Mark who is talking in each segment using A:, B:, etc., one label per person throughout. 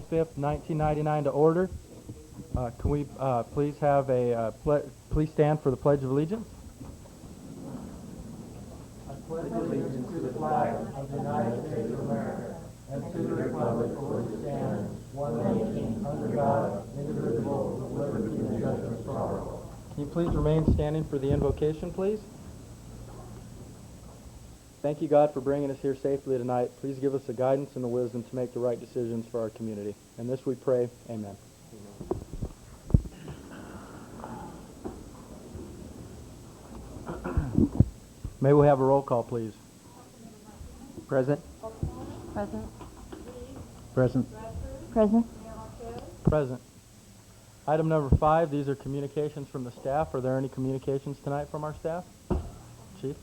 A: 5th, 1999 to order. Can we please have please stand for the Pledge of Allegiance? I pledge allegiance to the flag of the United States of America and to the republic for which it stands, one nation, under God, indivisible, with liberty and justice for all. Can you please remain standing for the invocation, please? Thank you, God, for bringing us here safely tonight. Please give us the guidance and the wisdom to make the right decisions for our community. And this we pray. Amen. May we have a roll call, please?
B: Present.
C: Present.
B: Present.
C: Present.
A: Present. Item number 5, these are communications from the staff. Are there any communications tonight from our staff? Chief?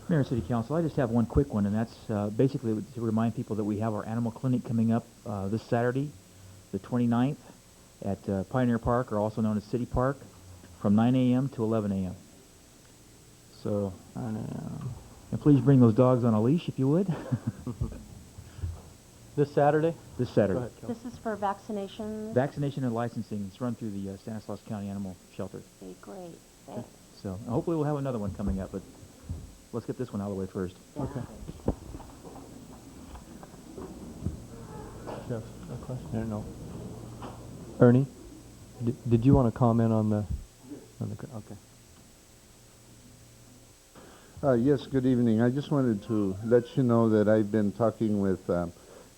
B: Mayor and City Council, I just have one quick one, and that's basically to remind people that we have our animal clinic coming up this Saturday, the 29th, at Pioneer Park, or also known as City Park, from 9 a.m. to 11 a.m. So, and please bring those dogs on a leash if you would.
A: This Saturday?
B: This Saturday.
A: Go ahead, Kelly.
C: This is for vaccinations?
B: Vaccination and licensing. It's run through the Stanislaus County Animal Shelter.
C: Okay, great. Thanks.
B: So, hopefully we'll have another one coming up, but let's get this one out of the way first.
C: Yeah.
A: Okay. Jeff, a question? No. Ernie, did you want to comment on the okay.
D: Yes, good evening. I just wanted to let you know that I've been talking with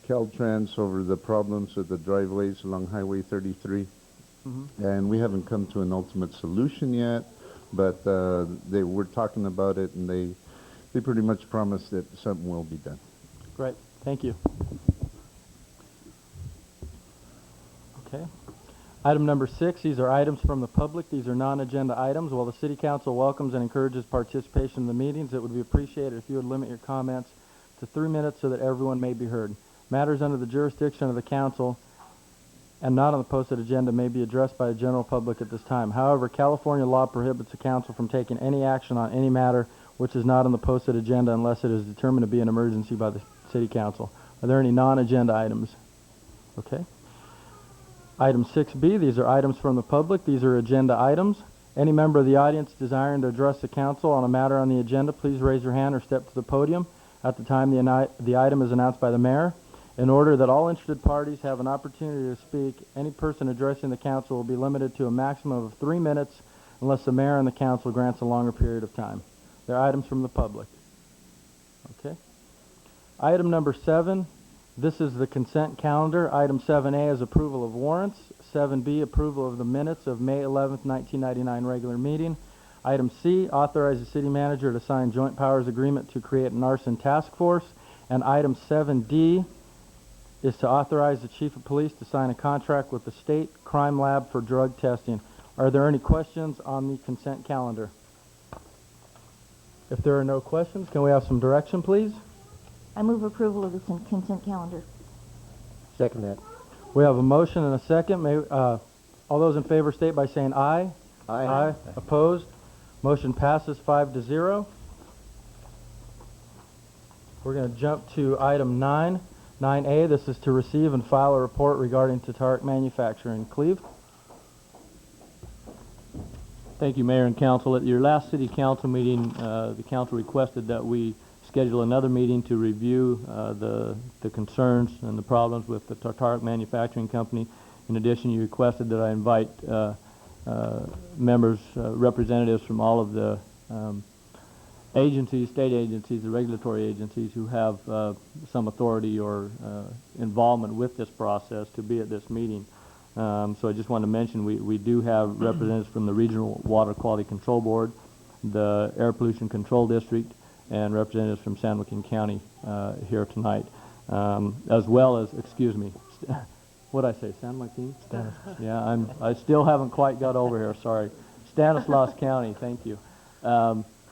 D: Caltrans over the problems with the driveways along Highway 33. And we haven't come to an ultimate solution yet, but they were talking about it, and they pretty much promised that something will be done.
A: Great. Thank you. Okay. Item number 6, these are items from the public. These are non-agenda items. While the City Council welcomes and encourages participation in the meetings, it would be appreciated if you would limit your comments to 3 minutes so that everyone may be heard. Matters under the jurisdiction of the Council and not on the posted agenda may be addressed by the general public at this time. However, California law prohibits the Council from taking any action on any matter which is not on the posted agenda unless it is determined to be an emergency by the City Council. Are there any non-agenda items? Okay. Item 6B, these are items from the public. These are agenda items. Any member of the audience desiring to address the council on a matter on the agenda, please raise your hand or step to the podium at the time the item is announced by the mayor. In order that all interested parties have an opportunity to speak, any person addressing the council will be limited to a maximum of 3 minutes unless the mayor and the council grants a longer period of time. They're items from the public. Okay. Item number 7. This is the consent calendar. Item 7A is approval of warrants. 7B, approval of the minutes of May 11th, 1999 regular meeting. Item C, authorize the city manager to sign joint powers agreement to create an arson task force. And item 7D is to authorize the chief of police to sign a contract with the state crime lab for drug testing. Are there any questions on the consent calendar? If there are no questions, can we have some direction, please?
C: I move approval of the consent calendar.
B: Second that.
A: We have a motion and a second. All those in favor state by saying aye.
B: Aye.
A: Aye. Opposed? Motion passes 5-0. We're going to jump to item 9. 9A, this is to receive and file a report regarding Tatark Manufacturing. Cleve?
E: Thank you, Mayor and Council. At your last City Council meeting, the Council requested that we schedule another meeting to review the concerns and the problems with the Tatark Manufacturing Company. In addition, you requested that I invite members, representatives from all of the agencies, state agencies, the regulatory agencies who have some authority or involvement with this process to be at this meeting. So I just wanted to mention we do have representatives from the Regional Water Quality Control Board, the Air Pollution Control District, and representatives from San Joaquin County here tonight, as well as, excuse me, what did I say, San Joaquin? Stanislaus. Yeah, I still haven't quite got over here, sorry. Stanislaus County, thank you.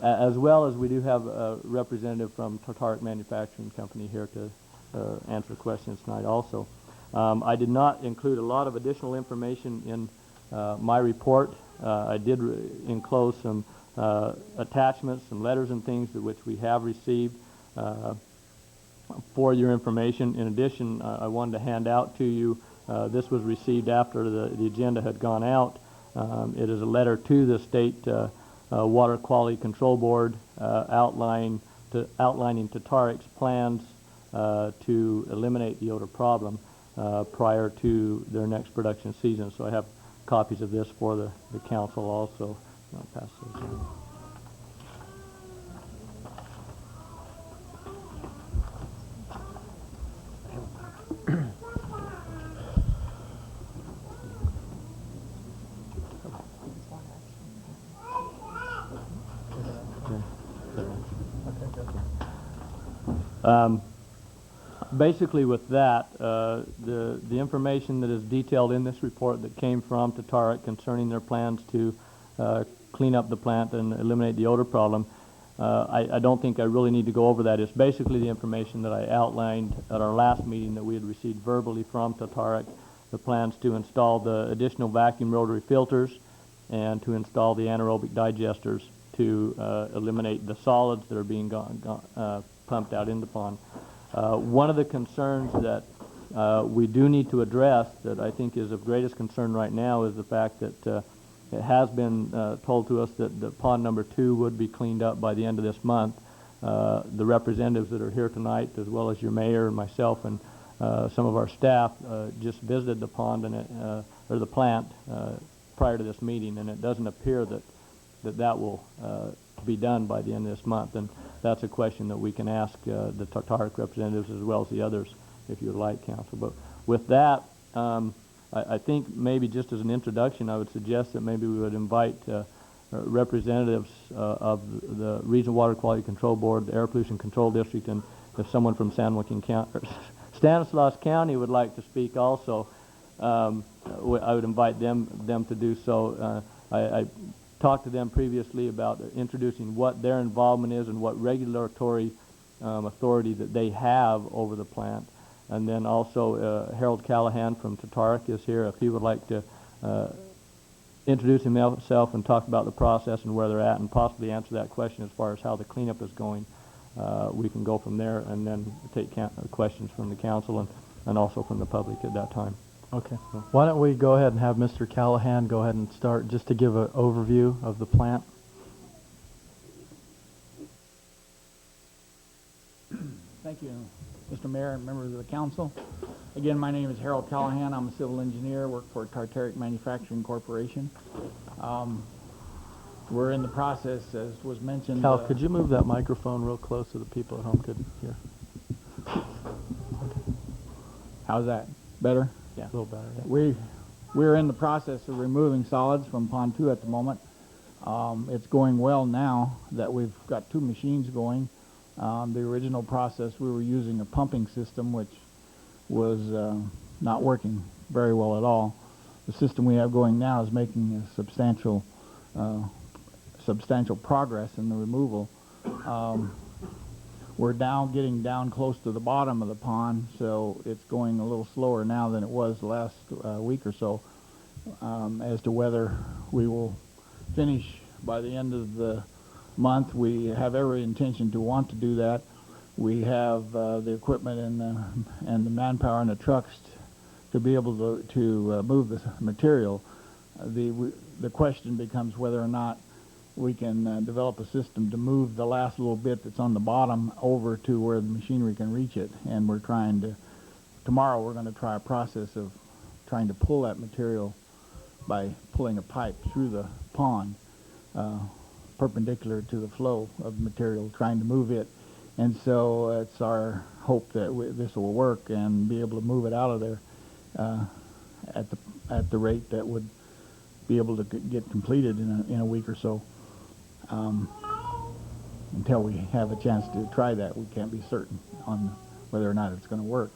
E: As well as we do have a representative from Tatark Manufacturing Company here to answer questions tonight also. I did not include a lot of additional information in my report. I did enclose some attachments, some letters and things which we have received for your information. In addition, I wanted to hand out to you, this was received after the agenda had gone out. It is a letter to the State Water Quality Control Board outlining Tataric's plans to eliminate the odor problem prior to their next production season. So I have copies of this for the council also. I'll pass those on. Basically with that, the information that is detailed in this report that came from Tataric concerning their plans to clean up the plant and eliminate the odor problem, I don't think I really need to go over that. It's basically the information that I outlined at our last meeting that we had received verbally from Tataric, the plans to install the additional vacuum rotary filters and to install the anaerobic digesters to eliminate the solids that are being pumped out in the pond. One of the concerns that we do need to address that I think is of greatest concern right now is the fact that it has been told to us that the pond number 2 would be cleaned up by the end of this month. The representatives that are here tonight, as well as your mayor and myself and some of our staff, just visited the pond and or the plant prior to this meeting, and it doesn't appear that will be done by the end of this month. And that's a question that we can ask the Tataric representatives as well as the others, if you would like, Council. But with that, I think maybe just as an introduction, I would suggest that maybe we would invite representatives of the Regional Water Quality Control Board, the Air Pollution Control District, and if someone from Stanislaus County would like to speak also, I would invite them to do so. I talked to them previously about introducing what their involvement is and what regulatory authority that they have over the plant. And then also Harold Callahan from Tataric is here. If he would like to introduce himself and talk about the process and where they're at and possibly answer that question as far as how the cleanup is going, we can go from there and then take questions from the council and also from the public at that time.
A: Okay. Why don't we go ahead and have Mr. Callahan go ahead and start just to give an overview of the plant.
F: Thank you, Mr. Mayor and members of the council. Again, my name is Harold Callahan. I'm a civil engineer, work for Tataric Manufacturing Corporation. We're in the process, as was mentioned.
A: Cal, could you move that microphone real close so the people at home could hear?
F: How's that? Better?
A: Yeah. A little better. Yeah.
F: We're in the process of removing solids from Pond 2 at the moment. It's going well now that we've got 2 machines going. The original process, we were using a pumping system which was not working very well at all. The system we have going now is making a substantial progress in the removal. We're getting down close to the bottom of the pond, so it's going a little slower now than it was the last week or so. As to whether we will finish by the end of the month, we have every intention to want to do that. We have the equipment and the manpower and the trucks to be able to move the material. The question becomes whether or not we can develop a system to move the last little bit that's on the bottom over to where the machinery can reach it. And we're trying to, tomorrow we're going to try a process of trying to pull that material by pulling a pipe through the pond, perpendicular to the flow of material, trying to move it. And so it's our hope that this will work and be able to move it out of there at the rate that would be able to get completed in a week or so. Until we have a chance to try that, we can't be certain on whether or not it's going to work.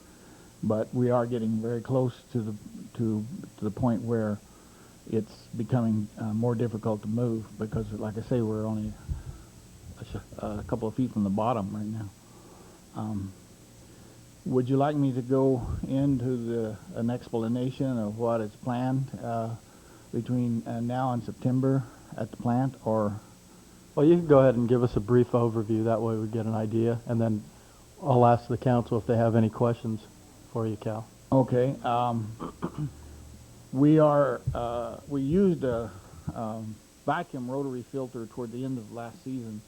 F: But we are getting very close to the point where it's becoming more difficult to move because, like I say, we're only a couple of feet from the bottom right now. Would you like me to go into an explanation of what is planned between now and September at the plant, or?
A: Well, you can go ahead and give us a brief overview. That way we get an idea, and then I'll ask the council if they have any questions for you, Cal.
F: Okay. We used a vacuum rotary filter toward the end of last season.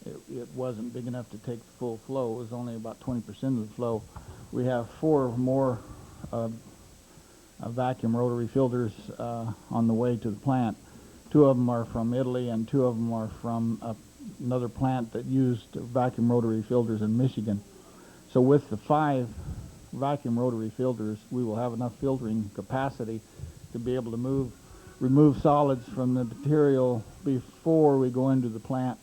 F: It wasn't big enough to take the full flow. It was only about 20% of the flow. We have 4 more vacuum rotary filters on the way to the plant. 2 of them are from Italy, and 2 of them are from another plant that used vacuum rotary filters in Michigan. So with the 5 vacuum rotary filters, we will have enough filtering capacity to be able to remove solids from the material before we go into the plant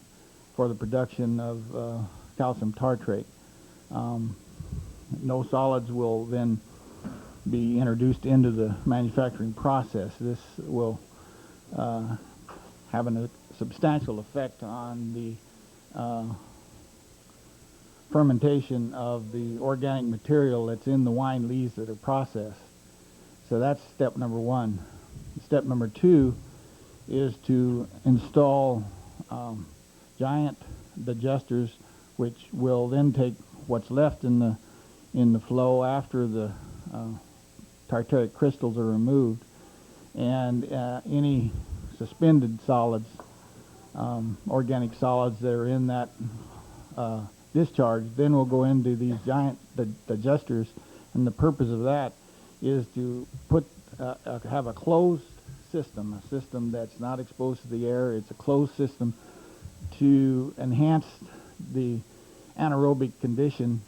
F: for the production of calcium tartrate. No solids will then be introduced into the manufacturing process. This will have a substantial effect on the fermentation of the organic material that's in the wine lees that are processed. So that's step number 1. Step number 2 is to install giant digesters, which will then take what's left in the flow after the tartaric crystals are removed, and any suspended solids, organic solids that are in that discharge, then will go into these giant digesters, and the purpose of that is to have a closed system, a system that's not exposed to the air. It's a closed system to enhance the anaerobic condition,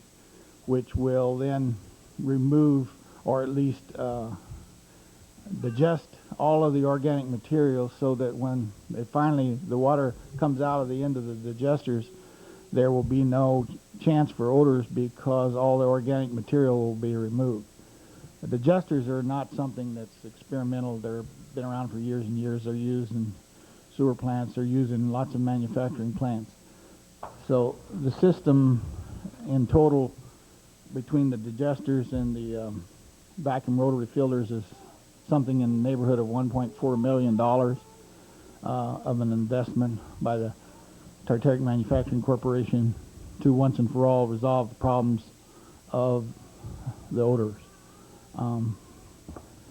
F: which will then remove, or at least digest, all of the organic material, so that when the water comes out of the end of the digesters, there will be no chance for odors because all the organic material will be removed. The digesters are not something that's experimental. They've been around for years and years. They're used in sewer plants. They're used in lots of manufacturing plants. So the system in total between the digesters and the vacuum rotary filters is something in the neighborhood of $1.4 million of an investment by the Tartaric Manufacturing Corporation to once and for all resolve the problems of the odors.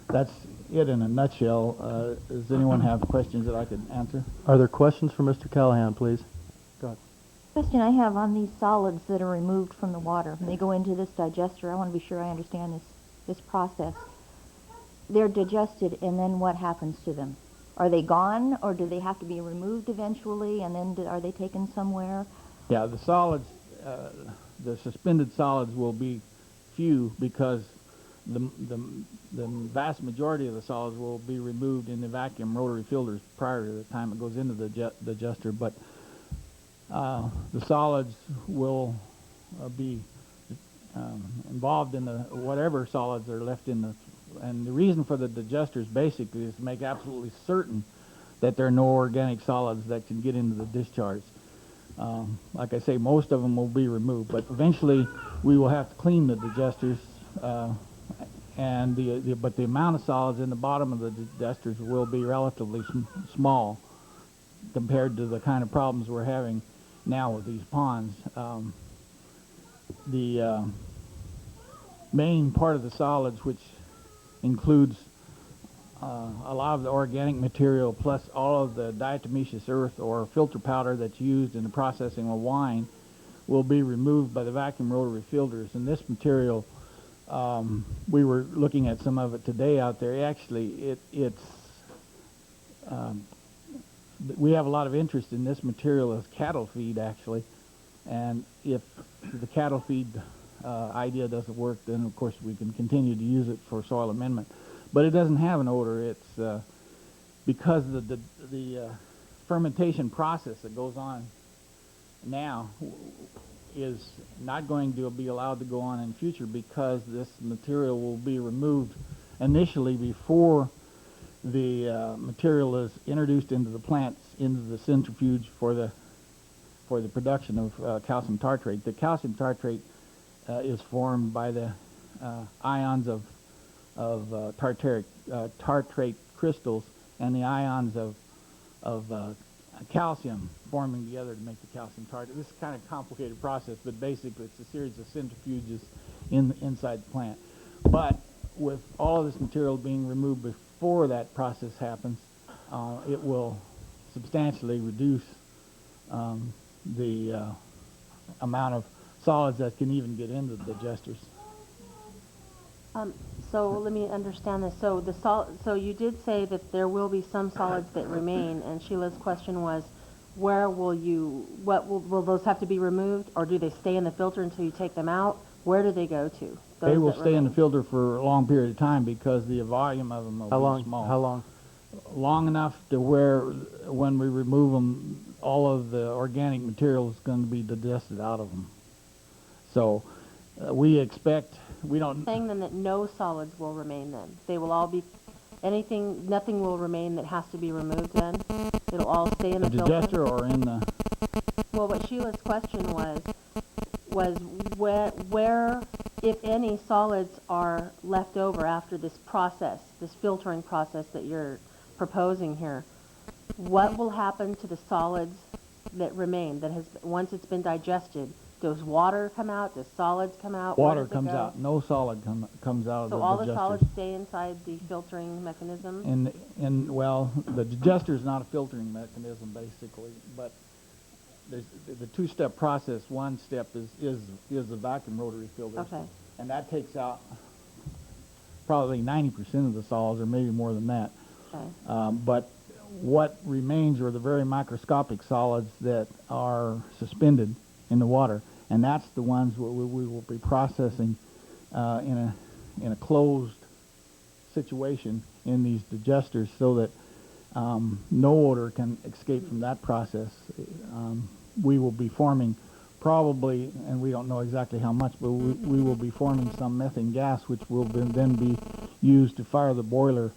F: That's it in a nutshell. Does anyone have questions that I could answer?
A: Are there questions for Mr. Callahan, please? Go ahead.
C: Question I have on these solids that are removed from the water, when they go into this digester, I want to be sure I understand this process. They're digested, and then what happens to them? Are they gone, or do they have to be removed eventually, and then are they taken somewhere?
F: Yeah, the solids, the suspended solids will be few because the vast majority of the solids will be removed in the vacuum rotary filters prior to the time it goes into the digester. But the solids will be involved in whatever solids are left in the. And the reason for the digesters basically is to make absolutely certain that there are no organic solids that can get into the discharge. Like I say, most of them will be removed, but eventually we will have to clean the digesters, but the amount of solids in the bottom of the digesters will be relatively small compared to the kind of problems we're having now with these ponds. The main part of the solids, which includes a lot of the organic material plus all of the diatomaceous earth or filter powder that's used in the processing of wine, will be removed by the vacuum rotary filters. And this material, we were looking at some of it today out there. Actually, we have a lot of interest in this material as cattle feed, actually. And if the cattle feed idea doesn't work, then of course we can continue to use it for soil amendment. But it doesn't have an odor. It's because the fermentation process that goes on now is not going to be allowed to go on in the future because this material will be removed initially before the material is introduced into the plants, into the centrifuge for the production of calcium tartrate. The calcium tartrate is formed by the ions of tartrate crystals and the ions of calcium forming together to make the calcium tartar. This is kind of a complicated process, but basically it's a series of centrifuges inside the plant. But with all of this material being removed before that process happens, it will substantially reduce the amount of solids that can even get into the digesters.
G: So let me understand this. So so you did say that there will be some solids that remain, and Sheila's question was, where will will those have to be removed, or do they stay in the filter until you take them out? Where do they go to?
F: They will
G: that
F: stay in the
G: remain?
F: filter for a long period of time because the volume of them will be small.
A: How long?
F: Long enough to where when we remove them, all of the organic material is going to be digested out of them. So we expect, we don't...
G: Saying then that no solids will remain then. They will all be, nothing will remain that has to be removed then? It'll all stay in the filter?
F: digester or in the...
G: Well, what Sheila's question was where, if any, solids are left over after this process, this filtering process that you're proposing here, what will happen to the solids that remain, that has, once it's been digested? Does water come out? Does solids come out? Where
F: Water
G: does it
F: comes
G: go?
F: out. No solid comes out of
G: So
F: the
G: all
F: digesters.
G: the solids stay inside the filtering mechanism?
F: Well, the digester is not a filtering mechanism, basically, but there's the two-step process. One step is the vacuum rotary filters.
G: Okay.
F: And that takes out probably 90% of the solids, or maybe more than that.
G: Okay.
F: But what remains are the very microscopic solids that are suspended in the water, and that's the ones we will be processing in a closed situation in these digesters, so that no odor can escape from that process. We will be forming probably, and we don't know exactly how much, but we will be forming some methane gas, which will then be used to fire the boiler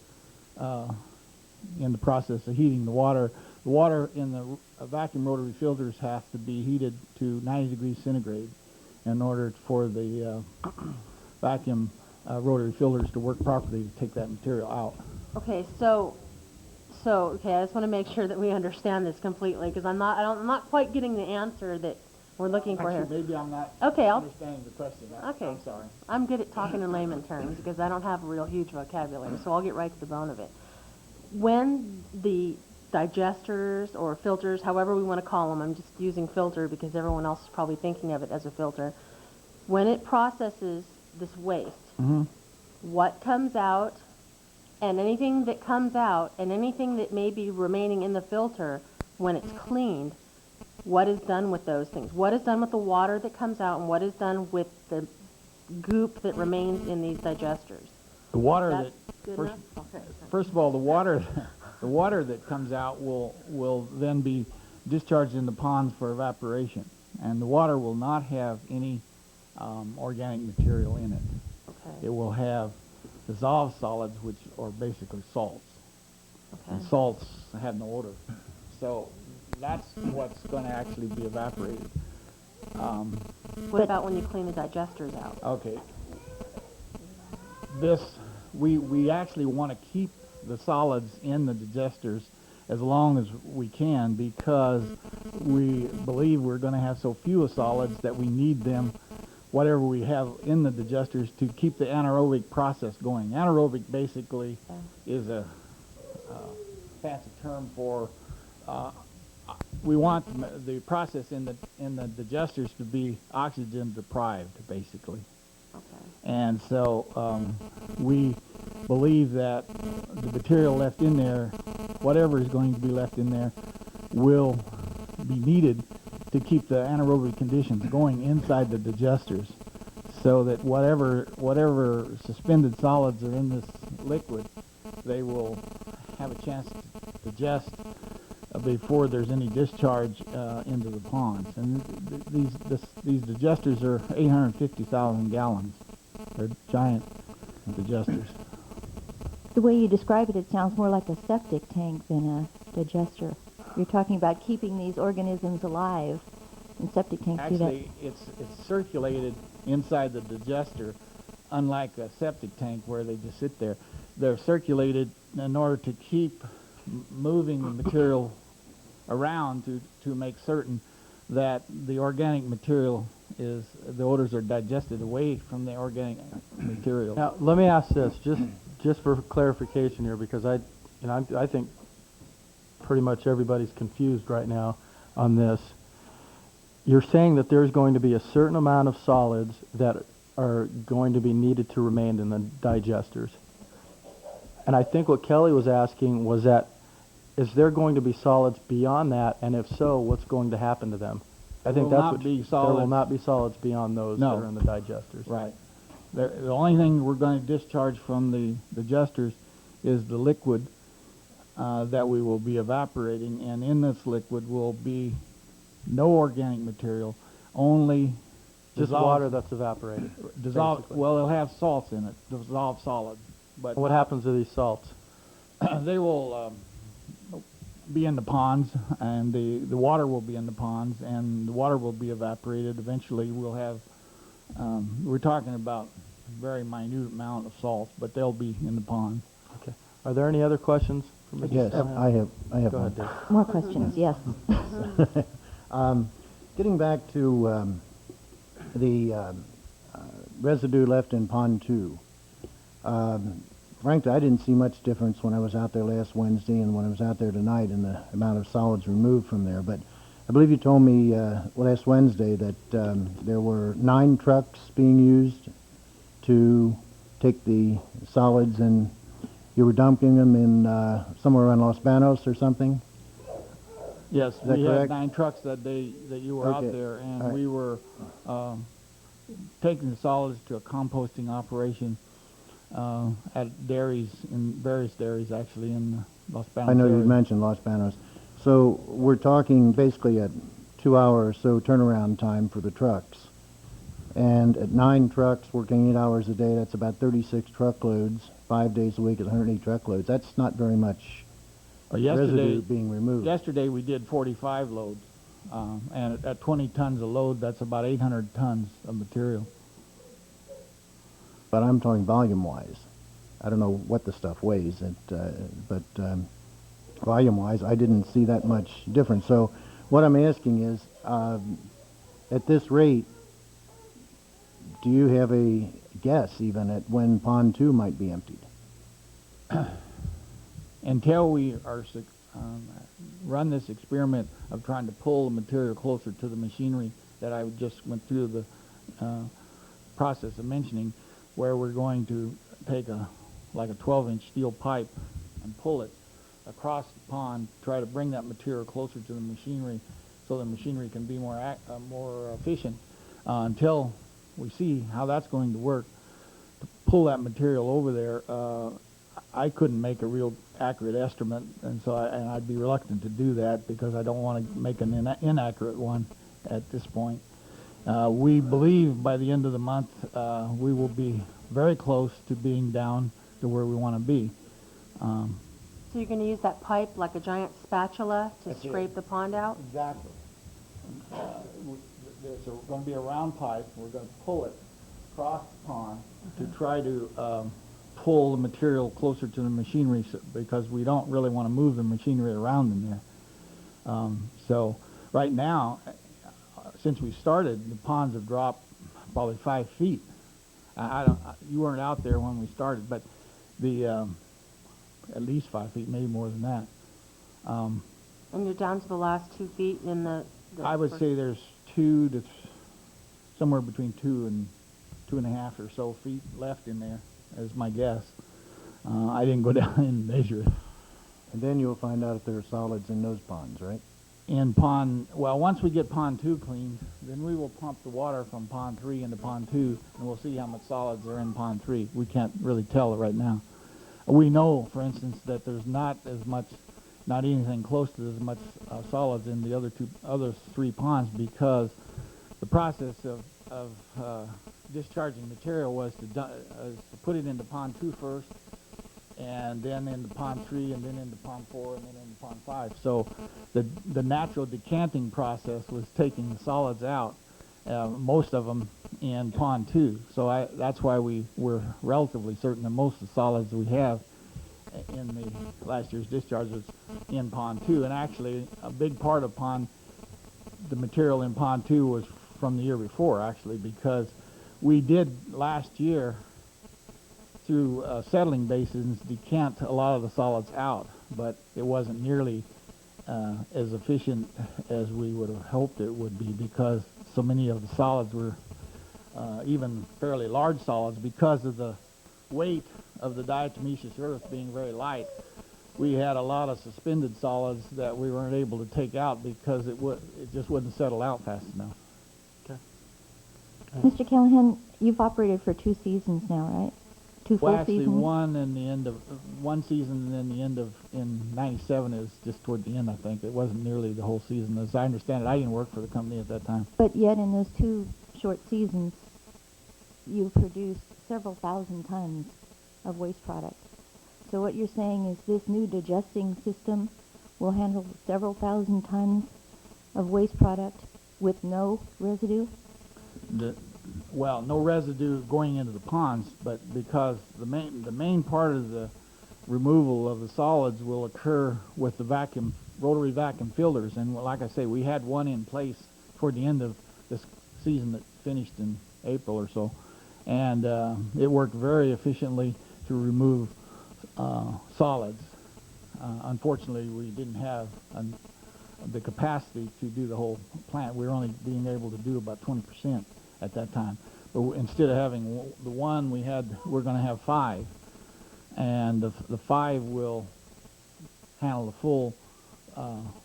F: in the process of heating the water. The water in the vacuum rotary filters has to be heated to 90 degrees centigrade in order for the vacuum rotary filters to work properly to take that material out.
G: Okay, okay, I just want to make sure that we understand this completely, because I'm not quite getting the answer that we're looking for here.
F: Actually, maybe I'm not
G: Okay,
F: understanding the question.
G: Okay.
F: I'm sorry.
G: I'm good at talking in layman terms because I don't have a real huge vocabulary, so I'll get right to the bone of it. When the digesters or filters, however we want to call them, I'm just using filter because everyone else is probably thinking of it as a filter. When it processes this waste,
F: Mm-hmm.
G: what comes out, and anything that comes out, and anything that may be remaining in the filter when it's cleaned, what is done with those things? What is done with the water that comes out, and what is done with the goop that remains in these digesters?
F: The water
G: That's
F: that
G: good
F: first,
G: enough? Okay.
F: first of all, the water that comes out will then be discharged in the ponds for evaporation, and the water will not have any organic material in it.
G: Okay.
F: It will have dissolved solids, which are basically salts.
G: Okay.
F: And salts have no odor. So that's what's going to actually be evaporated.
G: What about when you clean the digesters out?
F: Okay. We actually want to keep the solids in the digesters as long as we can, because we believe we're going to have so few solids that we need them, whatever we have in the digesters, to keep the anaerobic process going. Anaerobic basically is a fancy term for we want the process in the digesters to be oxygen deprived, basically.
G: Okay.
F: And so we believe that the material left in there, whatever is going to be left in there, will be needed to keep the anaerobic conditions going inside the digesters, so that whatever suspended solids are in this liquid, they will have a chance to digest before there's any discharge into the ponds. And these digesters are 850,000 gallons. They're giant digesters.
C: The way you describe it, it sounds more like a septic tank than a digester. You're talking about keeping these organisms alive, and septic tanks do that.
F: Actually, it's circulated inside the digester, unlike a septic tank where they just sit there. They're circulated in order to keep moving the material around to make certain that the organic material the odors are digested away from the organic material.
A: Now, let me ask this, just for clarification here, because I think pretty much everybody's confused right now on this. You're saying that there's going to be a certain amount of solids that are going to be needed to remain in the digesters. And I think what Kelly was asking was that, is there going to be solids beyond that, and if so, what's going to happen to them? I think
F: There will
A: that's
F: not
A: what
F: be
A: there will
F: solids.
A: not be solids beyond those
F: No.
A: that are in the digesters.
F: Right. The only thing we're going to discharge from the digesters is the liquid that we will be evaporating, and in this liquid will be no organic material, only
A: Just
F: dissolved-
A: water that's evaporated.
F: dissolved.
A: basically.
F: Well, it'll have salts in it, dissolved solids. But
A: What happens to these salts?
F: they will be in the ponds, and the water will be in the ponds, and the water will be evaporated. Eventually, we'll have. We're talking about a very minute amount of salts, but they'll be in the pond.
A: Okay. Are there any other questions? From Mr.
H: Yes,
A: Stenhouse?
H: I have
A: Go
H: one.
A: ahead, Dave.
C: More questions, yes.
H: Getting back to the residue left in Pond 2, frankly, I didn't see much difference when I was out there last Wednesday and when I was out there tonight in the amount of solids removed from there. But I believe you told me last Wednesday that there were 9 trucks being used to take the solids, and you were dumping them in somewhere around Los Banos or something?
F: Yes,
H: that
F: we
H: correct?
F: had 9 trucks that day that you were out
H: Okay.
F: there, and
H: All right.
F: we were taking the solids to a composting operation at dairies, in various dairies actually in Los Banos.
H: I know you
F: area.
H: mentioned Los Banos. So we're talking basically a 2-hour or so turnaround time for the trucks. And at 9 trucks working 8 hours a day, that's about 36 truckloads, 5 days a week at 108 truckloads. That's not very much residue being removed.
F: Yesterday we did 45 loads, and at 20 tons a load, that's about 800 tons of material.
H: But I'm talking volume-wise. I don't know what the stuff weighs, but volume-wise, I didn't see that much difference. So what I'm asking is, at this rate, do you have a guess even at when Pond 2 might be emptied?
F: Until we run this experiment of trying to pull the material closer to the machinery that I just went through the process of mentioning, where we're going to take like a 12-inch steel pipe and pull it across the pond, try to bring that material closer to the machinery so the machinery can be more efficient, until we see how that's going to work. To pull that material over there, I couldn't make a real accurate estimate, and so I'd be reluctant to do that because I don't want to make an inaccurate one at this point. We believe by the end of the month we will be very close to being down to where we want to be.
G: So you're going to use that pipe like a giant spatula to scrape the pond out?
F: Exactly. There's going to be a round pipe. We're going to pull it across the pond to try to pull the material closer to the machinery, because we don't really want to move the machinery around in there. So right now, since we started, the ponds have dropped probably 5 feet. You weren't out there when we started, but at least 5 feet, maybe more than that.
G: And you're down to the last 2 feet in the
F: I would
G: first-
F: say there's somewhere between 2 and 2.5 or so feet left in there, is my guess. I didn't go down and measure it.
H: And then you'll find out if there are solids in those ponds, right?
F: Once we get Pond 2 cleaned, then we will pump the water from Pond 3 into Pond 2, and we'll see how much solids are in Pond 3. We can't really tell it right now. We know, for instance, that there's not anything close to as much solids in the other 3 ponds, because the process of discharging material was to put it into Pond 2 first, and then into Pond 3, and then into Pond 4, and then into Pond 5. So the natural decanting process was taking the solids out, most of them in Pond 2. So that's why we're relatively certain that most of the solids we have in the last year's discharge was in pond 2, and actually a big part of the material in pond 2 was from the year before, actually, because we did last year through settling basins decant a lot of the solids out, but it wasn't nearly as efficient as we would have hoped it would be, because so many of the solids were even fairly large solids. Because of the weight of the diatomaceous earth being very light, we had a lot of suspended solids that we weren't able to take out because it just wouldn't settle out fast enough.
C: Mr. Callahan, you've operated for 2 seasons now, right? 2 full
F: Well, actually,
C: seasons?
F: one season, and then the end of in '97 is just toward the end. I think it wasn't nearly the whole season, as I understand it. I didn't work for the company at that time.
C: But yet in those 2 short seasons, you've produced several thousand tons of waste product. So what you're saying is this new digesting system will handle several thousand tons of waste product with no residue?
F: Well, no residue going into the ponds, but because the main part of the removal of the solids will occur with the rotary vacuum filters, and like I say, we had one in place toward the end of this season that finished in April or so, and it worked very efficiently to remove solids. Unfortunately, we didn't have the capacity to do the whole plant. We were only being able to do about 20% at that time. But instead of having the one, we're going to have 5, and the 5 will handle the full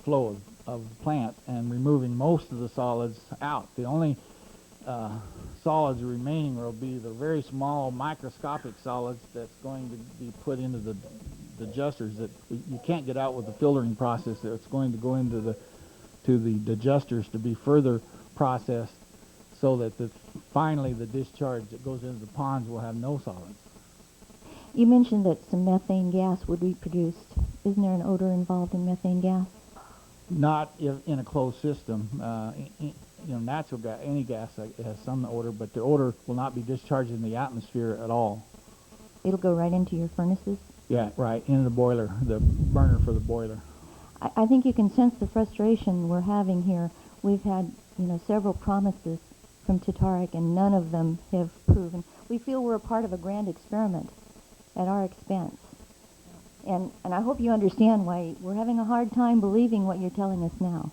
F: flow of the plant and removing most of the solids out. The only solids remaining will be the very small microscopic solids that's going to be put into the digesters that you can't get out with the filtering process. It's going to go into the digesters to be further processed, so that finally the discharge that goes into the ponds will have no solids.
C: You mentioned that some methane gas would be produced. Isn't there an odor involved in methane gas?
F: Not in a closed system. Natural gas, any gas has some odor, but the odor will not be discharged in the atmosphere at all.
C: It'll go right into your furnaces?
F: Yeah, right, into the boiler, the burner for the boiler.
C: I think you can sense the frustration we're having here. We've had, several promises from Tatarek, and none of them have proven. We feel we're a part of a grand experiment at our expense. And I hope you understand why we're having a hard time believing what you're telling us now.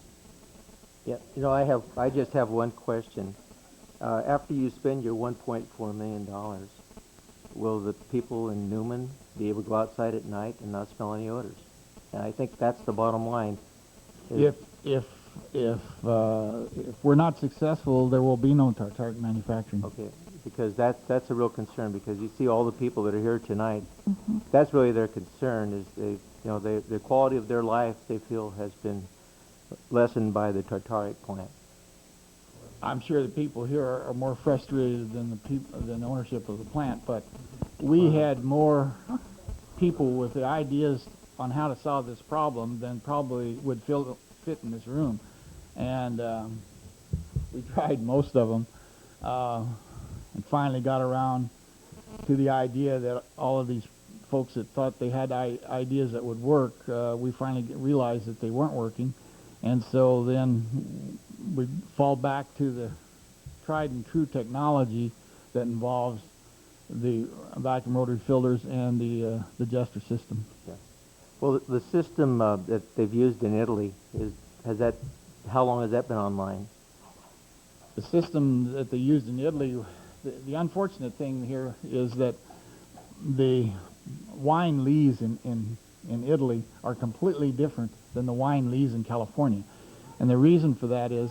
I: Yeah, I just have one question. After you spend your $1.4 million, will the people in Newman be able to go outside at night and not smell any odors? And I think that's the bottom line.
F: If we're not successful, there will be no tartaric manufacturing.
I: Okay, because that's a real concern, because you see all the people that are here tonight. That's really their concern, is the quality of their life they feel has been lessened by the tartaric plant.
F: I'm sure the people here are more frustrated than the ownership of the plant, but we had more people with the ideas on how to solve this problem than probably would fit in this room, and we tried most of them, and finally got around to the idea that all of these folks that thought they had ideas that would work, we finally realized that they weren't working, and so then we fall back to the tried and true technology that involves the vacuum rotary filters and the digester system.
I: Yeah. Well, the system that they've used in Italy how long has that been online?
F: The system that they used in Italy, the unfortunate thing here is that the wine lees in Italy are completely different than the wine lees in California. And the reason for that is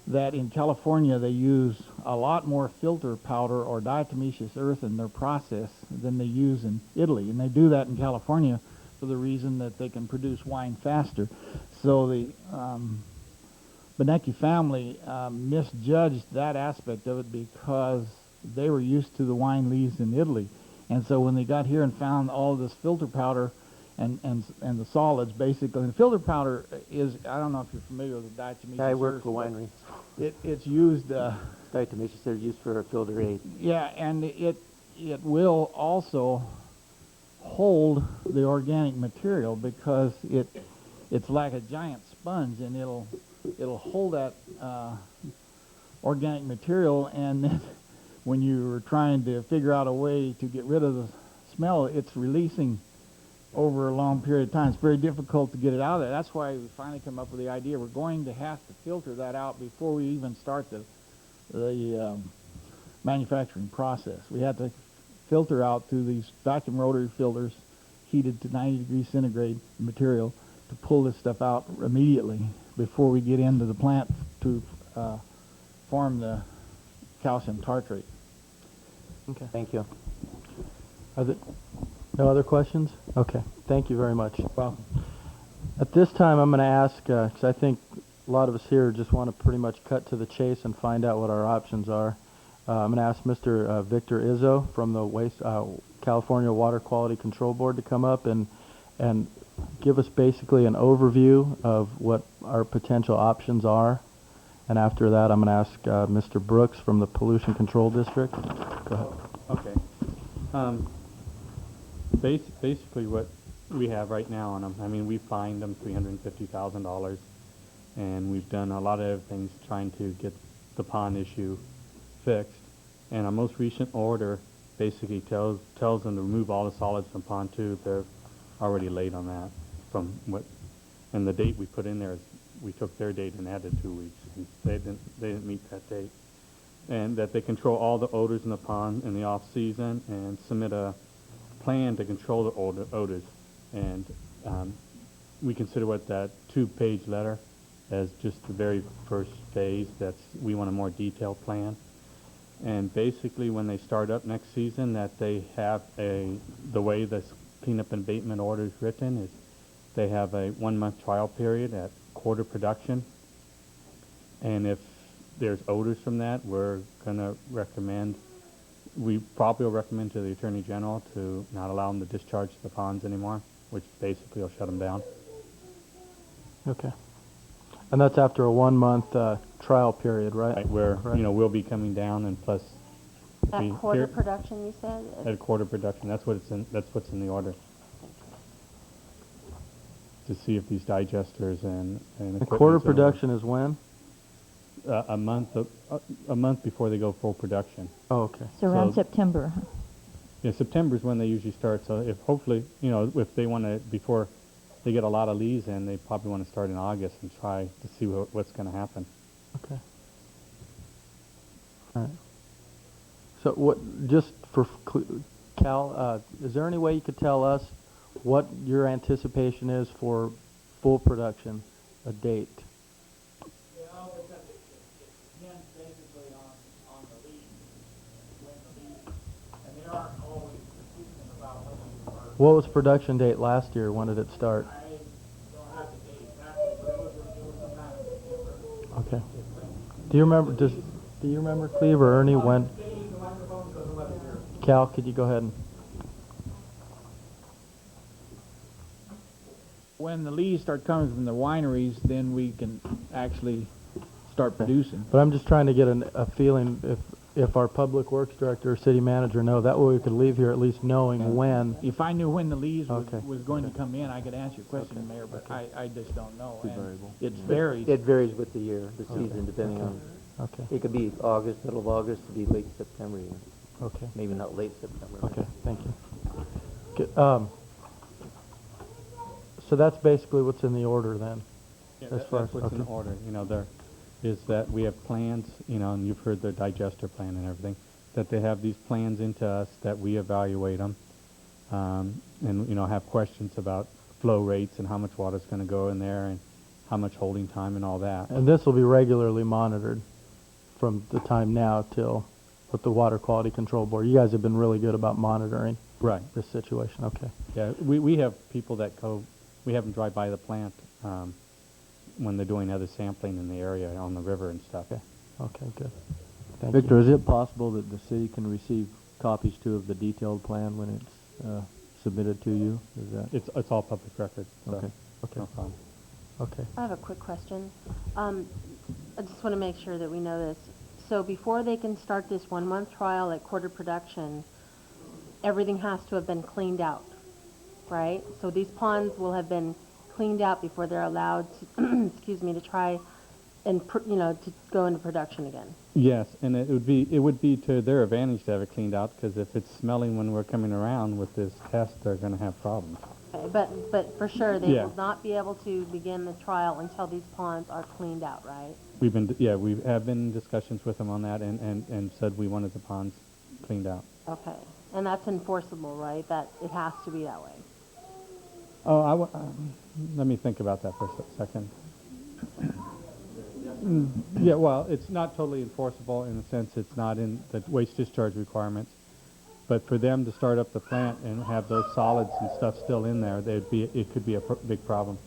F: that in California they use a lot more filter powder or diatomaceous earth in their process than they use in Italy. And they do that in California for the reason that they can produce wine faster. So the Benecchi family misjudged that aspect of it because they were used to the wine lees in Italy. And so when they got here and found all this filter powder and the solids, basically, and the filter powder is, I don't know if you're familiar with the diatomaceous.
I: I work for wineries.
F: It's used.
I: Diatomaceous, they're used for a filter aid.
F: Yeah, and it will also hold the organic material because it's like a giant sponge, and it'll hold that organic material, and then when you're trying to figure out a way to get rid of the smell, it's releasing over a long period of time. It's very difficult to get it out of there. That's why we finally come up with the idea we're going to have to filter that out before we even start the manufacturing process. We have to filter out through these vacuum rotary filters, heated to 90 degrees centigrade material, to pull this stuff out immediately before we get into the plant to form the calcium tartrate.
A: Okay.
I: Thank you.
A: Are there no other questions? Okay. Thank you very much.
F: Well,
A: At this time, I'm going to ask, because I think a lot of us here just want to pretty much cut to the chase and find out what our options are. I'm going to ask Mr. Victor Izzo from the California Water Quality Control Board to come up and give us basically an overview of what our potential options are. And after that, I'm going to ask Mr. Brooks from the Pollution Control District. Go ahead.
E: Okay. Basically what we have right now on them, I mean, we fined them $350,000, and we've done a lot of other things trying to get the pond issue fixed. And our most recent order basically tells them to remove all the solids from pond 2. They're already late on that from what, and the date we put in there is, we took their date and added 2 weeks, and they didn't meet that date. And that they control all the odors in the pond in the off season and submit a plan to control the odors. And we consider what that 2-page letter as just the very first phase. We want a more detailed plan. And basically when they start up next season, that they have the way this cleanup and abatement order is written is they have a 1-month trial period at quarter production. And if there's odors from that, we're going to recommend, we probably will recommend to the Attorney General to not allow them to discharge the ponds anymore, which basically will shut them down.
A: Okay. And that's after a 1-month trial period, right?
E: Right, where,
A: Right.
E: we'll be coming down, and plus
G: At quarter production, you said?
E: at quarter production, that's what's in the order. To see if these digesters and
A: And
E: equipment's
A: quarter
E: over.
A: production is when?
E: A month before they go full production.
A: Oh, okay.
C: So around
E: So-
C: September, huh?
E: Yeah, September is when they usually start. So if hopefully, if they want to, before they get a lot of leaves in, they probably want to start in August and try to see what's going to happen.
A: Okay. All right. So what, just for Cal, is there any way you could tell us what your anticipation is for full production, a date?
F: because it depends basically on the leaves, when the leaves, and they aren't always consistent about when you are.
A: What was production date last year? When did it start?
F: I don't have the date exactly, but it was sometime in September.
A: Okay. Do you remember, Cleve or Ernie, when? Cal, could you go ahead and?
F: When the leaves start coming from the wineries, then we can actually start producing.
A: But I'm just trying to get a feeling if our public works director or city manager know, that way we could leave here at least knowing when.
F: If I knew when the leaves
A: Okay.
F: was going to come in, I could answer your question, Mayor, but I just don't know.
A: Too
F: And
A: variable.
F: It varies.
I: It varies with the year, the season, depending on,
A: Okay.
I: it could be August, middle of August, to be late September even.
A: Okay.
I: Maybe not late September.
A: Okay. Thank you. Good. So that's basically what's in the order then.
E: Yeah,
A: As far
E: that's
A: as-
E: what's in
A: okay.
E: order. There is that we have plans, and you've heard the digester plan and everything, that they have these plans into us, that we evaluate them, and have questions about flow rates and how much water's going to go in there and how much holding time and all that.
A: And this will be regularly monitored from the time now till with the Water Quality Control Board. You guys have been really good about monitoring
E: Right.
A: this situation. Okay.
E: Yeah, we have people that we have them drive by the plant when they're doing other sampling in the area on the river and stuff.
A: Okay. Okay, good. Thank
J: Victor,
A: you.
J: is it possible that the city can receive copies too of the detailed plan when it's submitted to you? Is that
E: It's all public record. So
J: okay?
A: Okay.
E: No problem.
A: Okay.
G: I have a quick question. I just want to make sure that we know this. So before they can start this 1-month trial at quarter production, everything has to have been cleaned out. right? So these ponds will have been cleaned out before they're allowed to, excuse me, to try and, to go into production again.
K: Yes, and it would be to their advantage to have it cleaned out, because if it's smelling when we're coming around with this test, they're going to have problems.
G: Okay, but for sure, they
K: Yeah.
G: will not be able to begin the trial until these ponds are cleaned out, right?
K: We have been in discussions with them on that, and said we wanted the ponds cleaned out.
G: Okay, and that's enforceable, right? That it has to be that way.
K: Oh, let me think about that for a second. Yeah, well, it's not totally enforceable in the sense it's not in the waste discharge requirements. But for them to start up the plant and have those solids and stuff still in there, it could be a big problem.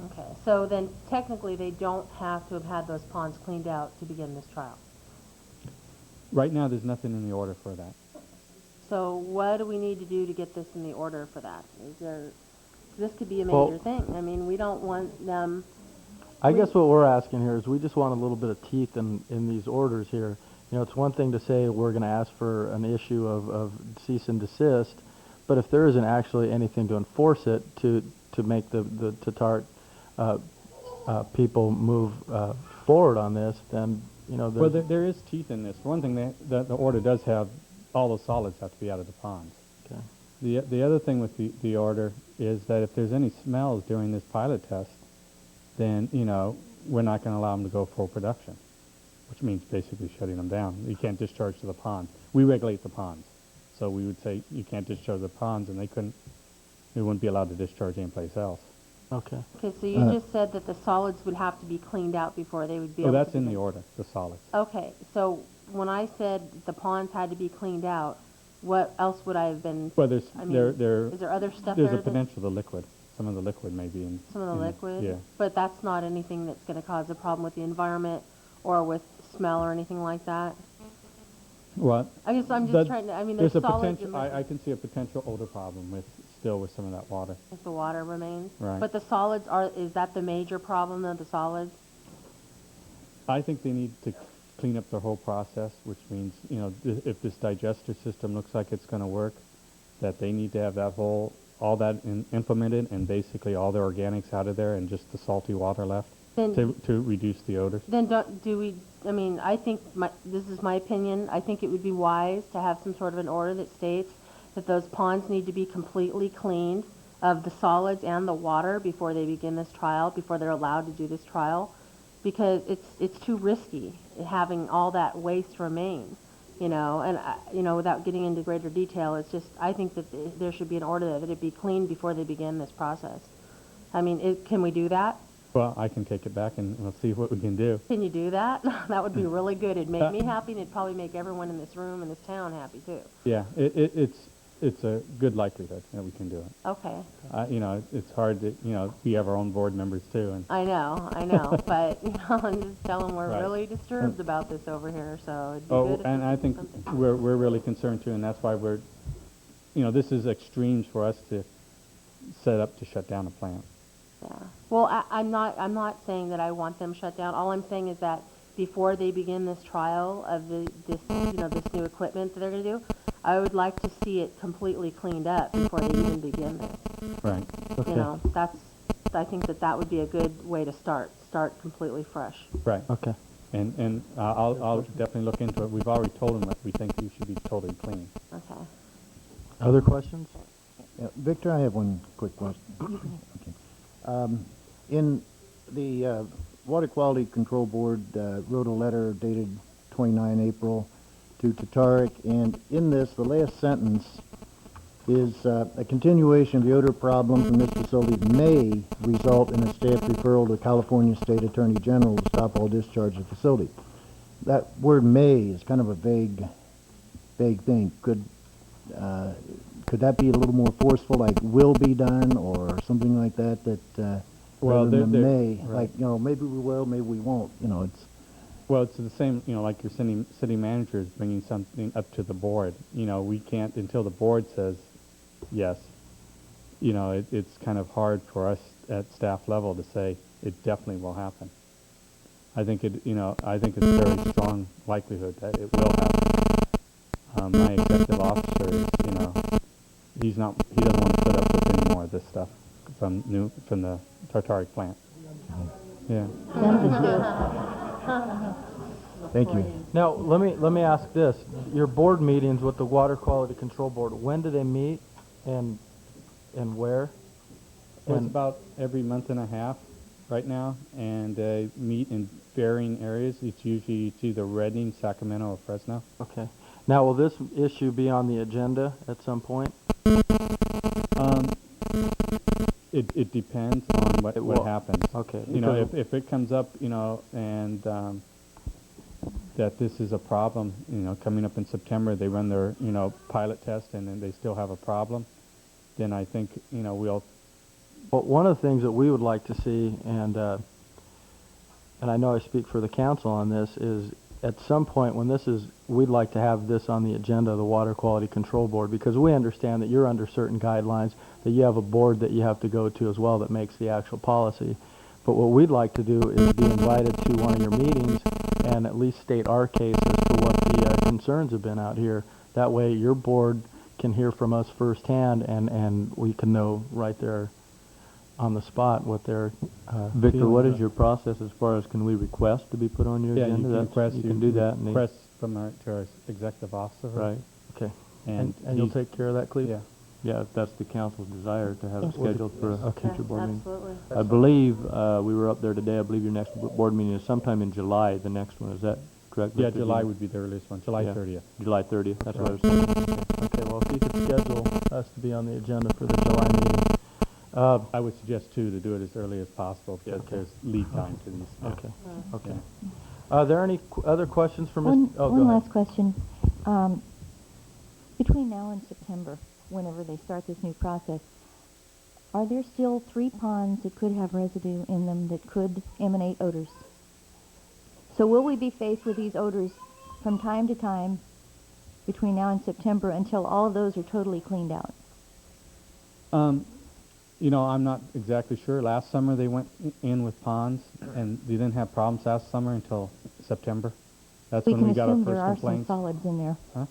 G: Okay, so then technically they don't have to have had those ponds cleaned out to begin this trial.
K: Right now, there's nothing in the order for that.
G: So what do we need to do to get this in the order for that? This could be a
A: Well-
G: major thing. I mean, we don't want them,
A: I guess what we're asking here is we just want a little bit of teeth in these orders here. You know, it's one thing to say we're going to ask for an issue of cease and desist, but if there isn't actually anything to enforce it to make the Tatar people move forward on this, then, you know,
K: Well, there is teeth in this. One thing, the order does have, all the solids have to be out of the ponds.
A: Okay.
K: The other thing with the order is that if there's any smells during this pilot test, then, you know, we're not going to allow them to go full production, which means basically shutting them down. You can't discharge to the ponds. We regulate the ponds. So we would say you can't discharge the ponds, and they wouldn't be allowed to discharge anyplace else.
A: Okay.
G: okay, so you just said that the solids would have to be cleaned out before they would be able to
K: That's in the
G: begin.
K: order, the solids.
G: Okay, so when I said the ponds had to be cleaned out, what else would I have been?
K: Well, there's
G: I mean,
K: there
G: is there other stuff
K: there's
G: there?
K: a potential of liquid. Some of the liquid may be in.
G: Some of the
K: in it.
G: liquid?
K: Yeah.
G: But that's not anything that's going to cause a problem with the environment or with smell or anything like that?
K: What?
G: I guess I'm just
K: The-
G: trying to, I mean,
K: There's
G: there's
K: a
G: solids in
K: potential.
G: this
K: I can see a potential odor problem with some of that water.
G: if the water remains.
K: Right.
G: But the solids is that the major problem of the solids?
K: I think they need to clean up their whole process, which means, you know, if this digester system looks like it's going to work, that they need to have all that implemented, and basically all the organics out of there and just the salty water left
G: Then,
K: to reduce the odors.
G: then I mean, I think, this is my opinion, I think it would be wise to have some sort of an order that states that those ponds need to be completely cleaned of the solids and the water before they begin this trial, before they're allowed to do this trial, because it's too risky having all that waste remain, you know, and, without getting into greater detail, it's just, I think that there should be an order that it be cleaned before they begin this process. I mean, can we do that?
K: Well, I can take it back and we'll see what we can do.
G: Can you do that? That would be really good. It'd make me happy, and it'd probably make everyone in this room, in this town happy, too.
K: Yeah, it's a good likelihood that we can do it.
G: Okay.
K: You know, it's hard to, you know, we have our own board members too, and
G: I know, but, I'm just telling we're
K: Right.
G: really disturbed about this over here, so it'd be
K: oh,
G: good if
K: and
G: we
K: I
G: did
K: think
G: something.
K: we're really concerned too, and that's why this is extremes for us to set up to shut down a plant.
G: Yeah. Well, I'm not saying that I want them shut down. All I'm saying is that before they begin this trial of this new equipment that they're going to do, I would like to see it completely cleaned up before they even begin this.
K: Right.
A: Okay.
G: You know, I think that would be a good way to start completely fresh.
K: Right.
A: Okay.
K: And I'll definitely look into it. We've already told them that we think you should be totally clean.
G: Okay.
A: Other questions?
H: Yeah, Victor, I have one quick question. Okay. In the Water Quality Control Board wrote a letter dated 29 April to Tataric, and in this, the last sentence is a continuation of the odor problem from this facility may result in a staff referral to California State Attorney General to stop all discharge of the facility. That word may is kind of a vague thing. Could that be a little more forceful, like will be done or something like that?
K: Well,
H: rather than
K: they're-
H: may,
K: right.
H: like, you know, maybe we will, maybe we won't. You know, it's
K: Well, it's the same, you know, like your city manager is bringing something up to the board. You know, we can't, until the board says yes, you know, it's kind of hard for us at staff level to say it definitely will happen. I think it's very strong likelihood that it will happen. My executive officer is, you know, he doesn't want to put more of this stuff from the Tartaric plant. Yeah.
C: Send us to.
H: Thank you.
A: Now, let me ask this. Your board meetings with the Water Quality Control Board, when do they meet and where?
K: Well, it's
A: And-
K: about every month and a half right now, and they meet in varying areas. It's either Redding, Sacramento, or Fresno.
A: Okay. Now, will this issue be on the agenda at some point?
K: It depends on what
A: will.
K: happens.
A: Okay.
K: You know,
A: because-
K: if it comes up, you know, and that this is a problem, you know, coming up in September, they run their, you know, pilot test, and then they still have a problem, then I think, you know, we'll.
A: Well, one of the things that we would like to see, and I know I speak for the council on this, is at some point when we'd like to have this on the agenda of the Water Quality Control Board, because we understand that you're under certain guidelines, that you have a board that you have to go to as well that makes the actual policy. But what we'd like to do is be invited to one of your meetings and at least state our case as to what the concerns have been out here. That way your board can hear from us firsthand, and we can know right there on the spot what they're
E: Victor, what
A: feeling.
E: is your process as far as can we request to be put on your
K: Yeah, you
E: agenda?
K: can request.
E: You can do that. And
K: Request from to our executive officer.
E: right.
A: Okay.
K: And
A: you'll
K: he's-
A: take care of that, Cleve?
K: Yeah.
E: Yeah, if that's the council's desire to have it
C: Yes.
E: scheduled for a
A: Okay.
E: future board meeting.
G: Absolutely.
E: I believe we were up there today. I believe your next board meeting is sometime in July. The next one, is that correct?
K: Yeah,
E: Victor?
K: July would be the earliest one, July
E: Yeah.
K: 30th.
E: July 30th. That's what I was thinking.
A: Okay, well, if you could schedule us to be on the agenda for the July meeting.
K: I would suggest, too, to do it as early as possible, because
A: Okay.
K: there's lead time to these.
A: Okay, okay.
K: Yeah.
A: Are there any other questions for Mr.?
C: One,
A: Oh, go
C: one
A: ahead.
C: last question. Between now and September, whenever they start this new process, are there still 3 ponds that could have residue in them that could emanate odors? So will we be faced with these odors from time to time between now and September until all of those are totally cleaned out?
K: You know, I'm not exactly sure. Last summer they went in with ponds, and they didn't have problems last summer until September. That's
C: We
K: when
C: can
K: we got our
C: assume
K: first
C: there are some
K: complaints.
C: solids in there.
K: Huh?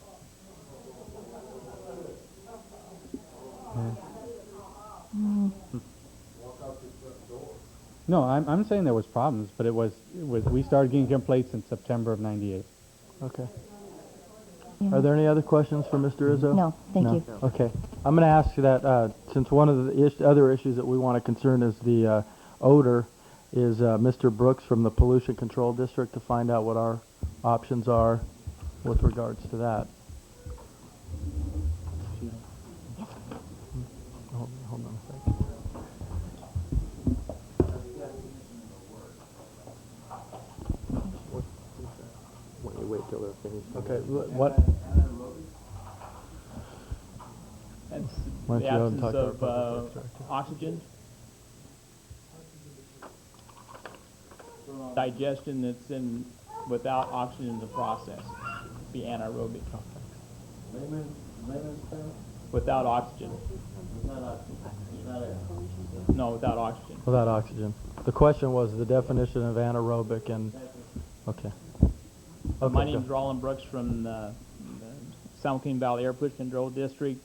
K: No, I'm saying there was problems, but it was we started getting complaints in September of '98.
A: Okay.
C: Yeah.
A: Are there any other questions for Mr. Izzo?
C: No, thank you.
A: Okay. I'm going to ask you that, since one of the other issues that we want to concern is the odor, is Mr. Brooks from the Pollution Control District to find out what our options are with regards to that. Hold on a second.
E: When you wait till they're finished.
A: Okay, what?
L: That's
A: Why don't
L: the
A: you go and
L: absence
A: talk to our
L: of
A: public works director?
L: oxygen. Digestion that's in without oxygen in the process, be anaerobic. Without oxygen. No, without oxygen.
A: Without oxygen. The question was the definition of anaerobic and, okay. Okay,
L: My
A: go.
L: name's Roland Brooks from the San Joaquin Valley Air Pollution Control District.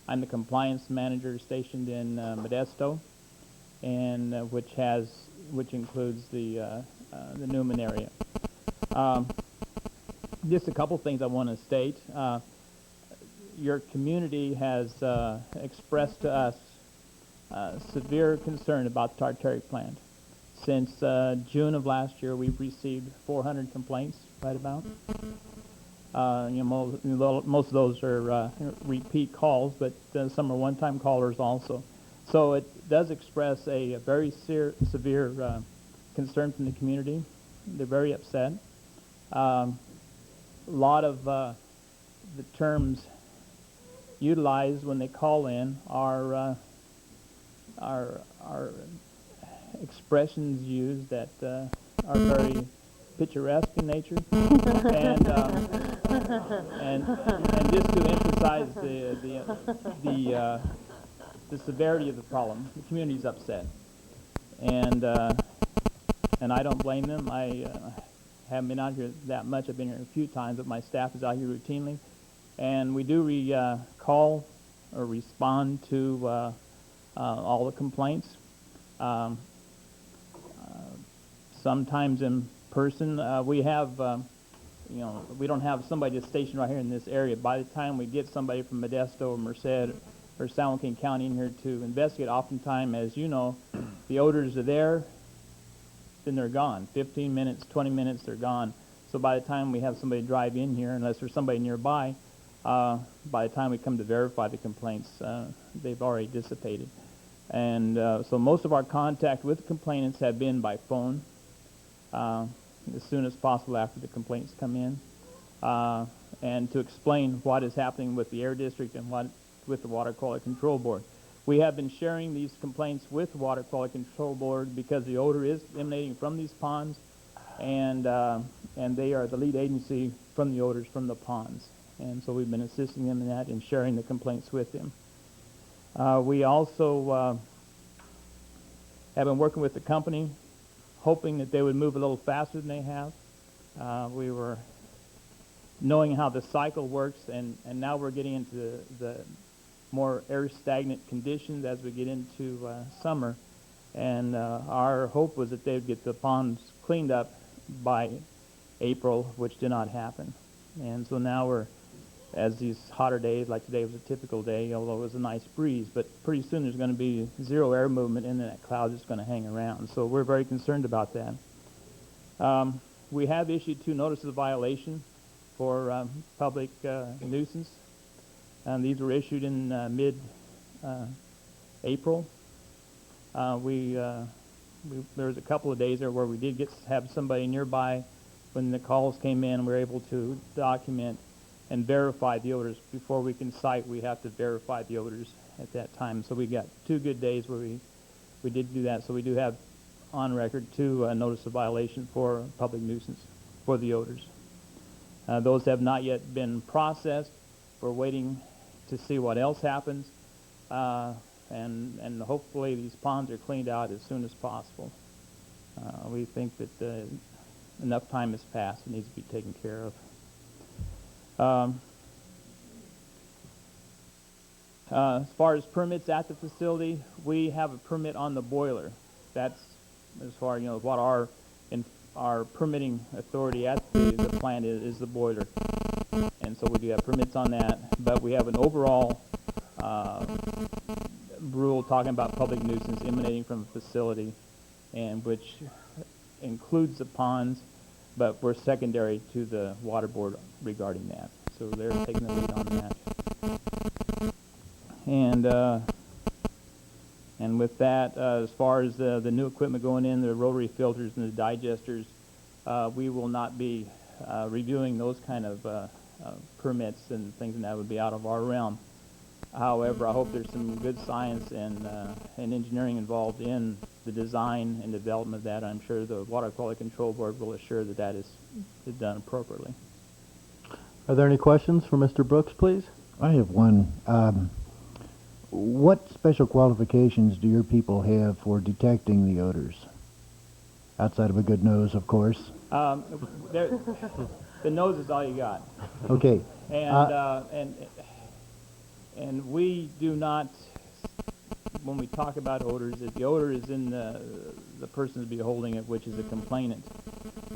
L: I'm the compliance manager stationed in Modesto, and which includes the Newman area. Just a couple things I want to state. Your community has expressed to us severe concern about the Tartaric plant. Since June of last year, we've received 400 complaints, right about. Most of those are repeat calls, but some are one-time callers also. So it does express a very severe concern from the community. They're very upset. A lot of the terms utilized when they call in are expressions used that are very picturesque in nature, and just to emphasize the severity of the problem, the community's upset, and I don't blame them. I haven't been out here that much. I've been here a few times, but my staff is out here routinely, and we do call or respond to all the complaints. Um, Sometimes in person, we have, we don't have somebody that's stationed right here in this area. By the time we get somebody from Modesto or Merced or San Joaquin County in here to investigate, oftentimes, as you know, the odors are there, then they're gone. 15 minutes, 20 minutes, they're gone. So by the time we have somebody drive in here, unless there's somebody nearby, by the time we come to verify the complaints, they've already dissipated. And so most of our contact with complainants have been by phone as soon as possible after the complaints come in, and to explain what is happening with the Air District and what with the Water Quality Control Board. We have been sharing these complaints with the Water Quality Control Board because the odor is emanating from these ponds, and they are the lead agency from the odors from the ponds. And so we've been assisting them in that and sharing the complaints with them. We also have been working with the company, hoping that they would move a little faster than they have. We were knowing how the cycle works, and now we're getting into the more air stagnant conditions as we get into summer. And our hope was that they would get the ponds cleaned up by April, which did not happen. And so now we're, as these hotter days, like today was a typical day, although it was a nice breeze, but pretty soon there's going to be zero air movement and then that cloud is going to hang around. So we're very concerned about that. We have issued 2 notices of violation for public nuisance. These were issued in mid-April. There was a couple of days there where we did have somebody nearby when the calls came in. We were able to document and verify the odors. Before we can cite, we have to verify the odors at that time. So we got 2 good days where we did do that. So we do have on record 2 notice of violation for public nuisance for the odors. Those have not yet been processed. We're waiting to see what else happens, and hopefully these ponds are cleaned out as soon as possible. We think that enough time has passed. It needs to be taken care of. As far as permits at the facility, we have a permit on the boiler. That's as far what our permitting authority at the plant is the boiler, and so we do have permits on that. But we have an overall rule talking about public nuisance emanating from a facility, and which includes the ponds, but we're secondary to the water board regarding that. So they're taking the lead on that. And with that, as far as the new equipment going in, the rotary filters and the digesters, we will not be reviewing those kind of permits and things, and that would be out of our realm. However, I hope there's some good science and engineering involved in the design and development of that. I'm sure the Water Quality Control Board will assure that that is done appropriately.
A: Are there any questions for Mr. Brooks, please?
H: I have one. What special qualifications do your people have for detecting the odors? Outside of a good nose, of course.
L: The nose is all you got.
H: Okay.
L: And we do not, when we talk about odors, the odor is in the person to be holding it, which is a complainant.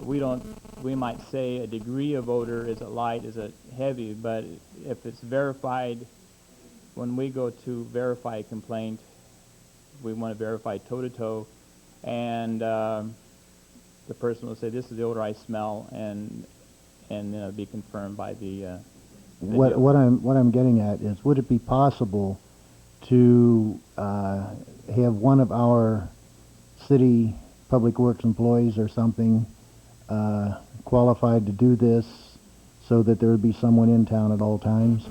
L: We might say a degree of odor, is it light, is it heavy, but if it's verified, when we go to verify a complaint, we want to verify toe-to-toe, and the person will say, this is the odor I smell, and it'll be confirmed by the
H: what I'm getting at is, would it be possible to have one of our city public works employees or something qualified to do this, so that there would be someone in town at all times?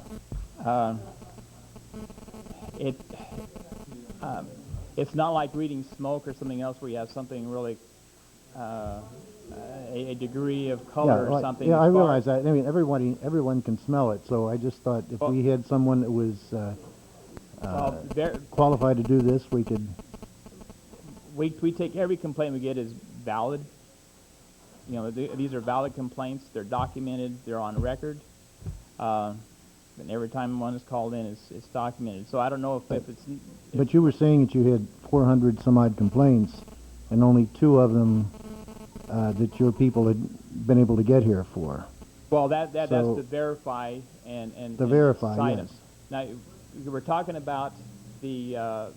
L: It's not like reading smoke or something else where you have something really a degree of color or something.
H: Yeah, I realize that. I mean, everyone can smell it. So I just thought if we had someone that was qualified to do this, we could.
L: We take every complaint we get as valid. These are valid complaints. They're documented. They're on record. And every time one is called in, it's documented. So I don't know if it's...
H: But you were saying that you had 400 some odd complaints, and only 2 of them that your people had been able to get here for.
L: Well, that's
H: So-
L: to verify and
H: To verify,
L: cite
H: yes.
L: them. Now, we're talking about the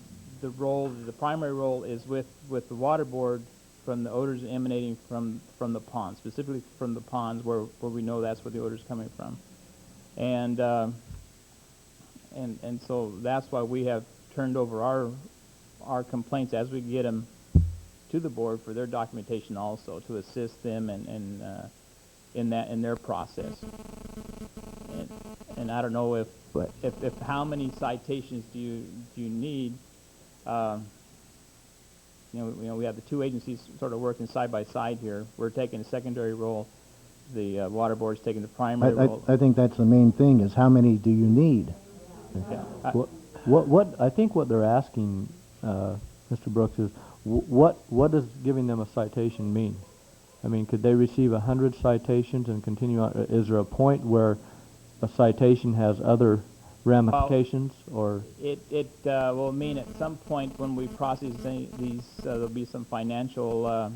L: role. The primary role is with the water board from the odors emanating from the ponds, specifically from the ponds where we know that's where the odor's coming from, and so that's why we have turned over our complaints as we get them to the board for their documentation also to assist them in their process. And I don't know if how many citations do you need? You know, we have the 2 agencies sort of working side by side here. We're taking a secondary role. The water board's taking the primary role.
H: I think that's the main thing, is how many do you need?
L: Yeah.
E: What I think what they're asking, Mr. Brooks, is what does giving them a citation mean? I mean, could they receive 100 citations and continue on? Is there a point where a citation has other ramifications, or?
L: It will mean at some point when we process these, there'll be some financial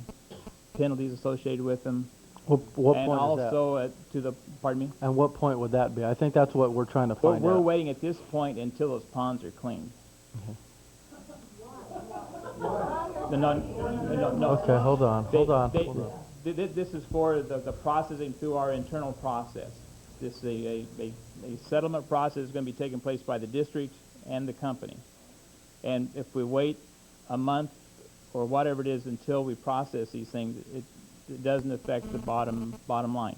L: penalties associated with them.
E: What
L: And
E: point is that?
L: also pardon me?
E: And what point would that be? I think that's what we're trying to find
L: We're
E: out.
L: waiting at this point until those ponds are cleaned. No.
E: Okay, hold on.
L: This is for the processing through our internal process. This is a settlement process is going to be taking place by the district and the company. And if we wait a month or whatever it is until we process these things, it doesn't affect the bottom line.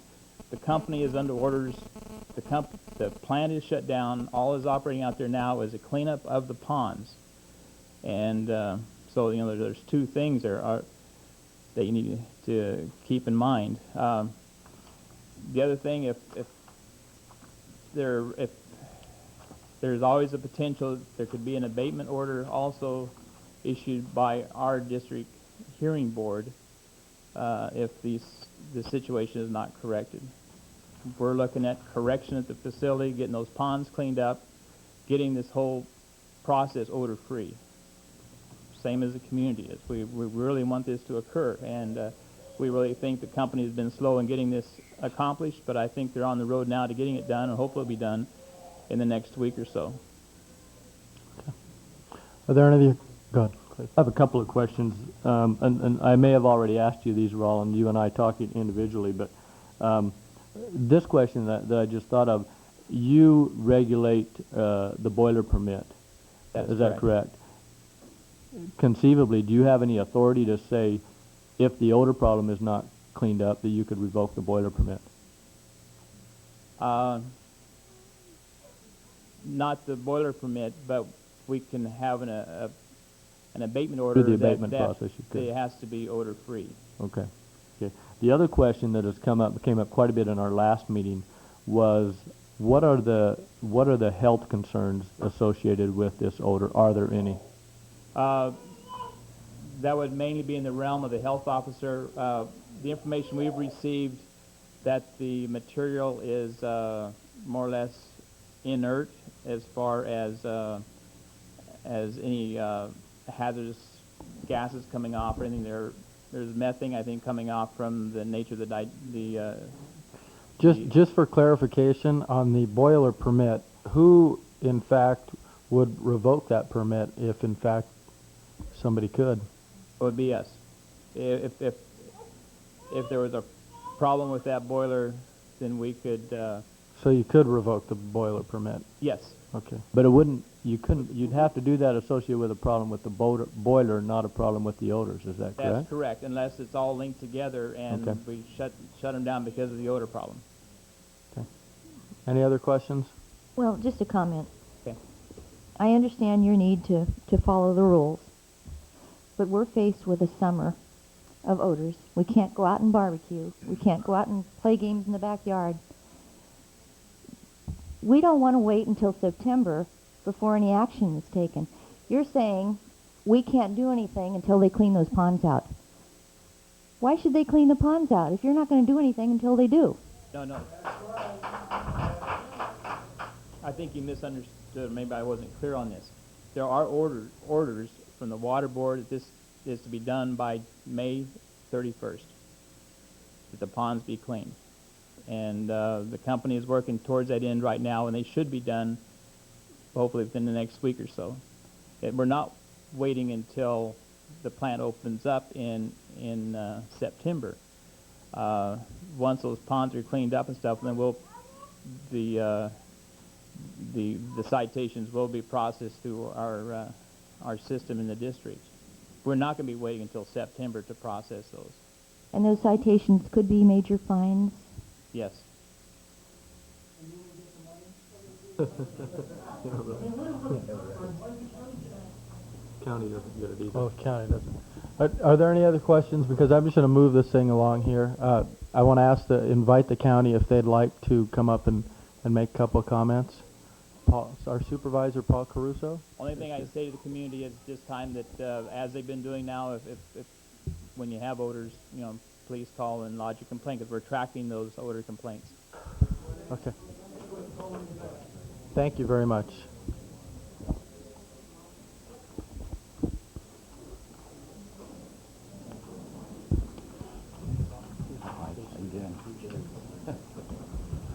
L: The company is under orders. The plant is shut down. All is operating out there now is a cleanup of the ponds. And so, you know, there's 2 things there that you need to keep in mind. The other thing, if there's always a potential, there could be an abatement order also issued by our district hearing board if the situation is not corrected. We're looking at correction at the facility, getting those ponds cleaned up, getting this whole process odor-free. Same as the community is. We really want this to occur, and we really think the company has been slow in getting this accomplished, but I think they're on the road now to getting it done, and hopefully it'll be done in the next week or so.
E: Are there any? Go ahead.
J: I have a couple of questions, and I may have already asked you these, Roland, you and I talking individually, but this question that I just thought of, you regulate the boiler permit. Is that correct? Conceivably, do you have any authority to say if the odor problem is not cleaned up that you could revoke the boiler permit?
L: Not the boiler permit, but we can have an abatement order
J: Through the abatement process, you could.
L: that it has to be odor-free.
J: Okay. The other question that came up quite a bit in our last meeting was what are the health concerns associated with this odor? Are there any?
L: That would mainly be in the realm of the health officer. The information we've received that the material is more or less inert as far as any hazardous gases coming off or anything. There's methane, I think, coming off from the nature of
A: Just for clarification, on the boiler permit, who in fact would revoke that permit if in fact somebody could?
L: It would be us. If there was a problem with that boiler, then we could.
A: So you could revoke the boiler permit?
L: Yes.
A: Okay.
J: But you'd have to do that associated with a problem with the boiler, not a problem with the odors, is that correct?
L: That's correct, unless it's all linked together and
J: Okay.
L: we shut them down because of the odor problem.
A: Okay. Any other questions?
C: Well, just a comment.
L: Okay.
C: I understand your need to follow the rules, but we're faced with a summer of odors. We can't go out and barbecue. We can't go out and play games in the backyard. We don't want to wait until September before any action is taken. You're saying we can't do anything until they clean those ponds out. Why should they clean the ponds out if you're not going to do anything until they do?
L: No. I think you misunderstood. Maybe I wasn't clear on this. There are orders from the water board that this is to be done by May 31st, that the ponds be cleaned. And the company is working towards that end right now, and they should be done hopefully within the next week or so. We're not waiting until the plant opens up in September. Once those ponds are cleaned up and stuff, then the citations will be processed through our system in the district. We're not going to be waiting until September to process those.
C: And those citations could be major fines?
L: Yes.
J: County doesn't get it either.
A: Well, the county doesn't. Are there any other questions? Because I'm just going to move this thing along here. I want to invite the county if they'd like to come up and make a couple of comments. Our supervisor, Paul Caruso.
L: Only thing I say to the community is this time that as they've been doing now, if when you have odors, please call and lodge a complaint, because we're tracking those odor complaints.
A: Okay. Thank you very much.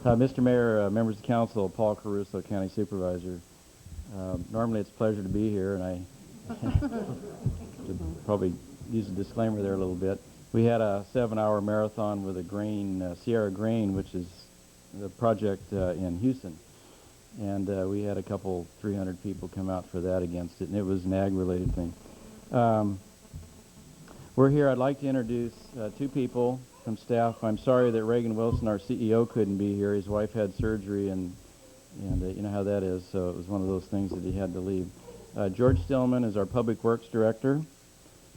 M: Mr. Mayor, members of council, Paul Caruso, County Supervisor. Normally it's a pleasure to be here, and I should probably use a disclaimer there a little bit. We had a 7-hour marathon with a Sierra Grain, which is the project in Houston. And we had 300 people come out for that against it, and it was an ag-related thing. We're here. I'd like to introduce two people from staff. I'm sorry that Reagan Wilson, our CEO, couldn't be here. His wife had surgery, and you know how that is, so it was one of those things that he had to leave. George Stillman is our Public Works Director,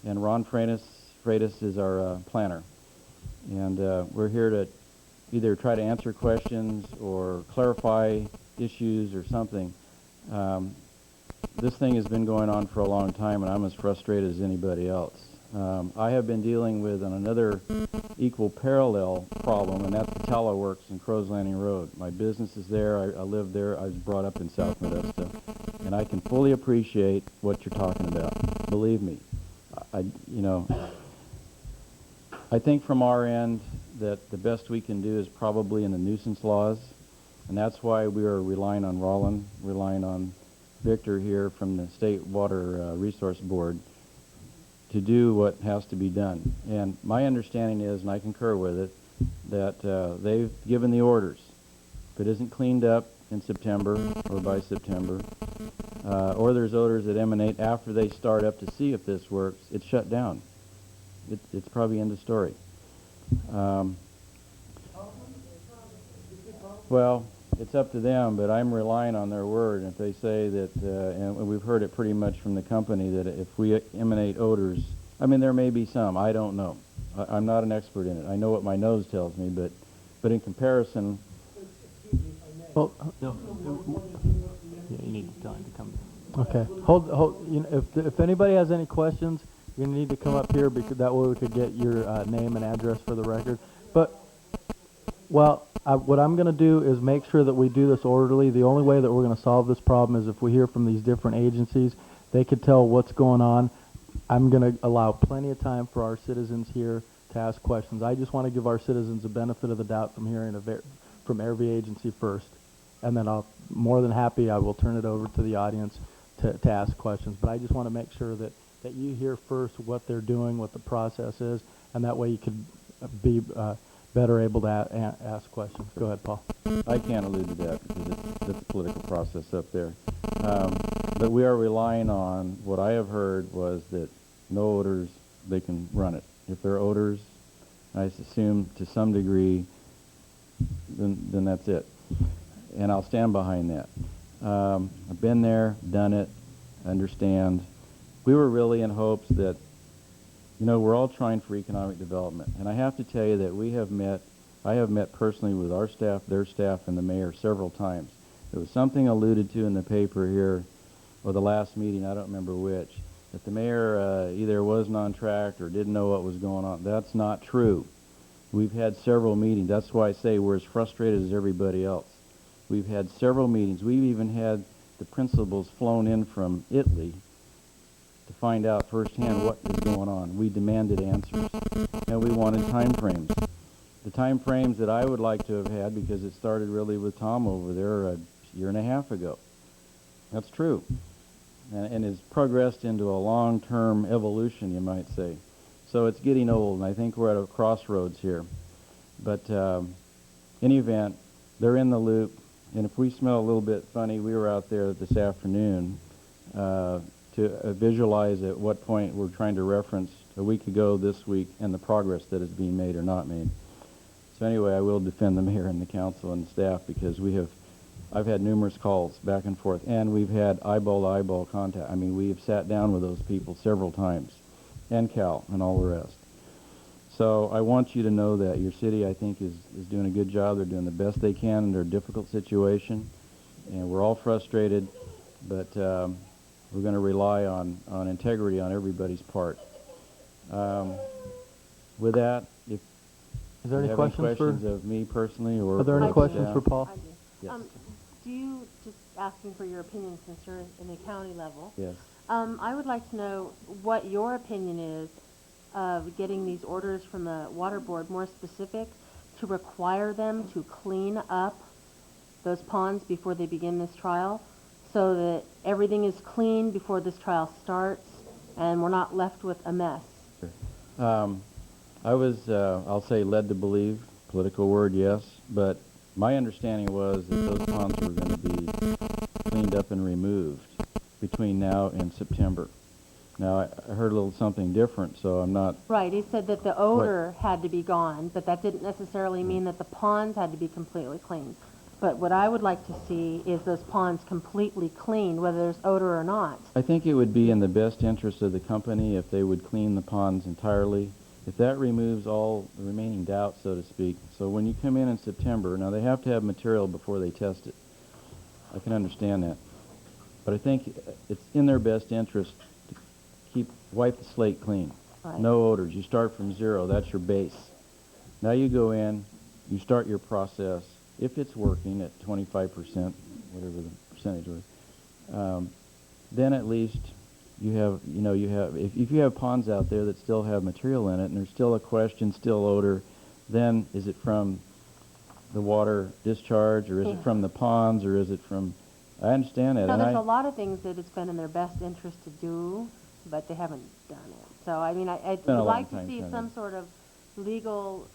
M: and Ron Freitas is our planner. And we're here to either try to answer questions or clarify issues or something. This thing has been going on for a long time, and I'm as frustrated as anybody else. I have been dealing with another equal parallel problem, and that's the tallow works in Crow's Landing Road. My business is there. I live there. I was brought up in South Modesto, and I can fully appreciate what you're talking about. Believe me, I think from our end that the best we can do is probably in the nuisance laws, and that's why we are relying on Rollin, relying on Victor here from the State Water Resource Board to do what has to be done. And my understanding is, and I concur with it, that they've given the orders. If it isn't cleaned up in September or by September, or there's odors that emanate after they start up to see if this works, it's shut down. It's probably end of story. Well, it's up to them, but I'm relying on their word. And if they say that, and we've heard it pretty much from the company, that if we emanate odors, I mean, there may be some, I don't know. I'm not an expert in it. I know what my nose tells me, but in comparison...
A: Well,
J: No. Yeah, you need time to come.
A: okay. Hold. If anybody has any questions, you're gonna need to come up here, because that way we could get your name and address for the record. But, well, what I'm going to do is make sure that we do this orderly. The only way that we're going to solve this problem is if we hear from these different agencies. They could tell what's going on. I'm going to allow plenty of time for our citizens here to ask questions. I just want to give our citizens the benefit of the doubt from hearing from every agency first. And then more than happy, I will turn it over to the audience to ask questions. But I just want to make sure that you hear first what they're doing, what the process is, and that way you could be better able to ask questions. Go ahead, Paul.
M: I can't allude to that because it's a political process up there. But we are relying on, what I have heard was that no odors, they can run it. If there are odors, I assume to some degree, then that's it. And I'll stand behind that. I've been there, done it, understand. We were really in hopes that, we're all trying for economic development. And I have to tell you that I have met personally with our staff, their staff, and the mayor several times. There was something alluded to in the paper here, or the last meeting, I don't remember which, that the mayor either wasn't on track or didn't know what was going on. That's not true. We've had several meetings. That's why I say we're as frustrated as everybody else. We've had several meetings. We've even had the principals flown in from Italy to find out firsthand what is going on. We demanded answers, and we wanted time frames. The time frames that I would like to have had, because it started really with Tom over there a year and a half ago. That's true, and has progressed into a long-term evolution, you might say. So it's getting old, and I think we're at a crossroads here. But in any event, they're in the loop, and if we smell a little bit funny, we were out there this afternoon to visualize at what point we're trying to reference a week ago, this week, and the progress that is being made or not made. So anyway, I will defend the mayor and the council and the staff, because I've had numerous calls back and forth, and we've had eyeball-to-eyeball contact. I mean, we have sat down with those people several times, and Cal, and all the rest. So I want you to know that your city, I think, is doing a good job. They're doing the best they can in their difficult situation, and we're all frustrated, but we're going to rely on integrity on everybody's part. With that, if
A: Is there
M: you
A: any
M: have
A: questions
M: any questions of me personally, or
A: Are there any
M: the
A: questions
M: staff?
A: for Paul?
G: I do.
M: Yes.
G: Do you, just asking for your opinion since you're in the county level,
M: Yes.
G: I would like to know what your opinion is of getting these orders from the water board more specific to require them to clean up those ponds before they begin this trial, so that everything is clean before this trial starts and we're not left with a mess.
M: I was, I'll say, led to believe, political word, yes, but my understanding was that those ponds were going to be cleaned up and removed between now and September. Now, I heard a little something different, so I'm not...
G: Right, he said that the odor had to be gone, but that didn't necessarily mean that the ponds had to be completely clean. But what I would like to see is those ponds completely cleaned, whether there's odor or not.
M: I think it would be in the best interest of the company if they would clean the ponds entirely. If that removes all the remaining doubt, so to speak. So when you come in September, now they have to have material before they test it. I can understand that. But I think it's in their best interest to wipe the slate clean.
G: Right.
M: No odors. You start from zero. That's your base. Now you go in, you start your process. If it's working at 25%, whatever the percentage was, then at least you have, if you have ponds out there that still have material in it and there's still a question, still odor, then is it from the water discharge, or is it from the ponds, or is it from... I understand that.
G: No,
M: and
G: there's a lot of things that it's been in their best interest to do, but they haven't done it. So, I mean, I'd
M: been a
G: like
M: long
G: to
M: time
G: see
M: coming.
G: some sort of legal,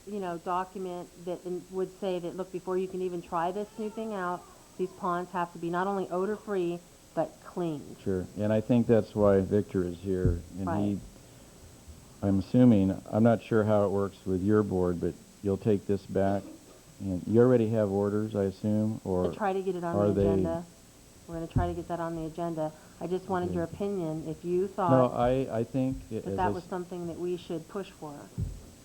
G: document that would say that, look, before you can even try this new thing out, these ponds have to be not only odor-free, but cleaned.
M: Sure, and I think that's why Victor is here, and
G: Right.
M: I'm assuming, I'm not sure how it works with your board, but you'll take this back, and you already have orders, I assume, or
G: To try to get it on
M: are
G: the
M: they...
G: agenda. We're going to try to get that on the agenda. I just wanted
M: Okay.
G: your opinion, if you
M: No,
G: thought
M: I think...
G: that was something that we should push for.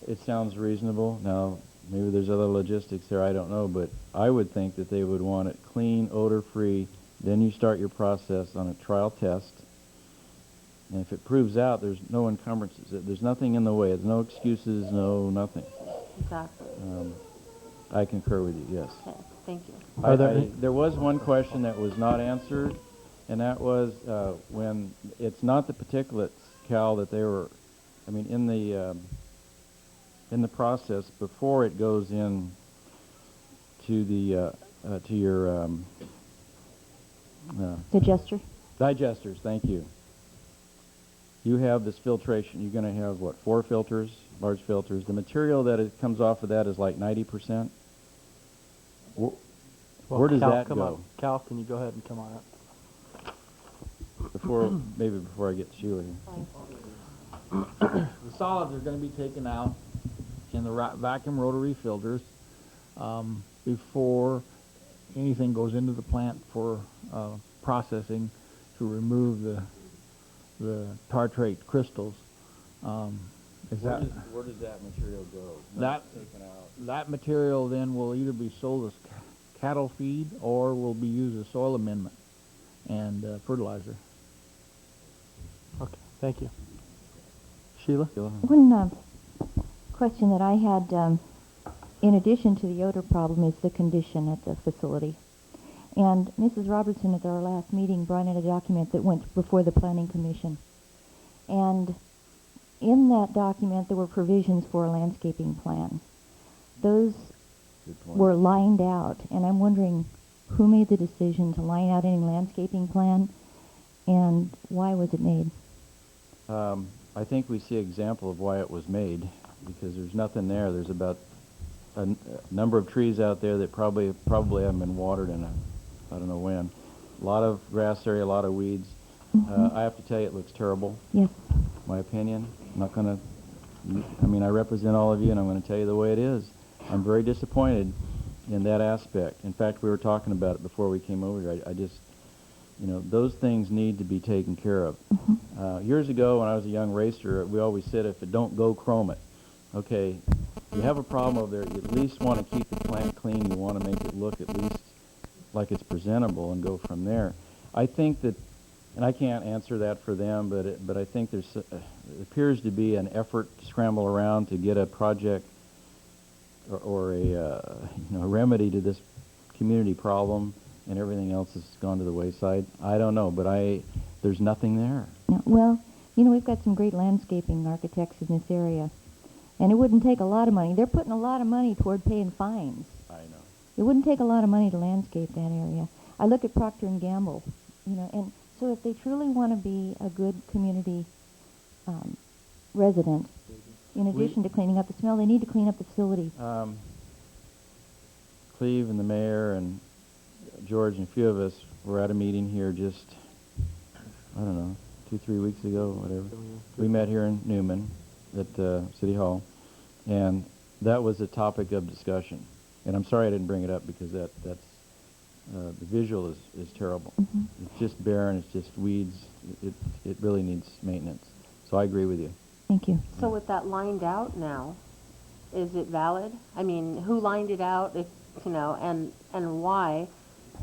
M: It sounds reasonable. Now, maybe there's other logistics there, I don't know, but I would think that they would want it clean, odor-free. Then you start your process on a trial test. And if it proves out there's no encumbrances, there's nothing in the way, there's no excuses, no nothing.
G: Exactly.
M: I concur with you, yes.
G: Okay, thank you.
M: There was one question that was not answered, and that was when it's not the particulates, Cal, that they were, I mean, in the process before it goes in to the to your
C: Digester?
M: digesters. Thank you. You have this filtration. You're going to have what, 4 filters, large filters. The material that it comes off of that is like 90%. Where does
A: Cal,
M: that
A: come
M: go?
A: on. Cal, can you go ahead and come on up?
M: Before I get Sheila here.
F: The solids are going to be taken out in the vacuum rotary filters before anything goes into the plant for processing to remove the tartrate crystals.
M: Where does that material go?
F: That material then will either be sold as cattle feed or will be used as soil amendment and fertilizer.
A: Okay, thank you. Sheila?
C: One question that I had, in addition to the odor problem, is the condition at the facility. And Mrs. Robertson at our last meeting brought in a document that went before the Planning Commission. And in that document there were provisions for a landscaping plan. Those were lined out, and I'm wondering who made the decision to line out any landscaping plan, and why was it made?
M: I think we see an example of why it was made, because there's nothing there. There's about a number of trees out there that probably haven't been watered in I don't know when. A lot of grass area, a lot of weeds. I have to tell you, it looks terrible.
C: Yes.
M: My opinion. I'm not going to, I mean, I represent all of you, and I'm going to tell you the way it is. I'm very disappointed in that aspect. In fact, we were talking about it before we came over here. I just, you know, those things need to be taken care of. Years ago, when I was a young racer, we always said, if it don't go, chrome it. Okay, you have a problem over there, you at least want to keep the plant clean. You want to make it look at least like it's presentable and go from there. I think that, and I can't answer that for them, but I think there's it appears to be an effort to scramble around to get a project or a a remedy to this community problem, and everything else has gone to the wayside. I don't know, but there's nothing there.
C: Yeah, well, you know, we've got some great landscaping architects in this area, and it wouldn't take a lot of money. They're putting a lot of money toward paying fines.
M: I know.
C: It wouldn't take a lot of money to landscape that area. I look at Procter & Gamble, you know, and so if they truly want to be a good community resident, in addition to cleaning up the smell, they need to clean up the facility.
M: Cleve and the mayor and George and a few of us were at a meeting here just, I don't know, 2-3 weeks ago, whatever. We met here in Newman at City Hall, and that was a topic of discussion. And I'm sorry I didn't bring it up, because that's the visual is terrible. It's just barren, it's just weeds. It really needs maintenance. So I agree with you.
C: Thank you.
G: So with that lined out now, is it valid? I mean, who lined it out, if, you know, and why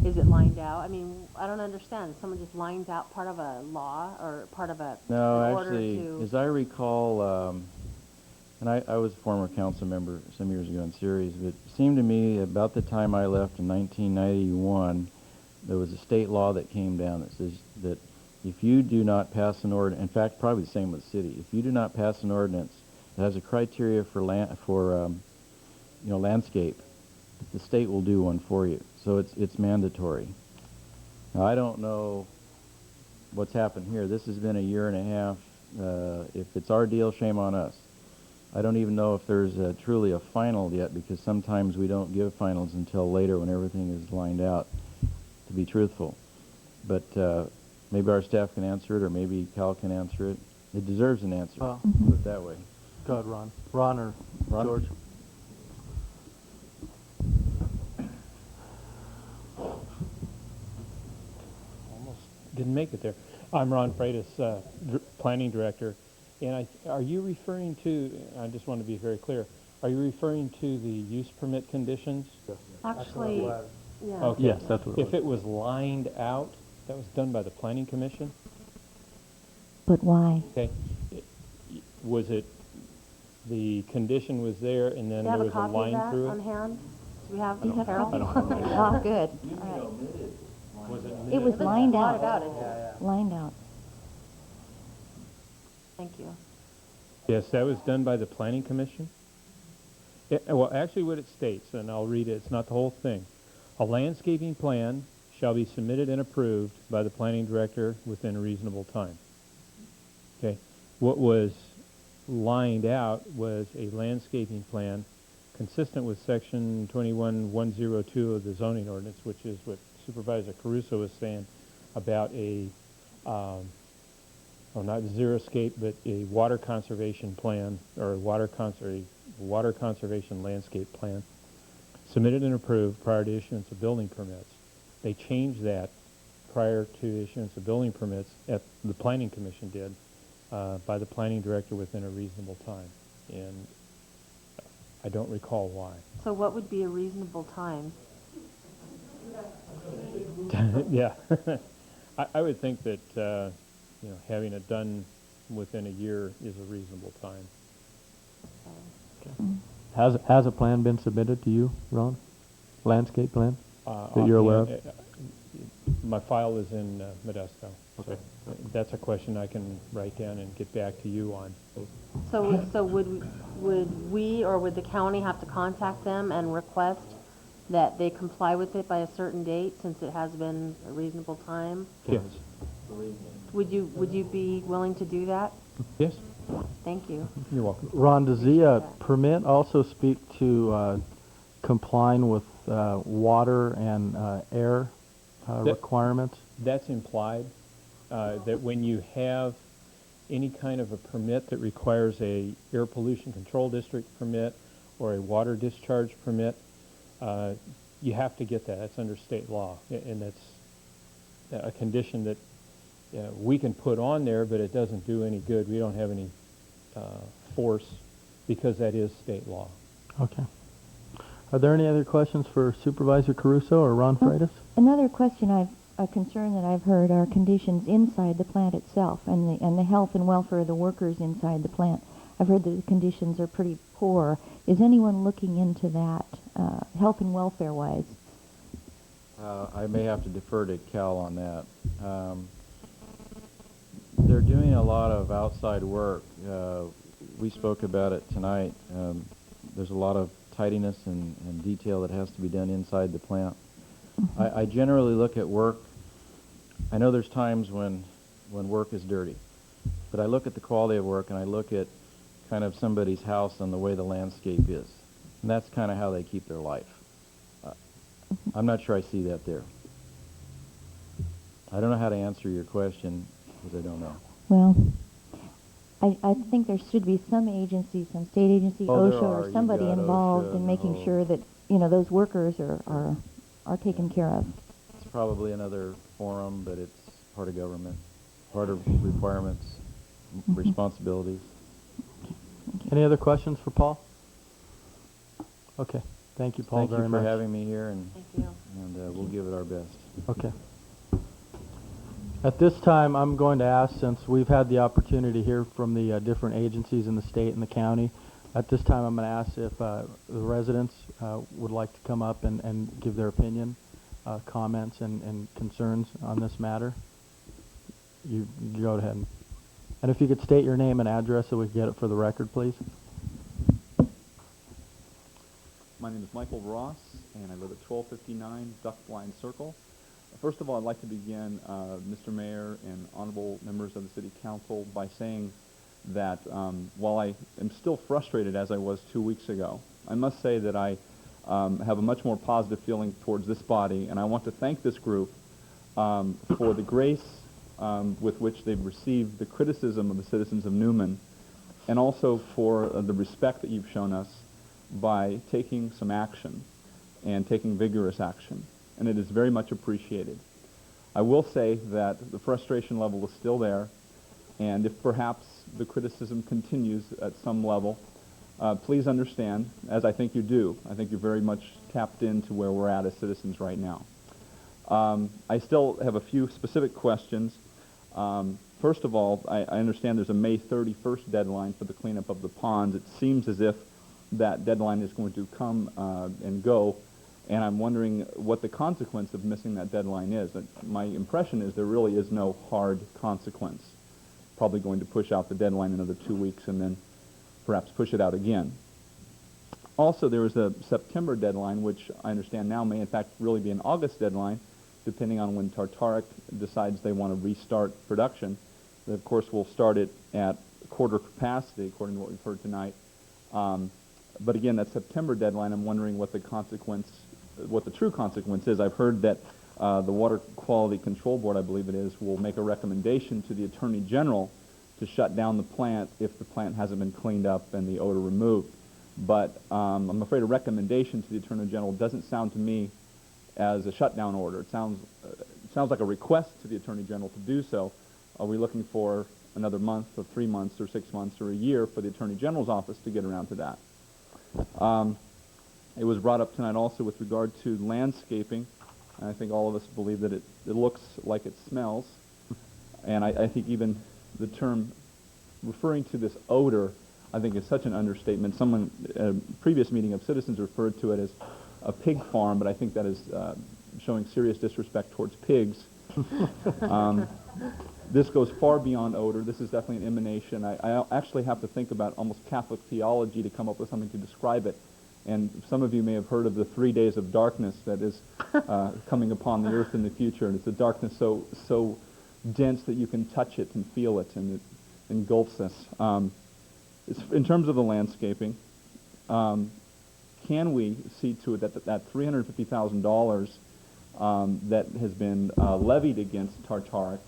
G: is it lined out? I mean, I don't understand. Someone just lines out part of a law or part of a
M: No,
G: an order
M: actually,
G: to...
M: as I recall, and I was a former council member some years ago in Ceres, but it seemed to me about the time I left in 1991, there was a state law that came down that says that if you do not pass an ordinance, in fact, probably the same with the city, if you do not pass an ordinance that has a criteria for landscape, the state will do one for you. So it's mandatory. Now, I don't know what's happened here. This has been a year and a half. If it's our deal, shame on us. I don't even know if there's truly a final yet, because sometimes we don't give finals until later when everything is lined out, to be truthful. But maybe our staff can answer it, or maybe Cal can answer it. It deserves an answer,
A: Well,
M: put it that way.
A: Go ahead, Ron. Ron or George?
K: Almost didn't make it there. I'm Ron Freitas, Planning Director. And are you referring to, I just want to be very clear, are you referring to the use permit conditions?
G: Actually, yeah.
K: Okay.
E: Yes, that's what it
K: If it was lined out, that was done by the Planning Commission?
C: But why?
K: Okay. Was it, the condition was there and then
G: Do you
K: there
G: have a
K: was a
G: copy of
K: line
G: that
K: through
G: on
K: it?
G: hand? Do we have,
C: Do you have
G: Carol?
C: copies? Oh, good. All right.
K: Was it
C: It was lined
G: A lot
C: out.
G: about it.
C: Lined out.
G: Thank you.
K: Yes, that was done by the Planning Commission. Well, actually what it states, and I'll read it, it's not the whole thing. A landscaping plan shall be submitted and approved by the planning director within a reasonable time. Okay. What was lined out was a landscaping plan consistent with section 21102 of the zoning ordinance, which is what Supervisor Caruso was saying about a not xeriscape, but a water conservation plan, or a water conservation landscape plan, submitted and approved prior to issuance of building permits. They changed that prior to issuance of building permits, the Planning Commission did, by the planning director within a reasonable time. And I don't recall why.
G: So what would be a reasonable time?
K: Yeah. I would think that having it done within a year is a reasonable time.
E: Has a plan been submitted to you, Ron? Landscape plan?
J: that you're aware of?
K: offhand, my file is in Modesto.
J: Okay.
K: So that's a question I can write down and get back to you on.
G: So would we or would the county have to contact them and request that they comply with it by a certain date, since it has been a reasonable time?
K: Yes.
G: Would you be willing to do that?
K: Yes.
G: Thank you.
K: You're welcome.
J: Ron, does the
G: that.
J: permit also speak to complying with water and air requirements?
K: That's implied, that when you have any kind of a permit that requires a air pollution control district permit or a water discharge permit, you have to get that. That's under state law, and that's a condition that we can put on there, but it doesn't do any good. We don't have any force because that is state law.
J: Okay. Are there any other questions for Supervisor Caruso or Ron Freitas?
C: Another question a concern that I've heard are conditions inside the plant itself and the health and welfare of the workers inside the plant. I've heard that the conditions are pretty poor. Is anyone looking into that, health and welfare wise?
M: I may have to defer to Cal on that. They're doing a lot of outside work. We spoke about it tonight. There's a lot of tidiness and detail that has to be done inside the plant. I generally look at work. I know there's times when work is dirty, but I look at the quality of work and I look at kind of somebody's house and the way the landscape is. And that's kind of how they keep their life. I'm not sure I see that there. I don't know how to answer your question because I don't know.
C: Well, I think there should be some agency, some state agency,
M: Oh, there
C: OSHA,
M: are.
C: or
M: You've
C: somebody
M: got
C: involved
M: OSHA
C: in
M: and
C: making
M: the whole-
C: sure that, those workers are taken care of.
M: It's probably another forum, but it's part of government, part of requirements, responsibilities.
J: Any other questions for Paul? Okay. Thank you, Paul,
M: Thank
J: very
M: you
J: much.
M: for having me here, and
G: Thank you.
M: we'll give it our best.
J: Okay. At this time, I'm going to ask, since we've had the opportunity to hear from the different agencies in the state and the county, at this time I'm going to ask if the residents would like to come up and give their opinion, comments, and concerns on this matter. You go ahead. And if you could state your name and address so we can get it for the record, please.
N: My name is Michael Ross, and I live at 1259 Duck Blind Circle. First of all, I'd like to begin, Mr. Mayor and honorable members of the City Council, by saying that while I am still frustrated as I was 2 weeks ago, I must say that I have a much more positive feeling towards this body, and I want to thank this group for the grace with which they've received the criticism of the citizens of Newman, and also for the respect that you've shown us by taking some action and taking vigorous action, and it is very much appreciated. I will say that the frustration level is still there, and if perhaps the criticism continues at some level, please understand, as I think you do. I think you're very much tapped into where we're at as citizens right now. I still have a few specific questions. First of all, I understand there's a May 31st deadline for the cleanup of the ponds. It seems as if that deadline is going to come and go, and I'm wondering what the consequence of missing that deadline is. My impression is there really is no hard consequence. Probably going to push out the deadline another 2 weeks and then perhaps push it out again. Also, there is a September deadline, which I understand now may in fact really be an August deadline, depending on when Tartaric decides they want to restart production. They, of course, will start it at quarter capacity, according to what we've heard tonight. But again, that September deadline, I'm wondering what the true consequence is. I've heard that the Water Quality Control Board, I believe it is, will make a recommendation to the Attorney General to shut down the plant if the plant hasn't been cleaned up and the odor removed. But I'm afraid a recommendation to the Attorney General doesn't sound to me as a shutdown order. It sounds like a request to the Attorney General to do so. Are we looking for another month or 3 months or 6 months or a year for the Attorney General's office to get around to that? It was brought up tonight also with regard to landscaping, and I think all of us believe that it looks like it smells, and I think even the term referring to this odor, I think is such an understatement. Someone, a previous meeting of citizens referred to it as a pig farm, but I think that is showing serious disrespect towards pigs. This goes far beyond odor. This is definitely an emanation. I actually have to think about almost Catholic theology to come up with something to describe it. And some of you may have heard of the 3 days of darkness that is coming upon the earth in the future. And it's a darkness so dense that you can touch it and feel it, and it engulfs us. In terms of the landscaping, can we see to it that $350,000 that has been levied against Tartaric,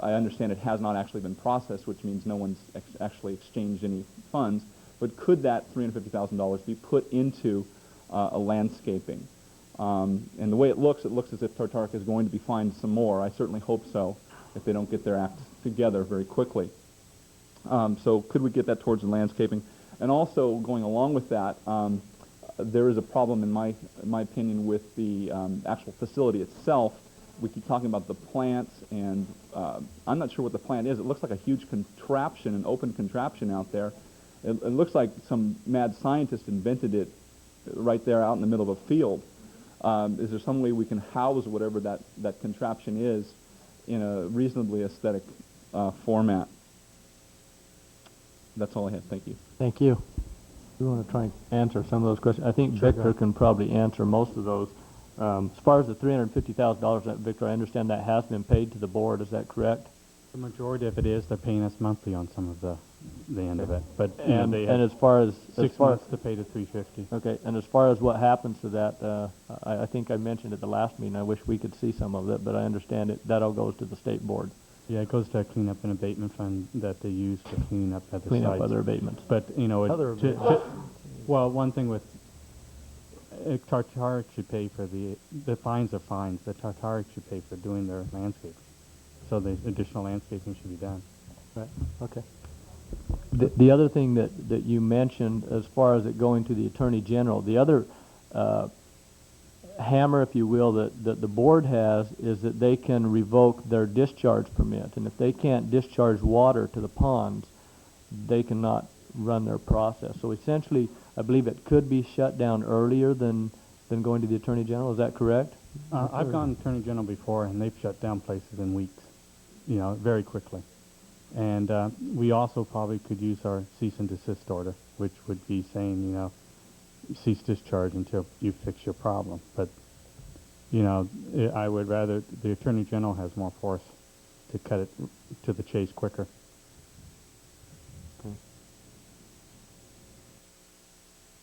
N: I understand it has not actually been processed, which means no one's actually exchanged any funds, but could that $350,000 be put into a landscaping? And the way it looks as if Tartaric is going to be fined some more. I certainly hope so, if they don't get their act together very quickly. So could we get that towards the landscaping? And also, going along with that, there is a problem, in my opinion, with the actual facility itself. We keep talking about the plants, and I'm not sure what the plant is. It looks like a huge contraption, an open contraption out there. It looks like some mad scientist invented it right there out in the middle of a field. Is there some way we can house whatever that contraption is in a reasonably aesthetic format? That's all I had. Thank you.
E: Thank you. We want to try and answer some of those questions. I think
A: Sure,
E: Victor can probably answer most of those. As far as the $350,000, Victor, I understand that has been paid to the board. Is that correct?
K: The majority of it is. They're paying us monthly on some of the end of it. But you know,
E: And,
K: they
E: and
K: have
E: as far as
K: 6 months to pay the $350.
E: okay, and as far as what happens to that, I think I mentioned at the last meeting. I wish we could see some of it, but I understand that all goes to the state board.
K: Yeah, it goes to a cleanup and abatement fund that they use to clean up other
E: Clean
K: sites.
E: up other abatements.
K: But you know,
E: Other
K: well, one thing with Tartaric should pay for the fines are fines. The Tartaric should pay for doing their landscaping, so the additional landscaping should be done.
E: Right. Okay. The other thing that you mentioned, as far as it going to the Attorney General, the other hammer, if you will, that the board has is that they can revoke their discharge permit, and if they can't discharge water to the ponds, they cannot run their process. So essentially, I believe it could be shut down earlier than going to the Attorney General. Is that correct?
K: I've gone to Attorney General before, and they've shut down places in weeks, you know, very quickly. And we also probably could use our cease and desist order, which would be saying, you know, cease discharge until you fix your problem. But, you know, I would rather, the Attorney General has more force to cut it to the chase quicker.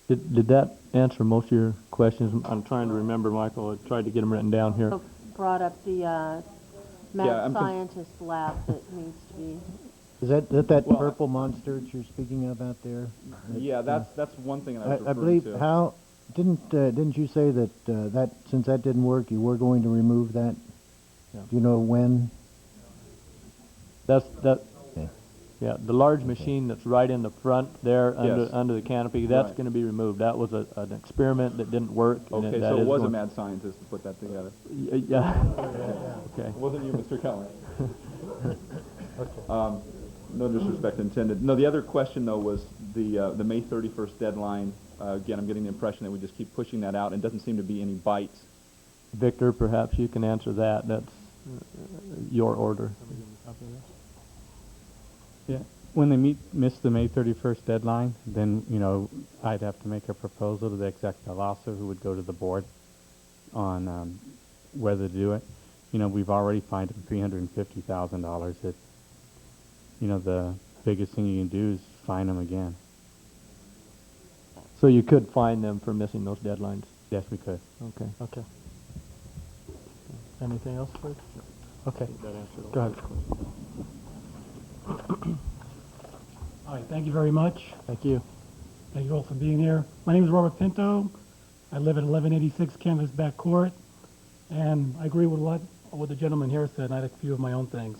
E: Did that answer most of your questions? I'm trying to remember, Michael. I tried to get them written down here.
G: So brought up the
N: Yeah,
G: mad scientist lab that needs to be.
H: Is that
N: Well,
H: purple monster that you're speaking of out there?
N: Yeah, that's one thing I was
H: I
N: referring
H: believe
N: to.
H: how didn't you say that that since that didn't work, you were going to remove that?
E: Yeah.
H: Do you know when?
E: That.
H: Okay.
E: Yeah, the large machine that's right in the front there
N: Yes.
E: under the canopy, that's
N: Right.
E: going to be removed. That was an experiment that didn't work. and
N: Okay,
E: that
N: so it
E: is
N: was a
E: going-
N: mad scientist to put that together.
E: Yeah. Okay.
N: It wasn't you, Mr. Keller. No disrespect intended. No, the other question, though, was the May 31st deadline. Again, I'm getting the impression that we just keep pushing that out, and doesn't seem to be any bites.
E: Victor, perhaps you can answer that. That's your order.
K: Yeah. When they miss the May 31st deadline, then, you know, I'd have to make a proposal to the executive officer who would go to the board on whether to do it. You know, we've already fined them $350,000. You know, the biggest thing you can do is fine them again.
E: So you could fine them for missing those deadlines.
K: Yes, we could.
E: Okay. Okay. Anything else, Rick? Okay. Go ahead.
O: Hi, thank you very much.
E: Thank you.
O: Thank you all for being here. My name is Robert Pinto. I live at 1186 Canvas Back Court, and I agree with what the gentleman here said, and I had a few of my own things.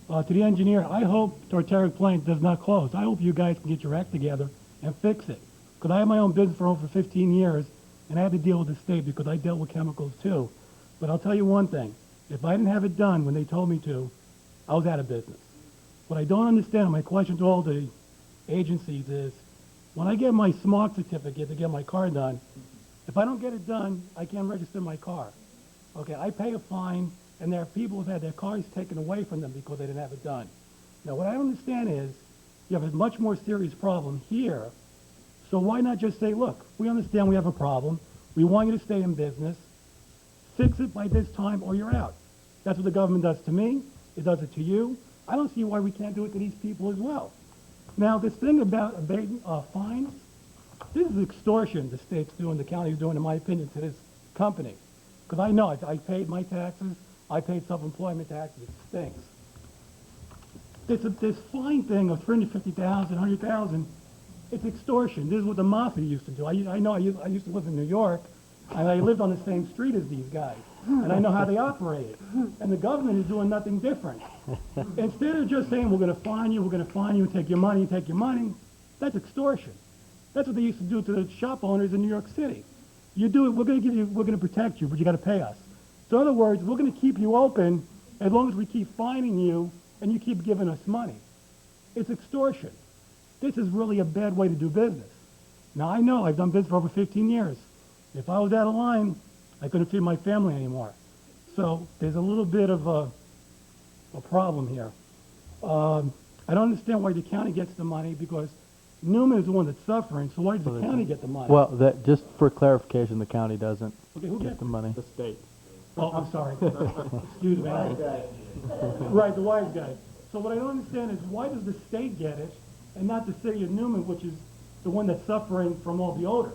O: To the engineer, I hope Tartaric Plant does not close. I hope you guys can get your act together and fix it. Because I had my own business for over 15 years, and I had to deal with the state because I dealt with chemicals too. But I'll tell you one thing. If I didn't have it done when they told me to, I was out of business. What I don't understand, my question to all the agencies is, when I get my SMART certificate to get my car done, If I don't get it done, I can't register my car. Okay, I pay a fine, and there are people who've had their cars taken away from them because they didn't have it done. Now, what I don't understand is, you have a much more serious problem here, so why not just say, look, we understand we have a problem, we want you to stay in business, fix it by this time or you're out. That's what the government does to me, it does it to you. I don't see why we can't do it to these people as well. Now, this thing about abating fines, this is extortion the state's doing, the county's doing, in my opinion, to this company. Because I know, I paid my taxes, I paid self-employment taxes, it stinks. This fine thing of 350,000, 100,000, it's extortion. This is what the mafia used to do. I know I used to live in New York, and I lived on the same street as these guys, and I know how they operated. And the government is doing nothing different. Instead of just saying, we're going to fine you, take your money, that's extortion. That's what they used to do to the shop owners in New York City. You do it, we're going to protect you, but you got to pay us. So in other words, we're going to keep you open as long as we keep fining you and you keep giving us money. It's extortion. This is really a bad way to do business. Now I know, I've done business for over 15 years. If I was out of line, I couldn't feed my family anymore. So there's a little bit of a problem here. I don't understand why the county gets the money, because Newman is the one that's suffering, so why does the county get the money?
A: Well, just for clarification, the county doesn't
O: Okay, who
A: get
O: gets
A: the money.
L: The state.
O: Oh, I'm sorry. Excuse me. Right, the wise guy. So what I don't understand is, why does the state get it and not the city of Newman, which is the one that's suffering from all the odor?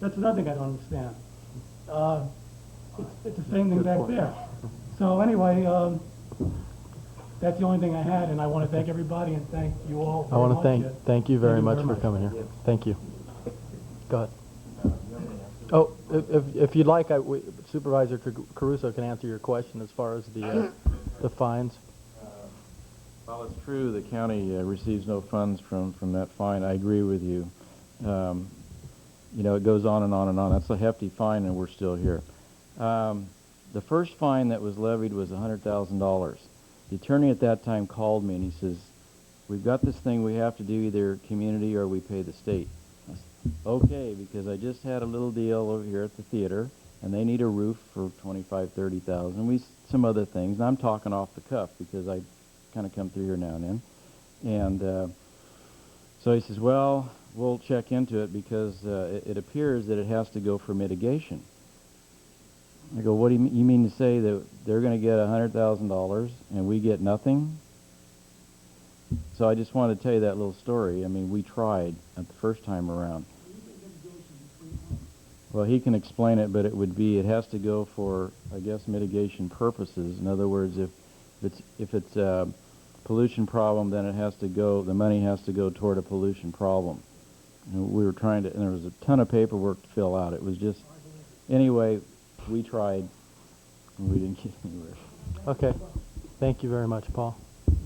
O: That's another thing I don't understand. It's the same thing back there. So anyway, that's the only thing I had, and I want to thank everybody and thank you all very
A: I want
O: much.
A: to thank you very much for coming here. Thank you. Go ahead. Oh, if you'd like, Supervisor Caruso can answer your question as far as the fines.
M: Well, it's true the county receives no funds from that fine. I agree with you. You know, it goes on and on and on. That's a hefty fine, and we're still here. The first fine that was levied was $100,000. The attorney at that time called me, and he says, we've got this thing we have to do, either community or we pay the state. I said, okay, because I just had a little deal over here at the theater, and they need a roof for $25,000, $30,000. Some other things, and I'm talking off the cuff because I kind of come through here now and then. And so he says, well, we'll check into it because it appears that it has to go for mitigation. I go, what do you mean to say that they're going to get $100,000 and we get nothing? So I just wanted to tell you that little story. I mean, we tried at the first time around. Well, he can explain it, but it has to go for, I guess, mitigation purposes. In other words, if it's a pollution problem, then the money has to go toward a pollution problem. And we were trying to, and there was a ton of paperwork to fill out. It was just, anyway, we tried, and we didn't get anywhere.
A: Okay. Thank you very much, Paul.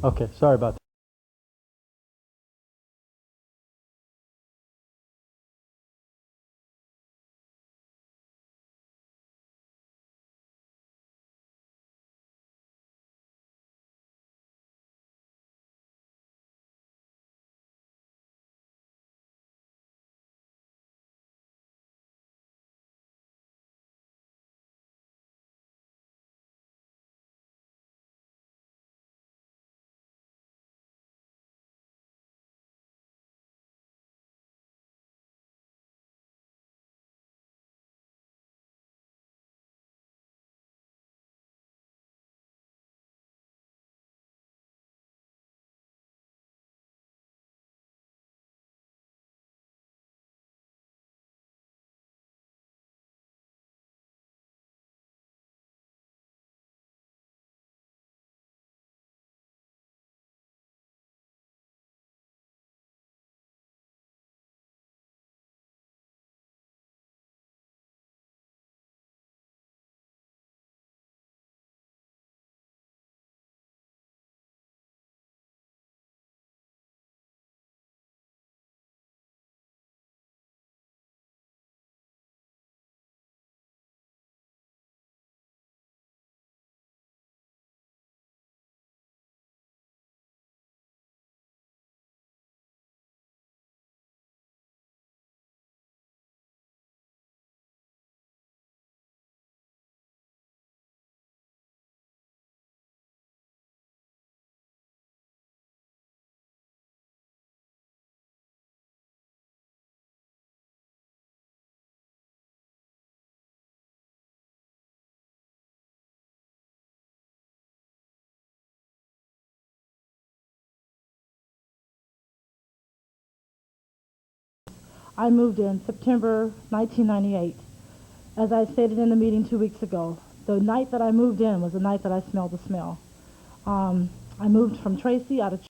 A: Okay, sorry about that.
P: I moved in September 1998. As I stated in the meeting 2 weeks ago, the night that I moved in was the night that I smelled the smell. I moved from Tracy out of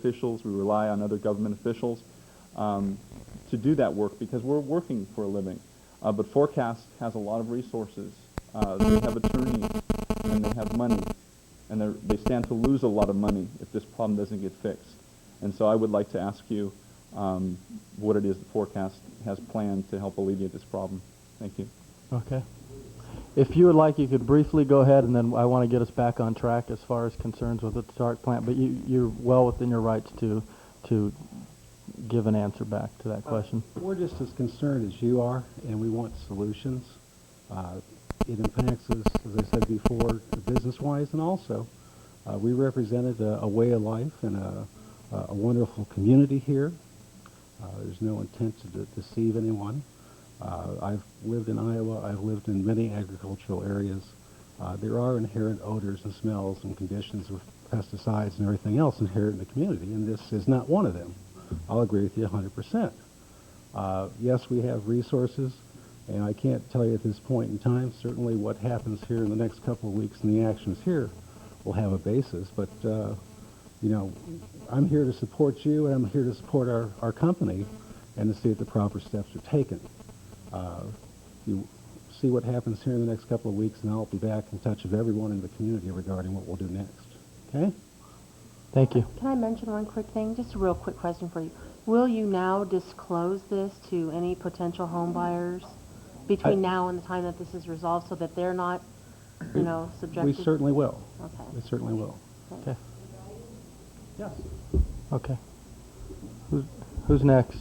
N: officials, we rely on other government officials to do that work because we're working for a living. But Forecast has a lot of resources. They have attorneys and they have money, and they stand to lose a lot of money if this problem doesn't get fixed. And so I would like to ask you what it is that Forecast has planned to help alleviate this problem. Thank you.
A: Okay. If you would like, you could briefly go ahead, and then I want to get us back on track as far as concerns with the Stark plant. But you're well within your rights to give an answer back to that question.
Q: We're just as concerned as you are, and we want solutions. It impacts us, as I said before, business-wise, and also we represented a way of life and a wonderful community here. There's no intent to deceive anyone. I've lived in Iowa. I've lived in many agricultural areas. There are inherent odors and smells and conditions with pesticides and everything else inherent in the community, and this is not one of them. I'll agree with you 100%. Yes, we have resources, and I can't tell you at this point in time certainly what happens here in the next couple of weeks and the actions here will have a basis, but you know, I'm here to support you, and I'm here to support our company and to see that the proper steps are taken. You see what happens here in the next couple of weeks, and I'll be back in touch with everyone in the community regarding what we'll do next. Okay?
A: Thank you.
G: Can I mention one quick thing? Just a real quick question for you. Will you now disclose this to any potential home buyers between now and the time that this is resolved so that they're not, you know, subjected?
Q: We certainly will.
G: Okay.
Q: We certainly will.
A: Okay.
Q: Yes.
A: Okay. Who's next?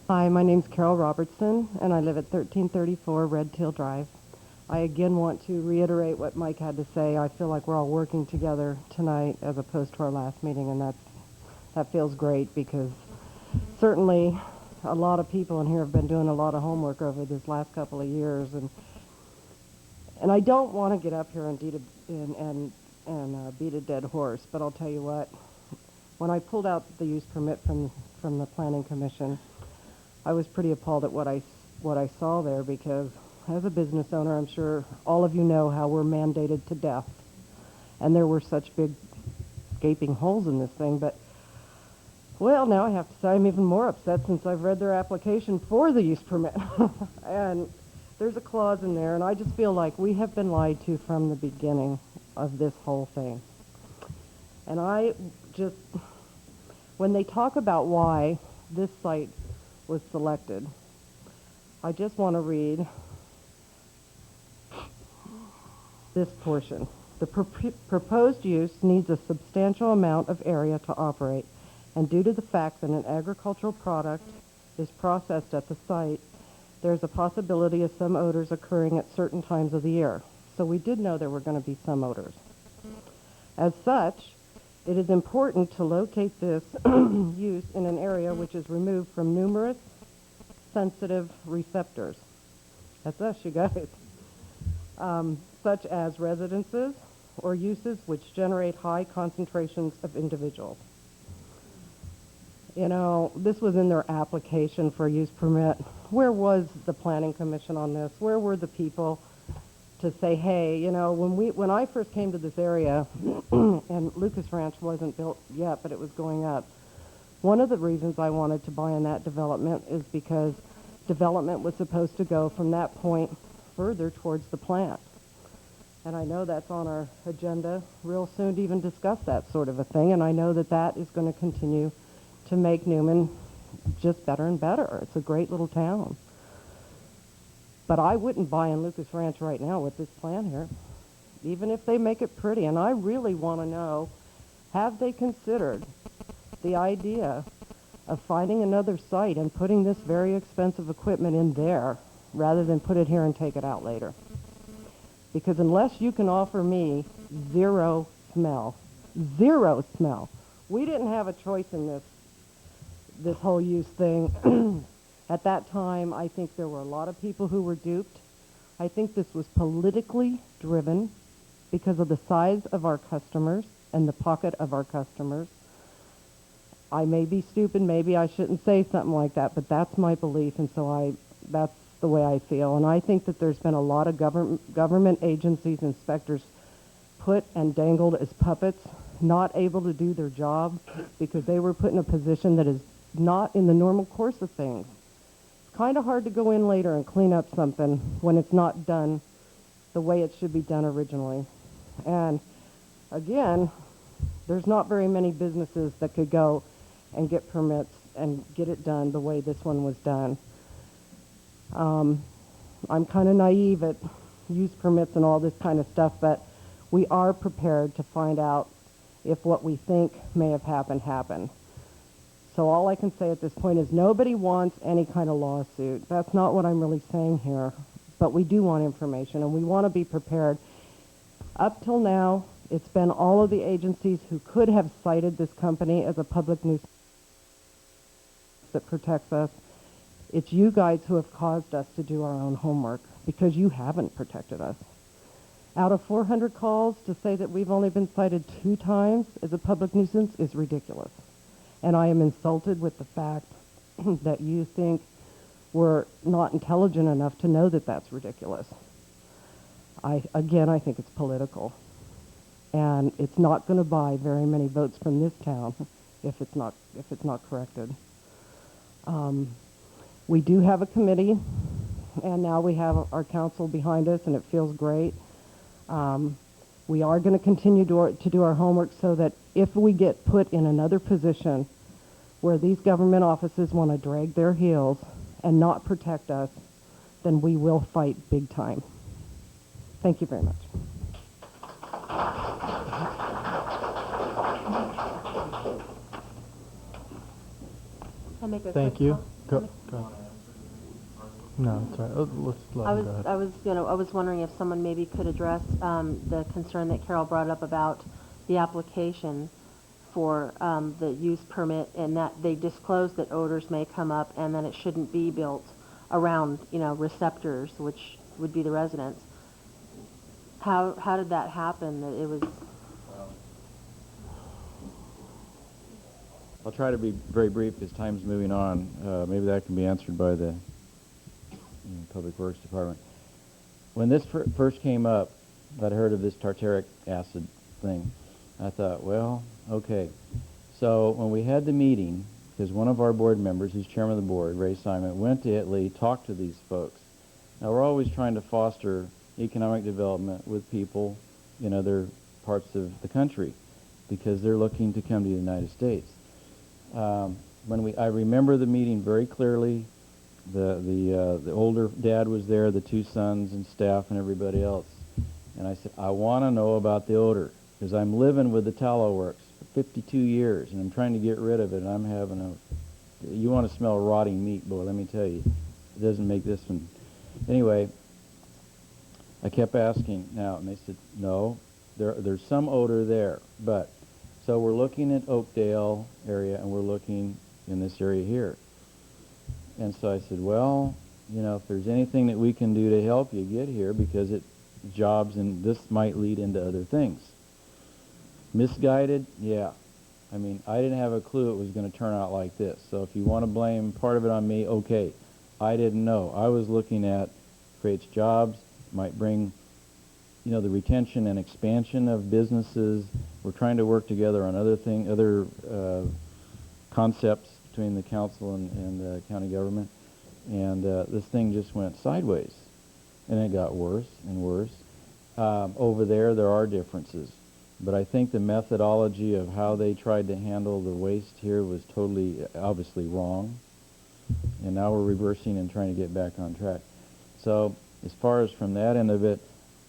R: Hi, my name's Carol Robertson, and I live at 1334 Red Tail Drive. I again want to reiterate what Mike had to say. I feel like we're all working together tonight as opposed to our last meeting, and that feels great because certainly a lot of people in here have been doing a lot of homework over this last couple of years, and I don't want to get up here and beat a dead horse, but I'll tell you what, when I pulled out the use permit from the Planning Commission, I was pretty appalled at what I saw there because as a business owner, I'm sure all of you know how we're mandated to death. And there were such big gaping holes in this thing, but well, now I have to say I'm even more upset since I've read their application for the use permit. And there's a clause in there, and I just feel like we have been lied to from the beginning of this whole thing. And when they talk about why this site was selected, I just want to read this portion. The proposed use needs a substantial amount of area to operate, and due to the fact that an agricultural product is processed at the site, there's a possibility of some odors occurring at certain times of the year. So we did know there were going to be some odors. As such, it is important to locate this use in an area which is removed from numerous sensitive receptors. That's us, you guys. Such as residences or uses which generate high concentrations of individuals. You know, this was in their application for a use permit. Where was the Planning Commission on this? Where were the people to say, hey, you know, when I first came to this area, and Lucas Ranch wasn't built yet, but it was going up, one of the reasons I wanted to buy in that development is because development was supposed to go from that point further towards the plant. And I know that's on our agenda real soon to even discuss that sort of a thing, and I know that that is going to continue to make Newman just better and better. It's a great little town. But I wouldn't buy in Lucas Ranch right now with this plan here, even if they make it pretty. And I really want to know, have they considered the idea of finding another site and putting this very expensive equipment in there rather than put it here and take it out later? Because unless you can offer me zero smell, we didn't have a choice in this whole use thing. At that time, I think there were a lot of people who were duped. I think this was politically driven because of the size of our customers and the pocket of our customers. I may be stupid, maybe I shouldn't say something like that, but that's my belief, and so that's the way I feel. And I think that there's been a lot of government agencies, inspectors, put and dangled as puppets, not able to do their job because they were put in a position that is not in the normal course of things. It's kind of hard to go in later and clean up something when it's not done the way it should be done originally. And again, There's not very many businesses that could go and get permits and get it done the way this one was done. I'm kind of naive at use permits and all this kind of stuff, but we are prepared to find out if what we think may have happened. So all I can say at this point is nobody wants any kind of lawsuit. That's not what I'm really saying here. But we do want information, and we want to be prepared. Up till now, it's been all of the agencies who could have cited this company as a public nuisance that protects us. It's you guys who have caused us to do our own homework because you haven't protected us. Out of 400 calls, to say that we've only been cited 2 times as a public nuisance is ridiculous. And I am insulted with the fact that you think we're not intelligent enough to know that that's ridiculous. I think it's political. And it's not going to buy very many votes from this town if it's not corrected. We do have a committee, and now we have our council behind us, and it feels great. We are going to continue to do our homework so that if we get put in another position where these government offices want to drag their heels and not protect us, then we will fight big time. Thank you very much.
G: I make a
A: Thank
G: quick
A: you.
G: comment?
A: Go. No, it's all right. Let's let him go ahead.
G: I was wondering if someone maybe could address the concern that Carol brought up about the application for the use permit, and that they disclose that odors may come up, and then it shouldn't be built around, receptors, which would be the residents. How did that happen? That it was.
M: I'll try to be very brief because time's moving on. Maybe that can be answered by the Public Works Department. When this first came up, I'd heard of this tartaric acid thing. I thought, well, okay. So when we had the meeting, because one of our board members, who's chairman of the board, Ray Simon, went to Italy, talked to these folks. Now, we're always trying to foster economic development with people in other parts of the country because they're looking to come to the United States. I remember the meeting very clearly. The older dad was there, the 2 sons and staff and everybody else. And I said, I want to know about the odor because I'm living with the tallow works for 52 years and I'm trying to get rid of it. And I'm having you want to smell rotting meat, boy, let me tell you. It doesn't make this one. Anyway, I kept asking now, and they said, no, there's some odor there. But, so we're looking at Oakdale area and we're looking in this area here. And so I said, well, if there's anything that we can do to help you get here, because jobs and this might lead into other things. Misguided? Yeah. I mean, I didn't have a clue it was going to turn out like this. So if you want to blame part of it on me, okay. I didn't know. I was looking at creates jobs, might bring, the retention and expansion of businesses. We're trying to work together on other concepts between the council and the county government. And this thing just went sideways. And it got worse and worse. Over there are differences. But I think the methodology of how they tried to handle the waste here was totally, obviously wrong. And now we're reversing and trying to get back on track. So as far as from that end of it,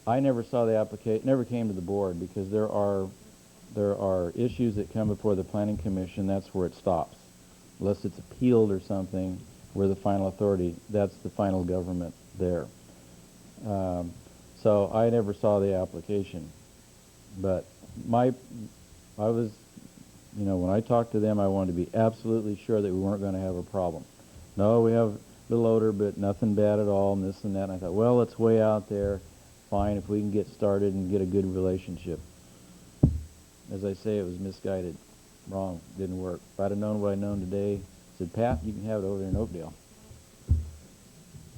M: I never saw the application, never came to the board because there are issues that come before the Planning Commission. That's where it stops. Unless it's appealed or something, we're the final authority. That's the final government there. So I never saw the application. But I was, when I talked to them, I wanted to be absolutely sure that we weren't going to have a problem. No, we have a little odor, but nothing bad at all, and this and that. And I thought, well, it's way out there. Fine, if we can get started and get a good relationship. As I say, it was misguided. Wrong. Didn't work. If I'd have known what I know today, I said, Pat, you can have it over there in Oakdale.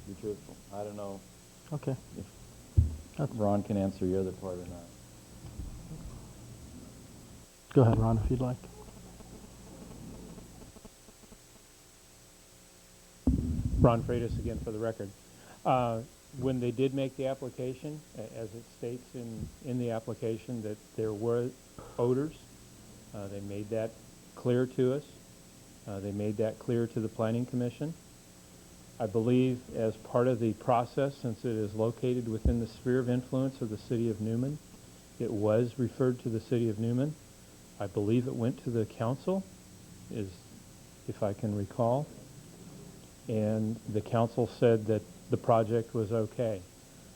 M: Be truthful. I don't know.
A: Okay.
M: If Ron can answer your other part or not.
A: Go ahead, Ron, if you'd like.
S: Ron Freitas again for the record. When they did make the application, as it states in the application that there were odors, They made that clear to us. They made that clear to the Planning Commission. I believe as part of the process, since it is located within the sphere of influence of the city of Newman, it was referred to the city of Newman. I believe it went to the council, if I can recall, and the council said that the project was okay.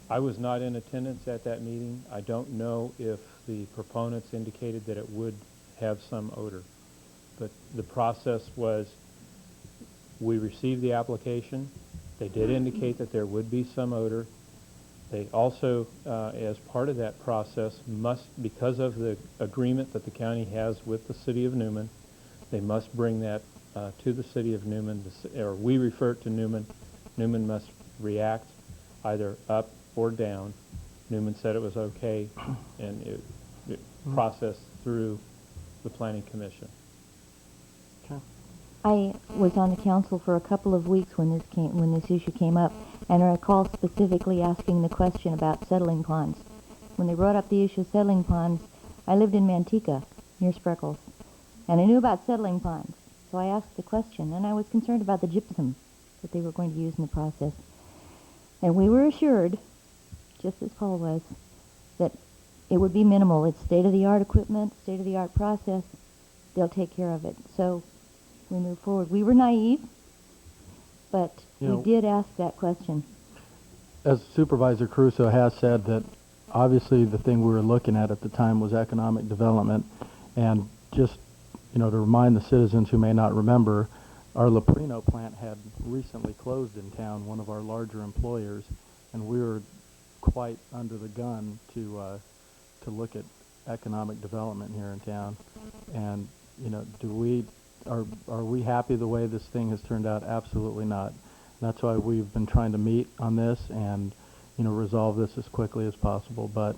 S: I was not in attendance at that meeting. I don't know if the proponents indicated that it would have some odor, but the process was we received the application. They did indicate that there would be some odor. They also, as part of that process, must, because of the agreement that the county has with the city of Newman, they must bring that to the city of Newman, or we refer it to Newman. Newman must react either up or down. Newman said it was okay, and it processed through the Planning Commission.
C: I was on the council for a couple of weeks when this issue came up, and I recall specifically asking the question about settling ponds. When they brought up the issue of settling ponds, I lived in Manteca, near Spreckles, and I knew about settling ponds. So I asked the question, and I was concerned about the gypsum that they were going to use in the process. And we were assured, just as Paul was, that it would be minimal. It's state-of-the-art equipment, state-of-the-art process. They'll take care of it. So we move forward. We were naive, but we did ask that question.
A: As Supervisor Caruso has said, that obviously the thing we were looking at the time was economic development, and just, to remind the citizens who may not remember, our Leprino plant had recently closed in town, one of our larger employers, and we were quite under the gun to look at economic development here in town. And are we happy the way this thing has turned out? Absolutely not. That's why we've been trying to meet on this and resolve this as quickly as possible. But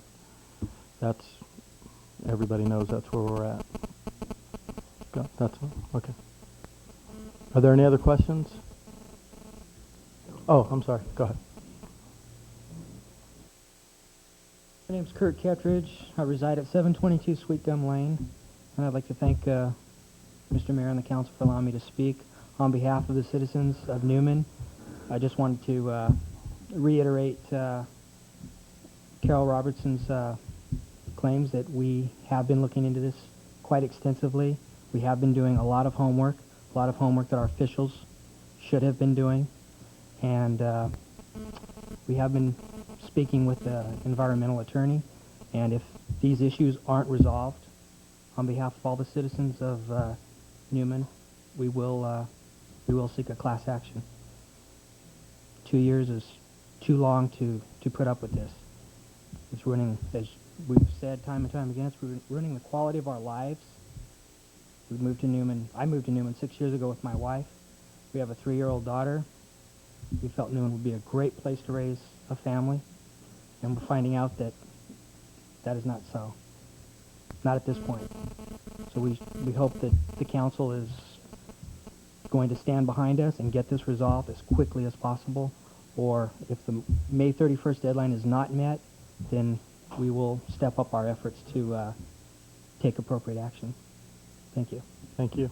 A: everybody knows that's where we're at. That's okay. Are there any other questions? Oh, I'm sorry. Go ahead.
T: My name's Kurt Kettridge. I reside at 722 Sweet Gum Lane, and I'd like to thank Mr. Mayor and the council for allowing me to speak on behalf of the citizens of Newman. I just wanted to reiterate Carol Robertson's claims that we have been looking into this quite extensively. We have been doing a lot of homework that our officials should have been doing, and we have been speaking with the environmental attorney, and if these issues aren't resolved on behalf of all the citizens of Newman, we will seek a class action. 2 years is too long to put up with this. It's ruining, as we've said time and time again, it's ruining the quality of our lives. I moved to Newman 6 years ago with my wife. We have a 3-year-old daughter. We felt Newman would be a great place to raise a family, and we're finding out that that is not so. Not at this point. So we hope that the council is going to stand behind us and get this resolved as quickly as possible, or if the May 31st deadline is not met, then we will step up our efforts to take appropriate action. Thank you.
A: Thank you.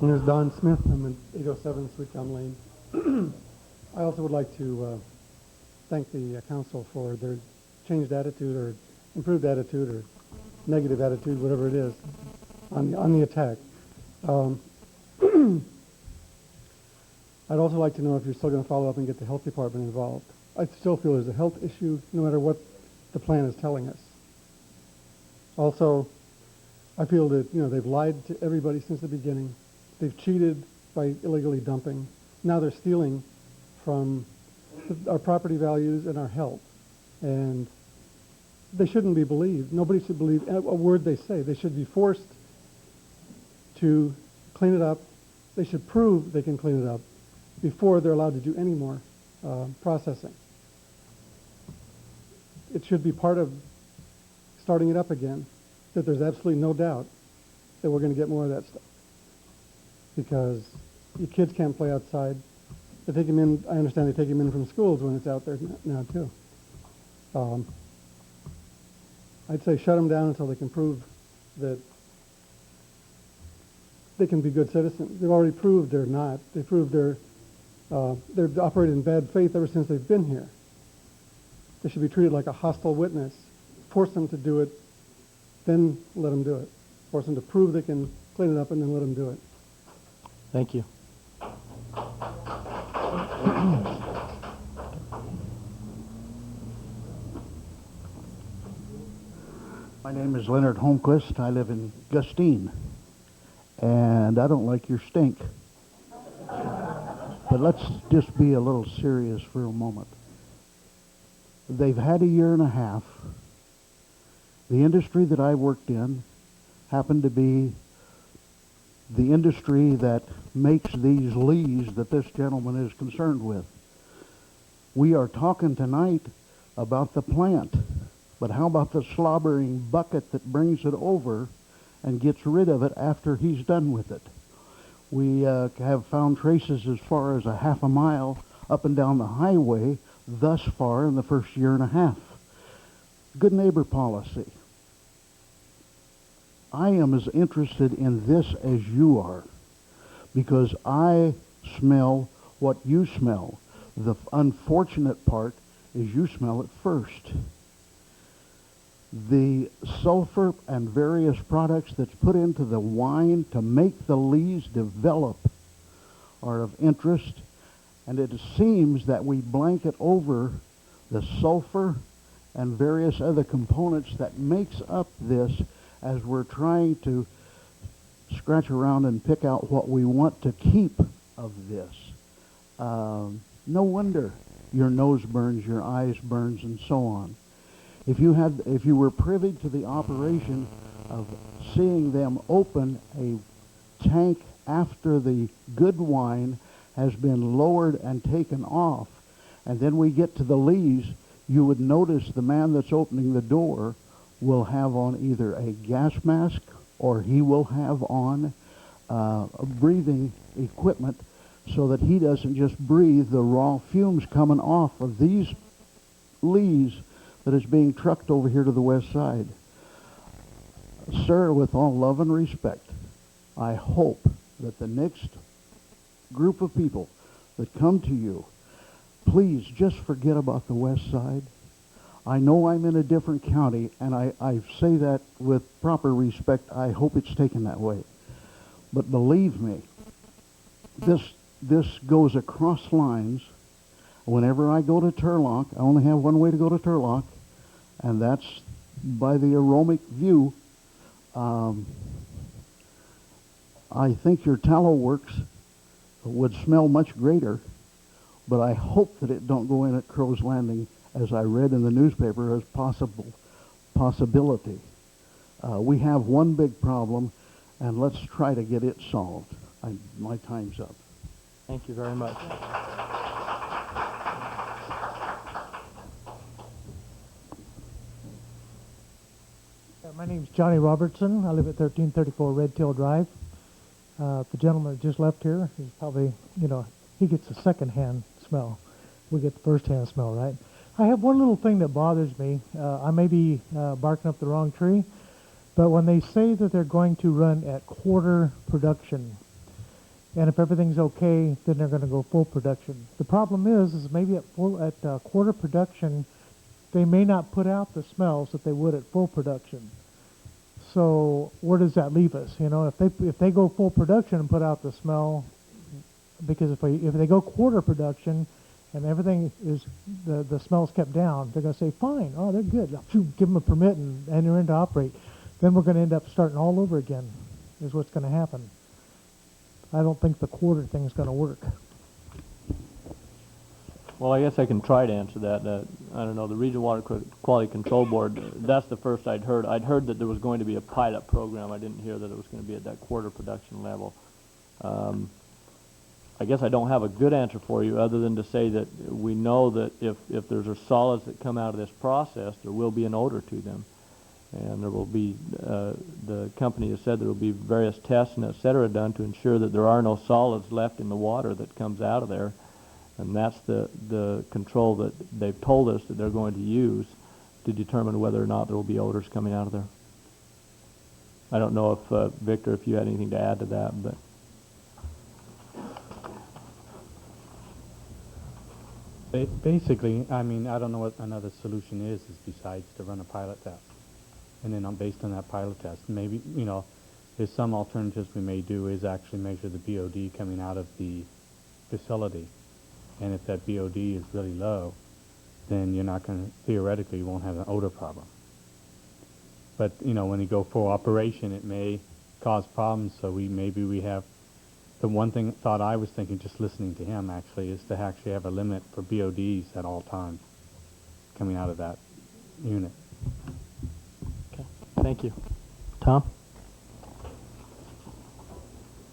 U: My name is Don Smith. I'm in 807 Sweet Gum Lane. I also would like to thank the council for their changed attitude or improved attitude or negative attitude, whatever it is, on the attack. I'd also like to know if you're still going to follow up and get the health department involved. I still feel there's a health issue no matter what the plan is telling us. Also, I feel that they've lied to everybody since the beginning. They've cheated by illegally dumping. Now they're stealing from our property values and our health. And they shouldn't be believed. Nobody should believe a word they say. They should be forced to clean it up. They should prove they can clean it up before they're allowed to do any more processing. It should be part of starting it up again, that there's absolutely no doubt that we're going to get more of that stuff. Because your kids can't play outside. They take him in, I understand they take him in from schools when it's out there now too. I'd say shut them down until they can prove that they can be good citizens. They've already proved they're not. They proved they've operated in bad faith ever since they've been here. They should be treated like a hostile witness. Force them to do it, then let them do it. Force them to prove they can clean it up, and then let them do it.
A: Thank you.
D: My name is Leonard Holmquist. I live in Gustine, and I don't like your stink. But let's just be a little serious for a moment. They've had a year and a half. The industry that I worked in happened to be the industry that makes these lees that this gentleman is concerned with. We are talking tonight about the plant, but how about the slobbering bucket that brings it over and gets rid of it after he's done with it? We have found traces as far as a half a mile up and down the highway thus far in the first year and a half. Good neighbor policy. I am as interested in this as you are, because I smell what you smell. The unfortunate part is you smell it first. The sulfur and various products that's put into the wine to make the lees develop are of interest, and it seems that we blanket over the sulfur and various other components that makes up this as we're trying to scratch around and pick out what we want to keep of this. No wonder your nose burns, your eyes burns, and so on. If you were privy to the operation of seeing them open a tank after the good wine has been lowered and taken off, and then we get to the lees, you would notice the man that's opening the door will have on either a gas mask or he will have on breathing equipment so that he doesn't just breathe the raw fumes coming off of these lees that is being trucked over here to the west side. Sir, with all love and respect, I hope that the next group of people that come to you, please just forget about the west side. I know I'm in a different county, and I say that with proper respect. I hope it's taken that way. But believe me, this goes across lines. Whenever I go to Turlock, I only have one way to go to Turlock, and that's by the aromatic view. I think your tallow works would smell much greater, but I hope that it don't go in at Crow's Landing, as I read in the newspaper, as possibility. We have one big problem, and let's try to get it solved. My time's up.
A: Thank you very much.
V: My name's Johnny Robertson. I live at 1334 Red Tail Drive. The gentleman that just left here is probably, he gets a second-hand smell. We get the first-hand smell, right? I have one little thing that bothers me. I may be barking up the wrong tree, but when they say that they're going to run at quarter production, and if everything's okay, then they're going to go full production. The problem is maybe at quarter production, they may not put out the smells that they would at full production. So where does that leave us? If they go full production and put out the smell, because if they go quarter production and everything is the smell's kept down, they're going to say, fine, oh, they're good. Give them a permit and enter in to operate. Then we're going to end up starting all over again, is what's going to happen. I don't think the quarter thing is going to work.
E: Well, I guess I can try to answer that. I don't know, the Regional Water Quality Control Board, that's the first I'd heard. I'd heard that there was going to be a pilot program. I didn't hear that it was going to be at that quarter production level. I guess I don't have a good answer for you other than to say that we know that if there's solids that come out of this process, there will be an odor to them. And there will be, the company has said there will be various tests and et cetera done to ensure that there are no solids left in the water that comes out of there. And that's the control that they've told us that they're going to use to determine whether or not there will be odors coming out of there. I don't know if, Victor, if you had anything to add to that, but.
K: Basically, I mean, I don't know what another solution is besides to run a pilot test. And then based on that pilot test, maybe, you know, there's some alternatives we may do is actually measure the BOD coming out of the facility. And if that BOD is really low, then you're not going to, theoretically, you won't have an odor problem. But, you know, when you go full operation, it may cause problems, so maybe we have, the one thought I was thinking, just listening to him actually, is to actually have a limit for BODs at all times coming out of that unit.
A: Okay, thank you. Tom?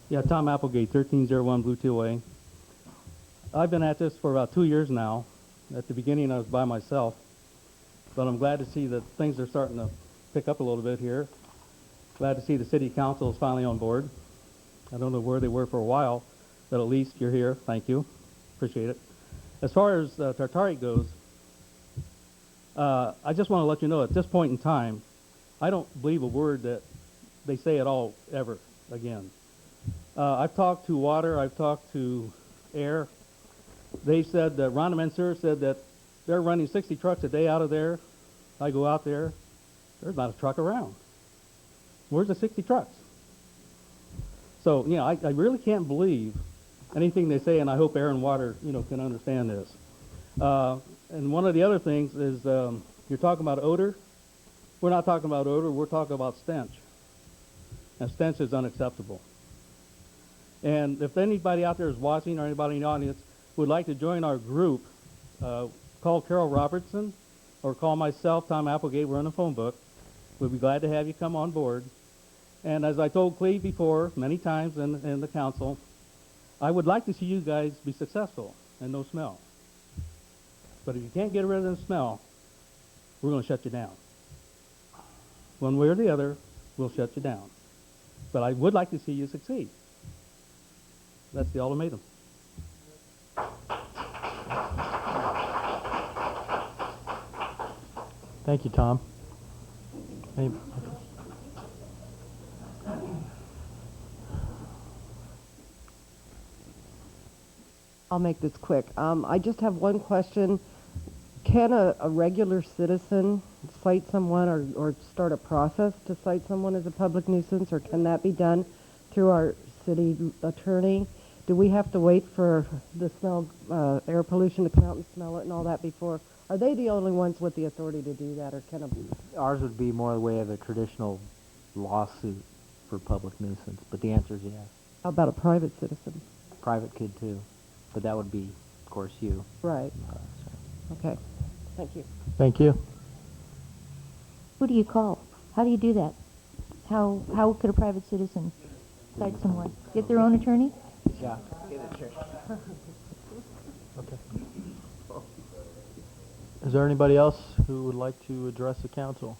B: Yeah, Tom Applegate, 1301 Blue Teal Way. I've been at this for about 2 years now. At the beginning, I was by myself, but I'm glad to see that things are starting to pick up a little bit here. Glad to see the city council is finally on board. I don't know where they were for a while, but at least you're here. Thank you. Appreciate it. As far as Tartaric goes, I just want to let you know at this point in time, I don't believe a word that they say at all ever again. I've talked to water, I've talked to air. They said that Rhonda Mansour said that they're running 60 trucks a day out of there. I go out there, there's not a truck around. Where's the 60 trucks? So, you know, I really can't believe anything they say, and I hope air and water, you know, can understand this. And one of the other things is you're talking about odor. We're not talking about odor, we're talking about stench. And stench is unacceptable. And if anybody out there is watching or anybody in the audience would like to join our group, call Carol Robertson or call myself, Tom Applegate. We're in the phone book. We'd be glad to have you come on board. And as I told Cleve before, many times in the council, I would like to see you guys be successful and no smell. But if you can't get rid of the smell, we're going to shut you down. One way or the other, we'll shut you down. But I would like to see you succeed. That's the ultimatum.
A: Thank you, Tom.
R: I'll make this quick. I just have one question. Can a regular citizen cite someone or start a process to cite someone as a public nuisance, or can that be done through our city attorney? Do we have to wait for the smell, air pollution to come out and smell it and all that before? Are they the only ones with the authority to do that, or can
I: Ours would be more the way of a traditional lawsuit for public nuisance, but the answer is yes.
R: How about a private citizen?
I: Private could too, but that would be, of course, you.
R: Right. Okay. Thank you.
A: Thank you.
C: Who do you call? How do you do that? How could a private citizen cite someone? Get their own attorney?
I: Yeah.
A: Okay. Is there anybody else who would like to address the council?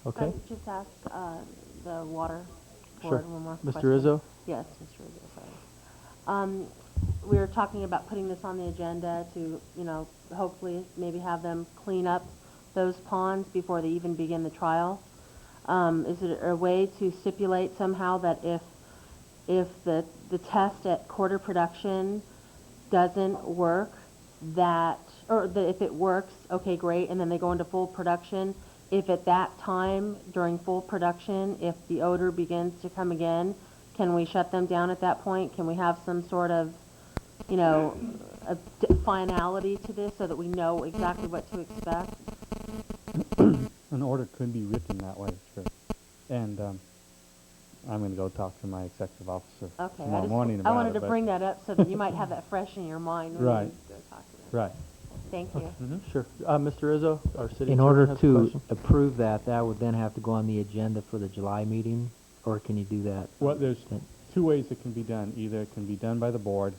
A: Okay.
G: Just ask the water
A: Sure.
G: board one more
A: Mr.
G: question.
A: Izzo?
G: Yes, Mr. Izzo, sorry. We were talking about putting this on the agenda to, you know, hopefully maybe have them clean up those ponds before they even begin the trial. Is it a way to stipulate somehow that if the test at quarter production doesn't work, if it works, okay, great, and then they go into full production, if at that time during full production, if the odor begins to come again, can we shut them down at that point? Can we have some sort of, you know, a finality to this so that we know exactly what to expect?
K: An order could be written that way, sure. And I'm going to go talk to my executive officer tomorrow morning about it.
G: I wanted to bring that up so that you might have that fresh in your mind when
K: Right.
G: you go talk to them.
K: Right.
G: Thank you.
A: Sure. Mr. Izzo, our city
I: In
A: attorney
I: order
A: has a
I: to
A: question.
I: approve that, that would then have to go on the agenda for the July meeting, or can you do that?
K: Well, there's two ways it can be done. Either it can be done by the board,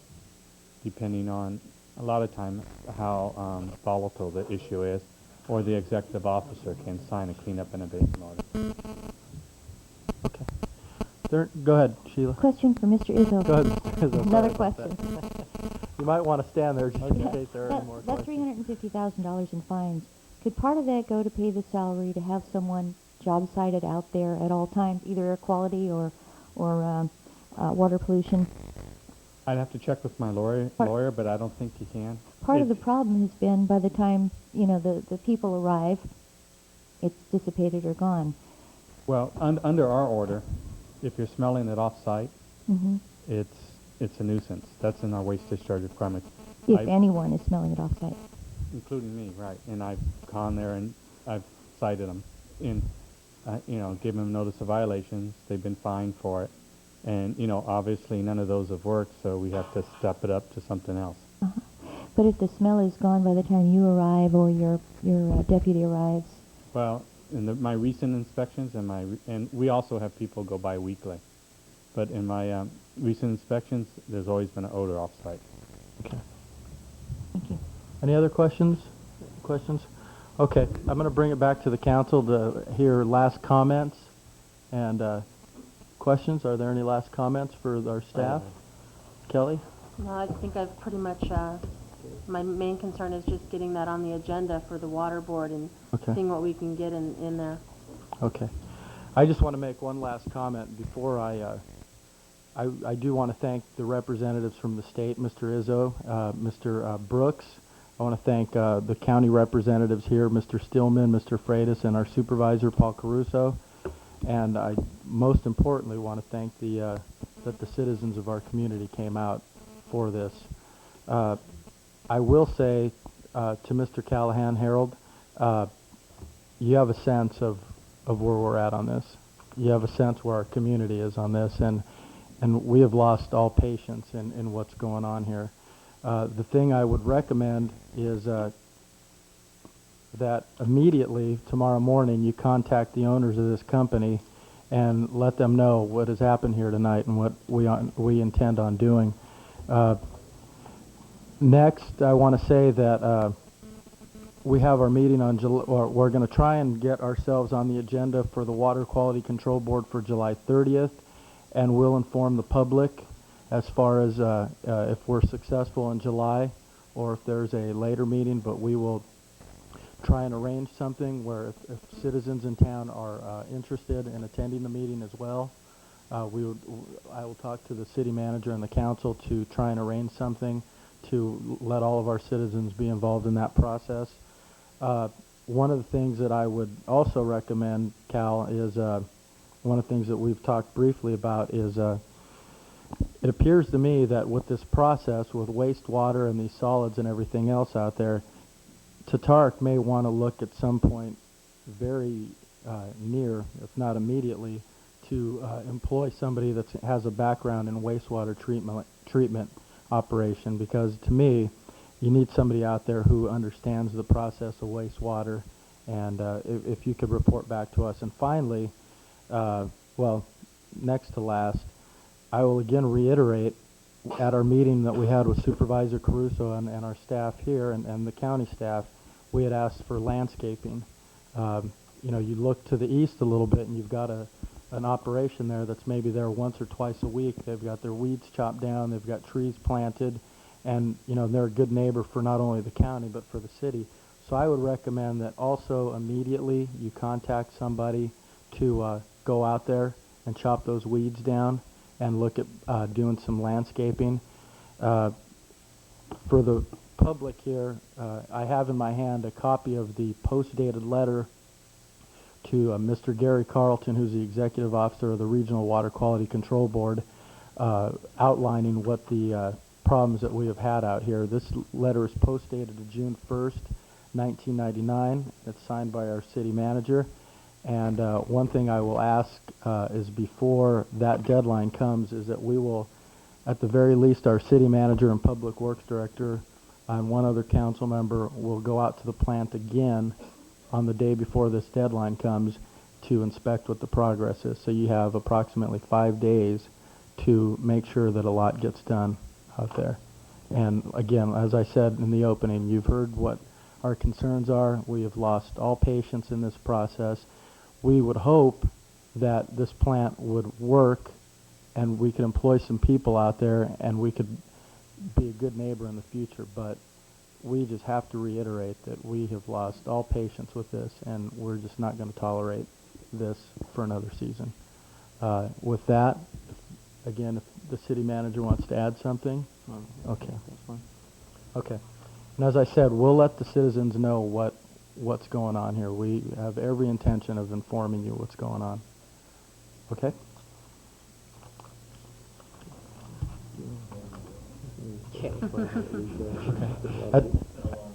K: depending on, a lot of time, how volatile the issue is, or the executive officer can sign a cleanup and abatement order.
A: Go ahead, Sheila.
C: Question for Mr. Izzo.
A: Go ahead, Mr. Izzo.
C: Another
A: Sorry about
C: question.
A: that. You might want to stand there just in case there are any more
C: That
A: questions.
C: $350,000 in fines, could part of that go to pay the salary to have someone job sited out there at all times, either air quality or water pollution?
K: I'd have to check with my lawyer, but I don't think you can.
C: Part of the problem has been by the time, the people arrive, it's dissipated or gone.
K: Well, under our order, if you're smelling it off-site,
C: Hmm.
K: it's a nuisance. That's in our waste discharge requirement.
C: If anyone is smelling it off-site.
K: Including me, right. And I've gone there and I've cited them and, given them notice of violations. They've been fined for it. And, obviously none of those have worked, so we have to step it up to something else.
C: Uh-huh. But if the smell is gone by the time you arrive or your deputy arrives?
K: Well, in my recent inspections and we also have people go by weekly. But in my recent inspections, there's always been an odor off-site.
A: Okay.
C: Thank you.
A: Any other questions? Okay, I'm going to bring it back to the council to hear last comments and questions. Are there any last comments for our staff? Kelly?
G: No, I think I've pretty much, my main concern is just getting that on the agenda for the water board and
A: Okay.
G: seeing what we can get in there.
A: Okay. I just want to make one last comment before I do want to thank the representatives from the state, Mr. Izzo, Mr. Brooks. I want to thank the county representatives here, Mr. Stillman, Mr. Freitas, and our supervisor, Paul Caruso. And I most importantly want to thank that the citizens of our community came out for this. I will say to Mr. Callahan, Harold, you have a sense of where we're at on this. You have a sense where our community is on this, and we have lost all patience in what's going on here. The thing I would recommend is that immediately tomorrow morning you contact the owners of this company and let them know what has happened here tonight and what we intend on doing. Next, I want to say that we have our meeting on July, or we're going to try and get ourselves on the agenda for the Water Quality Control Board for July 30th, and we'll inform the public as far as if we're successful in July or if there's a later meeting, but we will try and arrange something where if citizens in town are interested in attending the meeting as well, I will talk to the city manager and the council to try and arrange something to let all of our citizens be involved in that process. One of the things that I would also recommend, Cal, is one of the things that we've talked briefly about is it appears to me that with this process, with wastewater and these solids and everything else out there, Tatark may want to look at some point very near, if not immediately, to employ somebody that has a background in wastewater treatment operation, because to me, you need somebody out there who understands the process of wastewater, and if you could report back to us. And finally, well, next to last, I will again reiterate at our meeting that we had with Supervisor Caruso and our staff here and the county staff, we had asked for landscaping. You look to the east a little bit and you've got an operation there that's maybe there once or twice a week. They've got their weeds chopped down, they've got trees planted, and they're a good neighbor for not only the county but for the city. So I would recommend that also immediately you contact somebody to go out there and chop those weeds down and look at doing some landscaping. For the public here, I have in my hand a copy of the post-dated letter to Mr. Gary Carlton, who's the executive officer of the Regional Water Quality Control Board, outlining what the problems that we have had out here. This letter is post-dated to June 1st, 1999. It's signed by our city manager. And one thing I will ask is before that deadline comes is that we will, at the very least, our city manager and public works director and one other council member will go out to the plant again on the day before this deadline comes to inspect what the progress is. So you have approximately 5 days to make sure that a lot gets done out there. And again, as I said in the opening, you've heard what our concerns are. We have lost all patience in this process. We would hope that this plant would work and we could employ some people out there, and we could be a good neighbor in the future. But we just have to reiterate that we have lost all patience with this, and we're just not going to tolerate this for another season. With that, again, if the city manager wants to add something, okay.
E: That's fine.
A: Okay. And as I said, we'll let the citizens know what's going on here. We have every intention of informing you what's going on. Okay?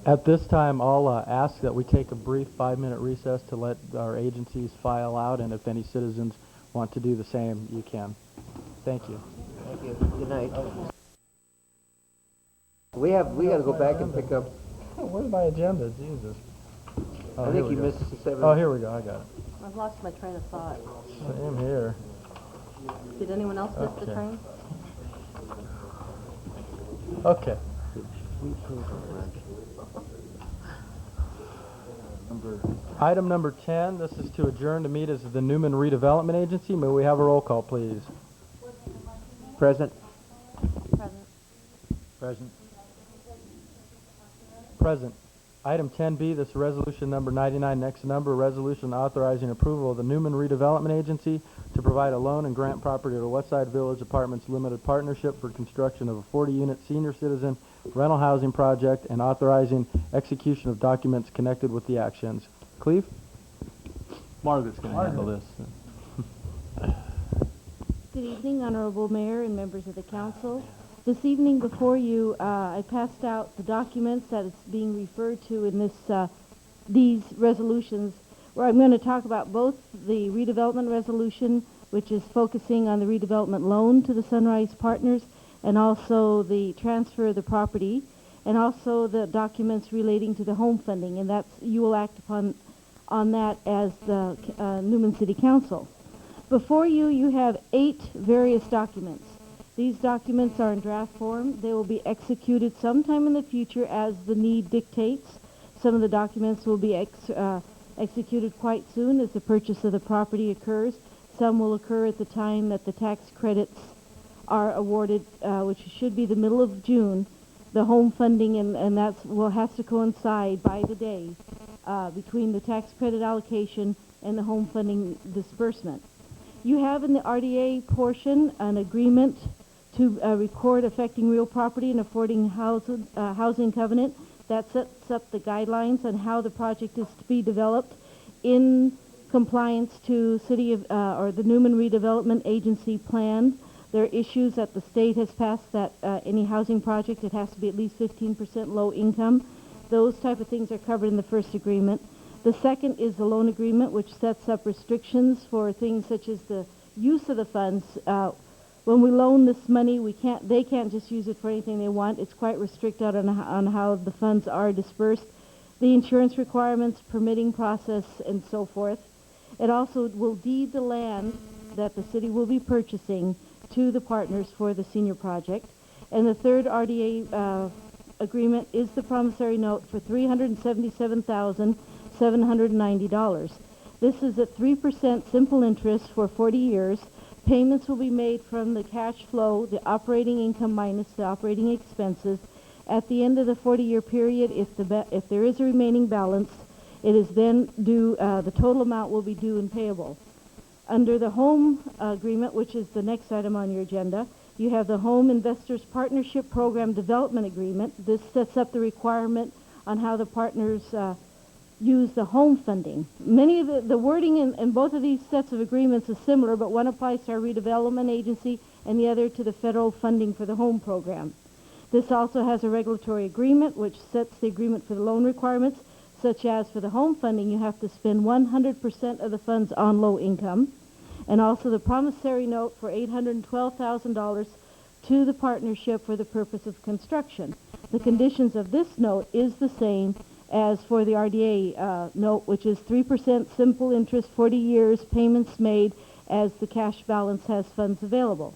A: At this time, I'll ask that we take a brief 5-minute recess to let our agencies file out, and if any citizens want to do the same, you can. Thank you.
F: Thank you. Good night. We got to go back and pick up.
A: Where's my agenda? Jesus. Oh,
F: I think you missed the 7.
A: Oh, here we go. I got it.
G: I've lost my train of thought.
A: Same here.
G: Did anyone else miss the
A: Okay.
G: train?
A: Okay. Item number 10, this is to adjourn to meet as the Newman Redevelopment Agency. May we have a roll call, please?
F: Present.
G: Present.
A: Present. Present. Item 10B, this is resolution number 99, next number, resolution authorizing approval of the Newman Redevelopment Agency to provide a loan and grant property to the Westside Village Apartments Limited Partnership for construction of a 40-unit senior citizen rental housing project and authorizing execution of documents connected with the actions. Cleve?
E: Margaret's going to handle this.
J: Good evening, Honorable Mayor and members of the council. This evening before you, I passed out the documents that is being referred to in these resolutions, where I'm going to talk about both the redevelopment resolution, which is focusing on the redevelopment loan to the Sunrise Partners, and also the transfer of the property, and also the documents relating to the home funding, and that's, you will act on that as the Newman City Council. Before you, you have 8 various documents. These documents are in draft form. They will be executed sometime in the future as the need dictates. Some of the documents will be executed quite soon as the purchase of the property occurs. Some will occur at the time that the tax credits are awarded, which should be the middle of June. The home funding, and that has to coincide by the day between the tax credit allocation and the home funding disbursement. You have in the RDA portion an agreement to record affecting real property and affording housing covenant that sets up the guidelines on how the project is to be developed in compliance to city of or the Newman Redevelopment Agency plan. There are issues that the state has passed that any housing project, it has to be at least 15% low income. Those type of things are covered in the first agreement. The second is the loan agreement, which sets up restrictions for things such as the use of the funds. When we loan this money, they can't just use it for anything they want. It's quite restricted on how the funds are dispersed. The insurance requirements, permitting process, and so forth. It also will deed the land that the city will be purchasing to the partners for the senior project. And the third RDA agreement is the promissory note for $377,790. This is at 3% simple interest for 40 years. Payments will be made from the cash flow, the operating income minus the operating expenses. At the end of the 40-year period, if there is a remaining balance, it is then due, the total amount will be due and payable. Under the home agreement, which is the next item on your agenda, you have the Home Investors Partnership Program Development Agreement. This sets up the requirement on how the partners use the home funding. Many of the wording in both of these sets of agreements is similar, but one applies to our redevelopment agency and the other to the federal funding for the home program. This also has a regulatory agreement which sets the agreement for the loan requirements, such as for the home funding you have to spend 100% of the funds on low income, and also the promissory note for $812,000 to the partnership for the purpose of construction. The conditions of this note is the same as for the RDA note, which is 3% simple interest, 40 years, payments made as the cash balance has funds available.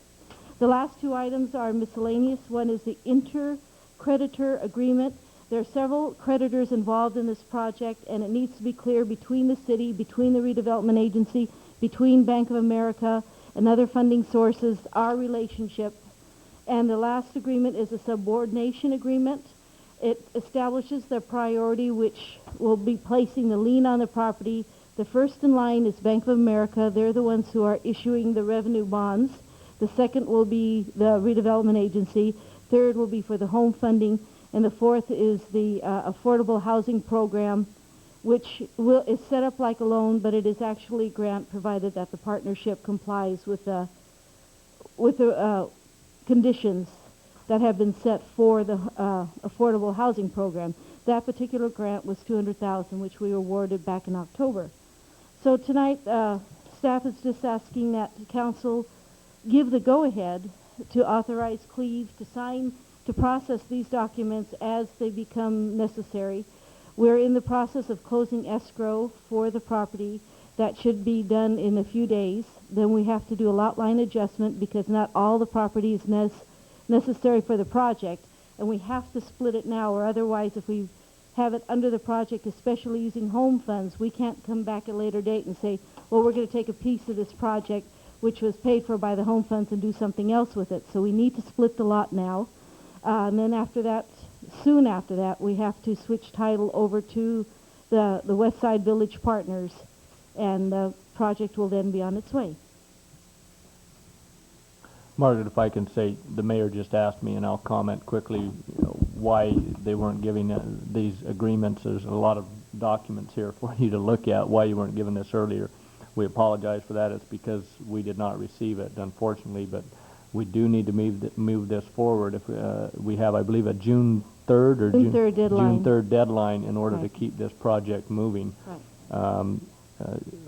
J: The last 2 items are miscellaneous. One is the inter-creditor agreement. There are several creditors involved in this project, and it needs to be clear between the city, between the redevelopment agency, between Bank of America, and other funding sources, our relationship. And the last agreement is a subordination agreement. It establishes the priority, which will be placing the lien on the property. The first in line is Bank of America. They're the ones who are issuing the revenue bonds. The second will be the redevelopment agency. Third will be for the home funding. And the fourth is the affordable housing program, which is set up like a loan, but it is actually a grant provided that the partnership complies with the conditions that have been set for the affordable housing program. That particular grant was $200,000, which we awarded back in October. So tonight, staff is just asking that council give the go-ahead to authorize Cleve to sign, to process these documents as they become necessary. We're in the process of closing escrow for the property. That should be done in a few days. Then we have to do a lot line adjustment because not all the property is necessary for the project, and we have to split it now, or otherwise if we have it under the project, especially using home funds, we can't come back at a later date and say, well, we're going to take a piece of this project which was paid for by the home funds and do something else with it. So we need to split the lot now. And then after that, soon after that, we have to switch title over to the West Side Village Partners, and the project will then be on its way.
E: Margaret, if I can say, the mayor just asked me, and I'll comment quickly, why they weren't giving these agreements. There's a lot of documents here for you to look at, why you weren't given this earlier. We apologize for that. It's because we did not receive it, unfortunately, but we do need to move this forward. If we have, I believe, a June 3rd or
J: June 3rd deadline.
E: June 3rd deadline in order
J: Right.
E: to keep this project moving.
J: Right.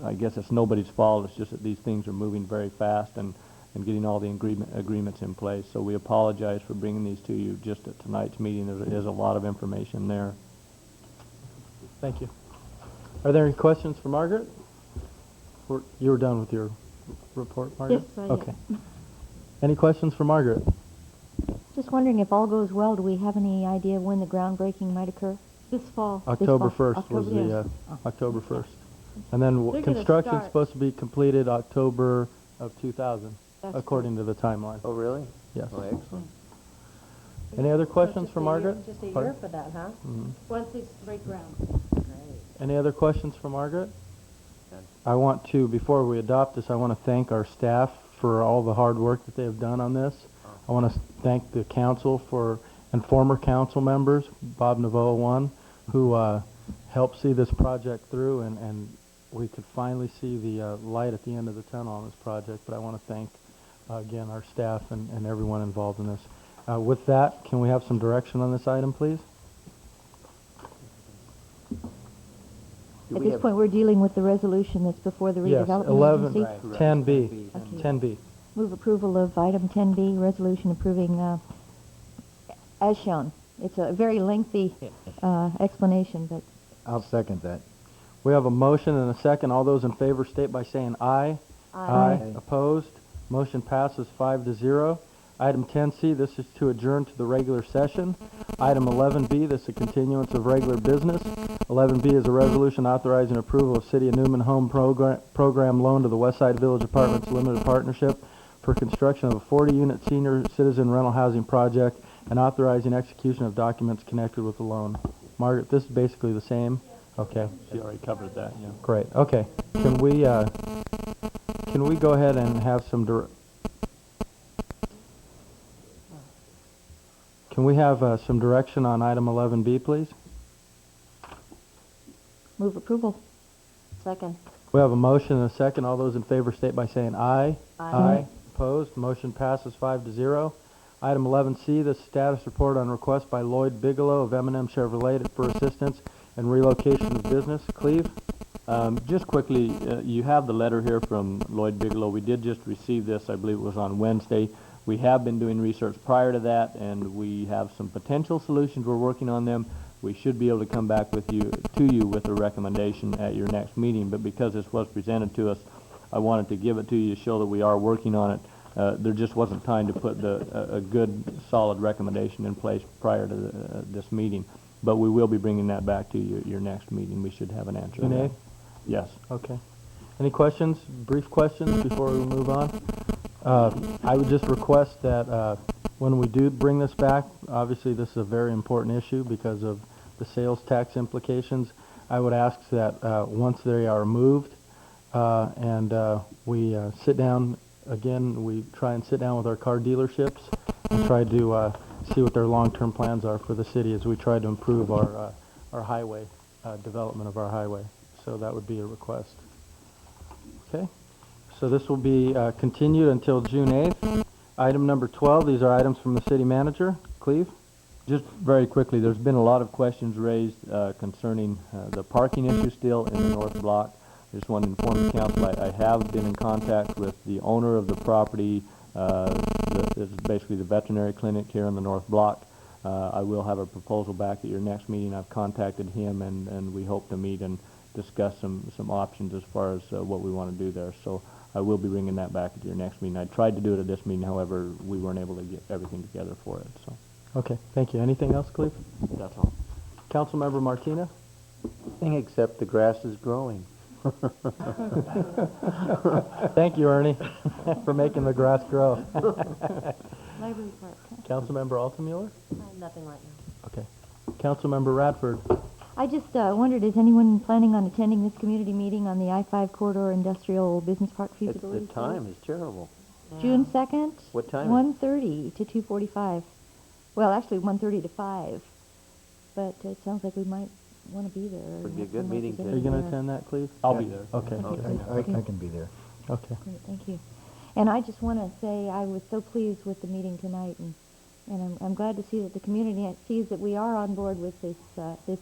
E: I guess it's nobody's fault. It's just that these things are moving very fast and getting all the agreements in place. So we apologize for bringing these to you just at tonight's meeting. There is a lot of information there.
A: Thank you. Are there any questions for Margaret? You were done with your report, Margaret?
J: Yes, I am.
A: Okay. Any questions for Margaret?
C: Just wondering if all goes well, do we have any idea when the groundbreaking might occur?
J: This fall.
A: October 1st was
C: October,
A: the,
C: yes.
A: October 1st. And then
J: They're gonna
A: construction's
J: start.
A: supposed to be completed October of 2000,
J: That's
A: according to the timeline.
F: Oh, really?
A: Yes.
F: Oh, excellent.
A: Any other questions
G: Just
A: for
G: a
A: Margaret?
G: year, just a year
A: Pardon?
G: for that, huh?
A: Mhm.
J: Once they break ground.
A: Any other questions for Margaret? I want to, before we adopt this, I want to thank our staff for all the hard work that they have done on this. I want to thank the council and former council members, Bob Naveau one, who helped see this project through, and we could finally see the light at the end of the tunnel on this project. But I want to thank, again, our staff and everyone involved in this. With that, can we have some direction on this item, please?
C: At this point, we're dealing with the resolution that's before the
A: Yes,
C: redevelopment
A: 11,
C: agency.
A: 10B,
C: Okay.
A: 10B.
C: Move approval of item 10B, resolution approving, as shown. It's a very lengthy explanation, but
H: I'll second that.
A: We have a motion and a second. All those in favor state by saying aye.
C: Aye.
A: Opposed? Motion passes 5-0. Item 10C, this is to adjourn to the regular session. Item 11B, this is a continuance of regular business. 11B is a resolution authorizing approval of City of Newman Home Program loan to the Westside Village Apartments Limited Partnership for construction of a 40-unit senior citizen rental housing project and authorizing execution of documents connected with the loan. Margaret, this is basically the same? Okay.
E: She already covered that, yeah.
A: Great. Okay. Can we go ahead and have some Can we have some direction on item 11B, please?
C: move approval.
G: Second.
A: We have a motion and a second. All those in favor state by saying aye.
G: Aye.
A: Opposed? Motion passes 5-0. Item 11C, the status report on request by Lloyd Bigelow of M&M Chevrolet for assistance and relocation of business. Cleve?
E: Just quickly, you have the letter here from Lloyd Bigelow. We did just receive this, I believe it was on Wednesday. We have been doing research prior to that, and we have some potential solutions. We're working on them. We should be able to come back to you with a recommendation at your next meeting. But because this was presented to us, I wanted to give it to you to show that we are working on it. There just wasn't time to put a good, solid recommendation in place prior to this meeting. But we will be bringing that back to you at your next meeting. We should have an answer.
A: June
E: to that.
A: 8th?
E: Yes.
A: Okay. Any questions, brief questions before we move on? I would just request that when we do bring this back, obviously this is a very important issue because of the sales tax implications. I would ask that once they are moved and we sit down, again, we try and sit down with our car dealerships and try to see what their long-term plans are for the city as we try to improve our highway, development of our highway. So that would be a request. Okay, so this will be continued until June 8th. Item number 12, these are items from the city manager. Cleve?
E: Just very quickly, there's been a lot of questions raised concerning the parking issue still in the north block. I just want to inform the council I have been in contact with the owner of the property. This is basically the veterinary clinic here in the north block. I will have a proposal back at your next meeting. I've contacted him and we hope to meet and discuss some options as far as what we want to do there. So I will be bringing that back at your next meeting. I tried to do it at this meeting, however, we weren't able to get everything together for it. So.
A: Okay, thank you. Anything else, Cleve?
E: That's all.
A: Councilmember Martina?
F: Nothing except the grass is growing.
A: Thank you, Ernie, for making the grass grow.
C: Library Park.
A: Councilmember Altemuller?
G: Nothing right now.
A: Okay. Councilmember Radford?
C: I just wondered, is anyone planning on attending this community meeting on the I-5 Corridor Industrial Business Park feasibility
F: The time is terrible.
C: June 2nd?
F: What time?
C: 1:30 to 2:45. Well, actually 1:30 to 5. But it sounds like we might want to be there.
F: Would be a
C: have
F: good
C: some
F: meeting to-
A: Are you going to
C: representative
A: attend that, Cleve?
B: I'll be there.
A: Okay.
C: I
A: can be there. Okay.
C: Great, thank you. And I just want to say I was so pleased with the meeting tonight, and I'm glad to see that the community sees that we are on board with this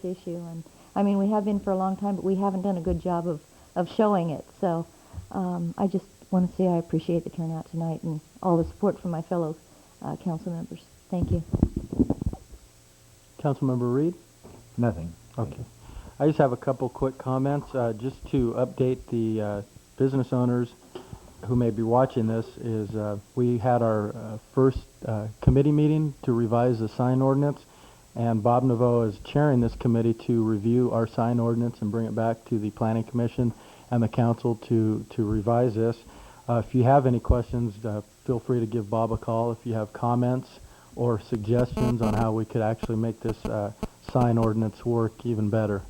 C: issue. And I mean, we have been for a long time, but we haven't done a good job of showing it. So I just want to say I appreciate the turnout tonight and all the support from my fellow council members. Thank you.
A: Councilmember Reed?
I: Nothing.
A: Okay. I just have a couple quick comments, just to update the business owners who may be watching this. Is we had our first committee meeting to revise the sign ordinance, and Bob Naveau is chairing this committee to review our sign ordinance and bring it back to the Planning Commission and the council to revise this. If you have any questions, feel free to give Bob a call if you have comments or suggestions on how we could actually make this sign ordinance work even better.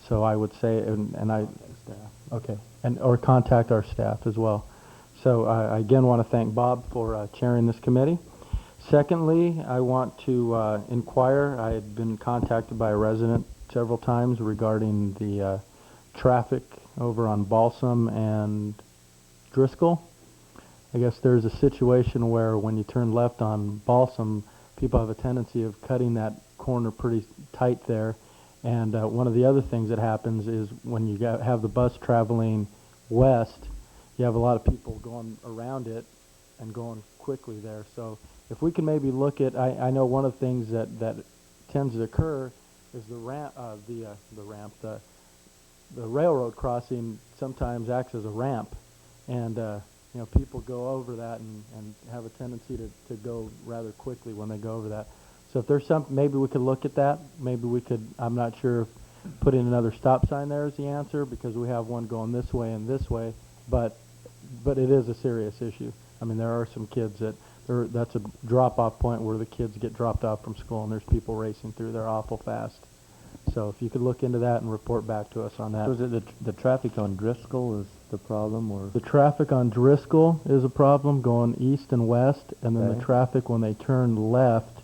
A: So I would say, and I, okay, and or contact our staff as well. So I again want to thank Bob for chairing this committee. Secondly, I want to inquire. I had been contacted by a resident several times regarding the traffic over on Balsam and Driscoll. I guess there's a situation where when you turn left on Balsam, people have a tendency of cutting that corner pretty tight there. And one of the other things that happens is when you have the bus traveling west, you have a lot of people going around it and going quickly there. So if we can maybe look at, I know one of the things that tends to occur is the railroad crossing sometimes acts as a ramp, and you know, people go over that and have a tendency to go rather quickly when they go over that. So if there's some, maybe we could look at that. Maybe we could, I'm not sure if putting another stop sign there is the answer, because we have one going this way and this way, but it is a serious issue. I mean, there are some kids that's a drop-off point where the kids get dropped off from school and there's people racing through there awful fast. So if you could look into that and report back to us on that.
E: So is it the traffic on Driscoll is the problem, or?
A: The traffic on Driscoll is a problem going east and west, and then
E: Okay.
A: the traffic when they turn left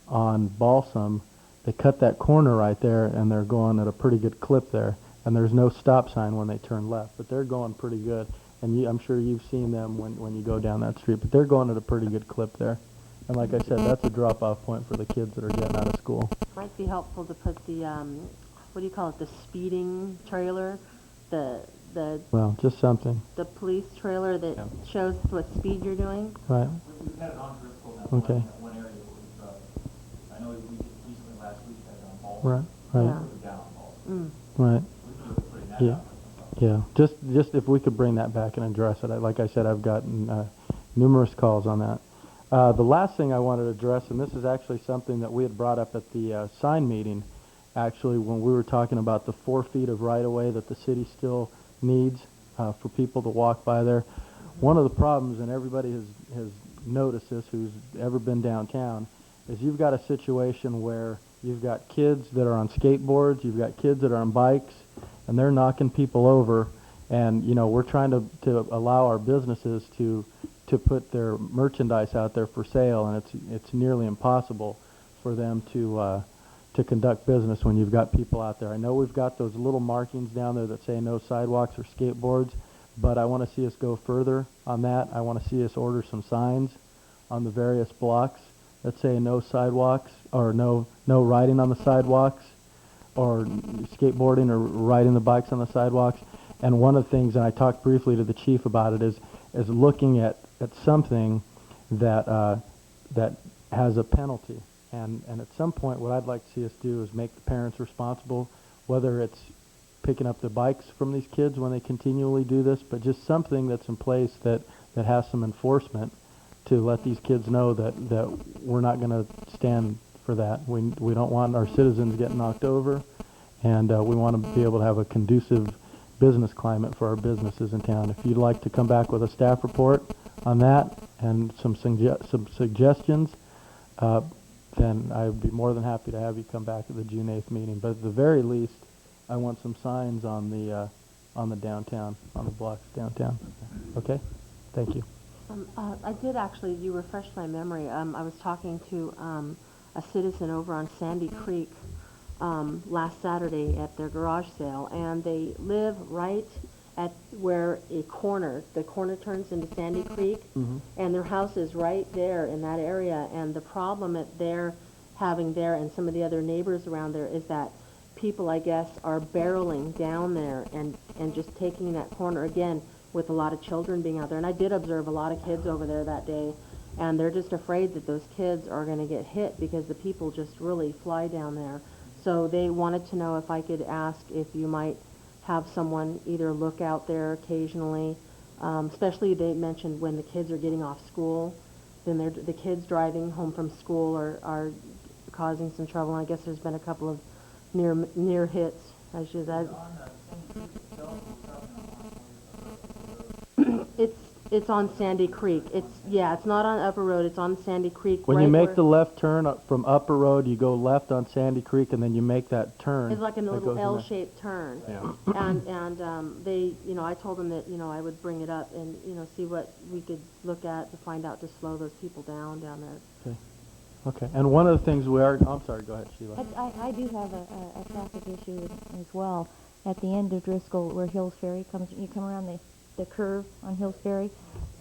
A: on Balsam, they cut that corner right there and they're going at a pretty good clip there, and there's no stop sign when they turn left, but they're going pretty good. And I'm sure you've seen them when you go down that street, but they're going at a pretty good clip there. And like I said, that's a drop-off point for the kids that are getting out of school.
G: Might be helpful to put the, what do you call it, the speeding trailer,
A: Well, just something.
G: the police trailer that shows what speed you're doing.
A: Right.
B: We've had it on Driscoll now.
A: Okay.
B: One area was, I know we recently last week had it on Balsam.
A: Right. Right.
B: Yeah. Down on Balsam.
A: Right.
B: We could put that
A: Yeah.
B: out.
A: Yeah. Just if we could bring that back and address it. Like I said, I've gotten numerous calls on that. The last thing I wanted to address, and this is actually something that we had brought up at the sign meeting, actually, when we were talking about the 4 feet of right-of-way that the city still needs for people to walk by there. One of the problems, and everybody has noticed this who's ever been downtown, is you've got a situation where you've got kids that are on skateboards, you've got kids that are on bikes, and they're knocking people over. And, you know, we're trying to allow our businesses to put their merchandise out there for sale, and it's nearly impossible for them to conduct business when you've got people out there. I know we've got those little markings down there that say no sidewalks or skateboards, but I want to see us go further on that. I want to see us order some signs on the various blocks that say no sidewalks or no riding on the sidewalks or skateboarding or riding the bikes on the sidewalks. And one of the things, and I talked briefly to the chief about it, is looking at something that that has a penalty. And at some point, what I'd like to see us do is make the parents responsible, whether it's picking up the bikes from these kids when they continually do this, but just something that's in place that has some enforcement to let these kids know that we're not going to stand for that. We don't want our citizens getting knocked over, and we want to be able to have a conducive business climate for our businesses in town. If you'd like to come back with a staff report on that and some suggestions, then I would be more than happy to have you come back at the June 8th meeting. But at the very least, I want some signs on the downtown, on the blocks downtown. Okay? Thank you.
G: I did actually, you refreshed my memory. I was talking to a citizen over on Sandy Creek last Saturday at their garage sale, and they live right at where the corner turns into Sandy Creek, and their house is right there in that area. And the problem that they're having there, and some of the other neighbors around there, is that people, I guess, are barreling down there and just taking that corner again, with a lot of children being out there. And I did observe a lot of kids over there that day, and they're just afraid that those kids are going to get hit because the people just really fly down there. So they wanted to know if I could ask if you might have someone either look out there occasionally, especially they mentioned when the kids are getting off school, then the kids driving home from school are causing some trouble. And I guess there's been a couple of near hits, I should add. It's on Sandy Creek. It's not on Upper Road. It's on Sandy Creek.
A: When you make the left turn from Upper Road, you go left on Sandy Creek, and then you make that turn.
G: It's like a little L-shaped turn.
A: Yeah.
G: And they, I told them that, I would bring it up and, see what we could look at to find out to slow those people down there.
A: Okay. And one of the things I'm sorry, go ahead, Sheila.
C: I do have a traffic issue as well. At the end of Driscoll, where Hills Ferry comes, you come around the curve on Hills Ferry,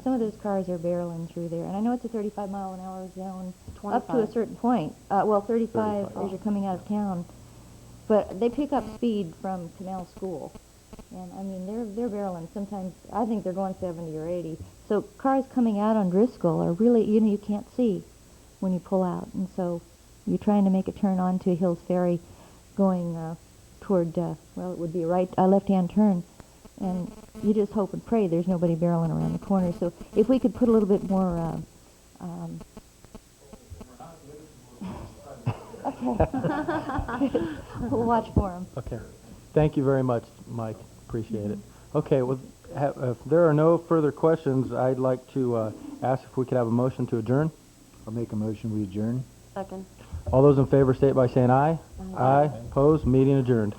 C: some of those cars are barreling through there. And I know it's a 35-mile-an-hour zone
G: 25.
C: up to a certain point. 35 as you're coming out of town. But they pick up speed from Canal School. And, I mean, they're barreling. Sometimes, I think they're going 70 or 80. So cars coming out on Driscoll are really, you can't see when you pull out. And so you're trying to make a turn onto Hills Ferry going toward, it would be a left-hand turn. And you just hope and pray there's nobody barreling around the corner. So if we could put a little bit more, okay. We'll watch for them.
A: Okay. Thank you very much, Mike. Appreciate it. Okay, well, if there are no further questions, I'd like to ask if we could have a motion to adjourn.
I: I'll make a motion, we adjourn.
G: Second.
A: All those in favor state by saying aye. Aye. Opposed? Meeting adjourned.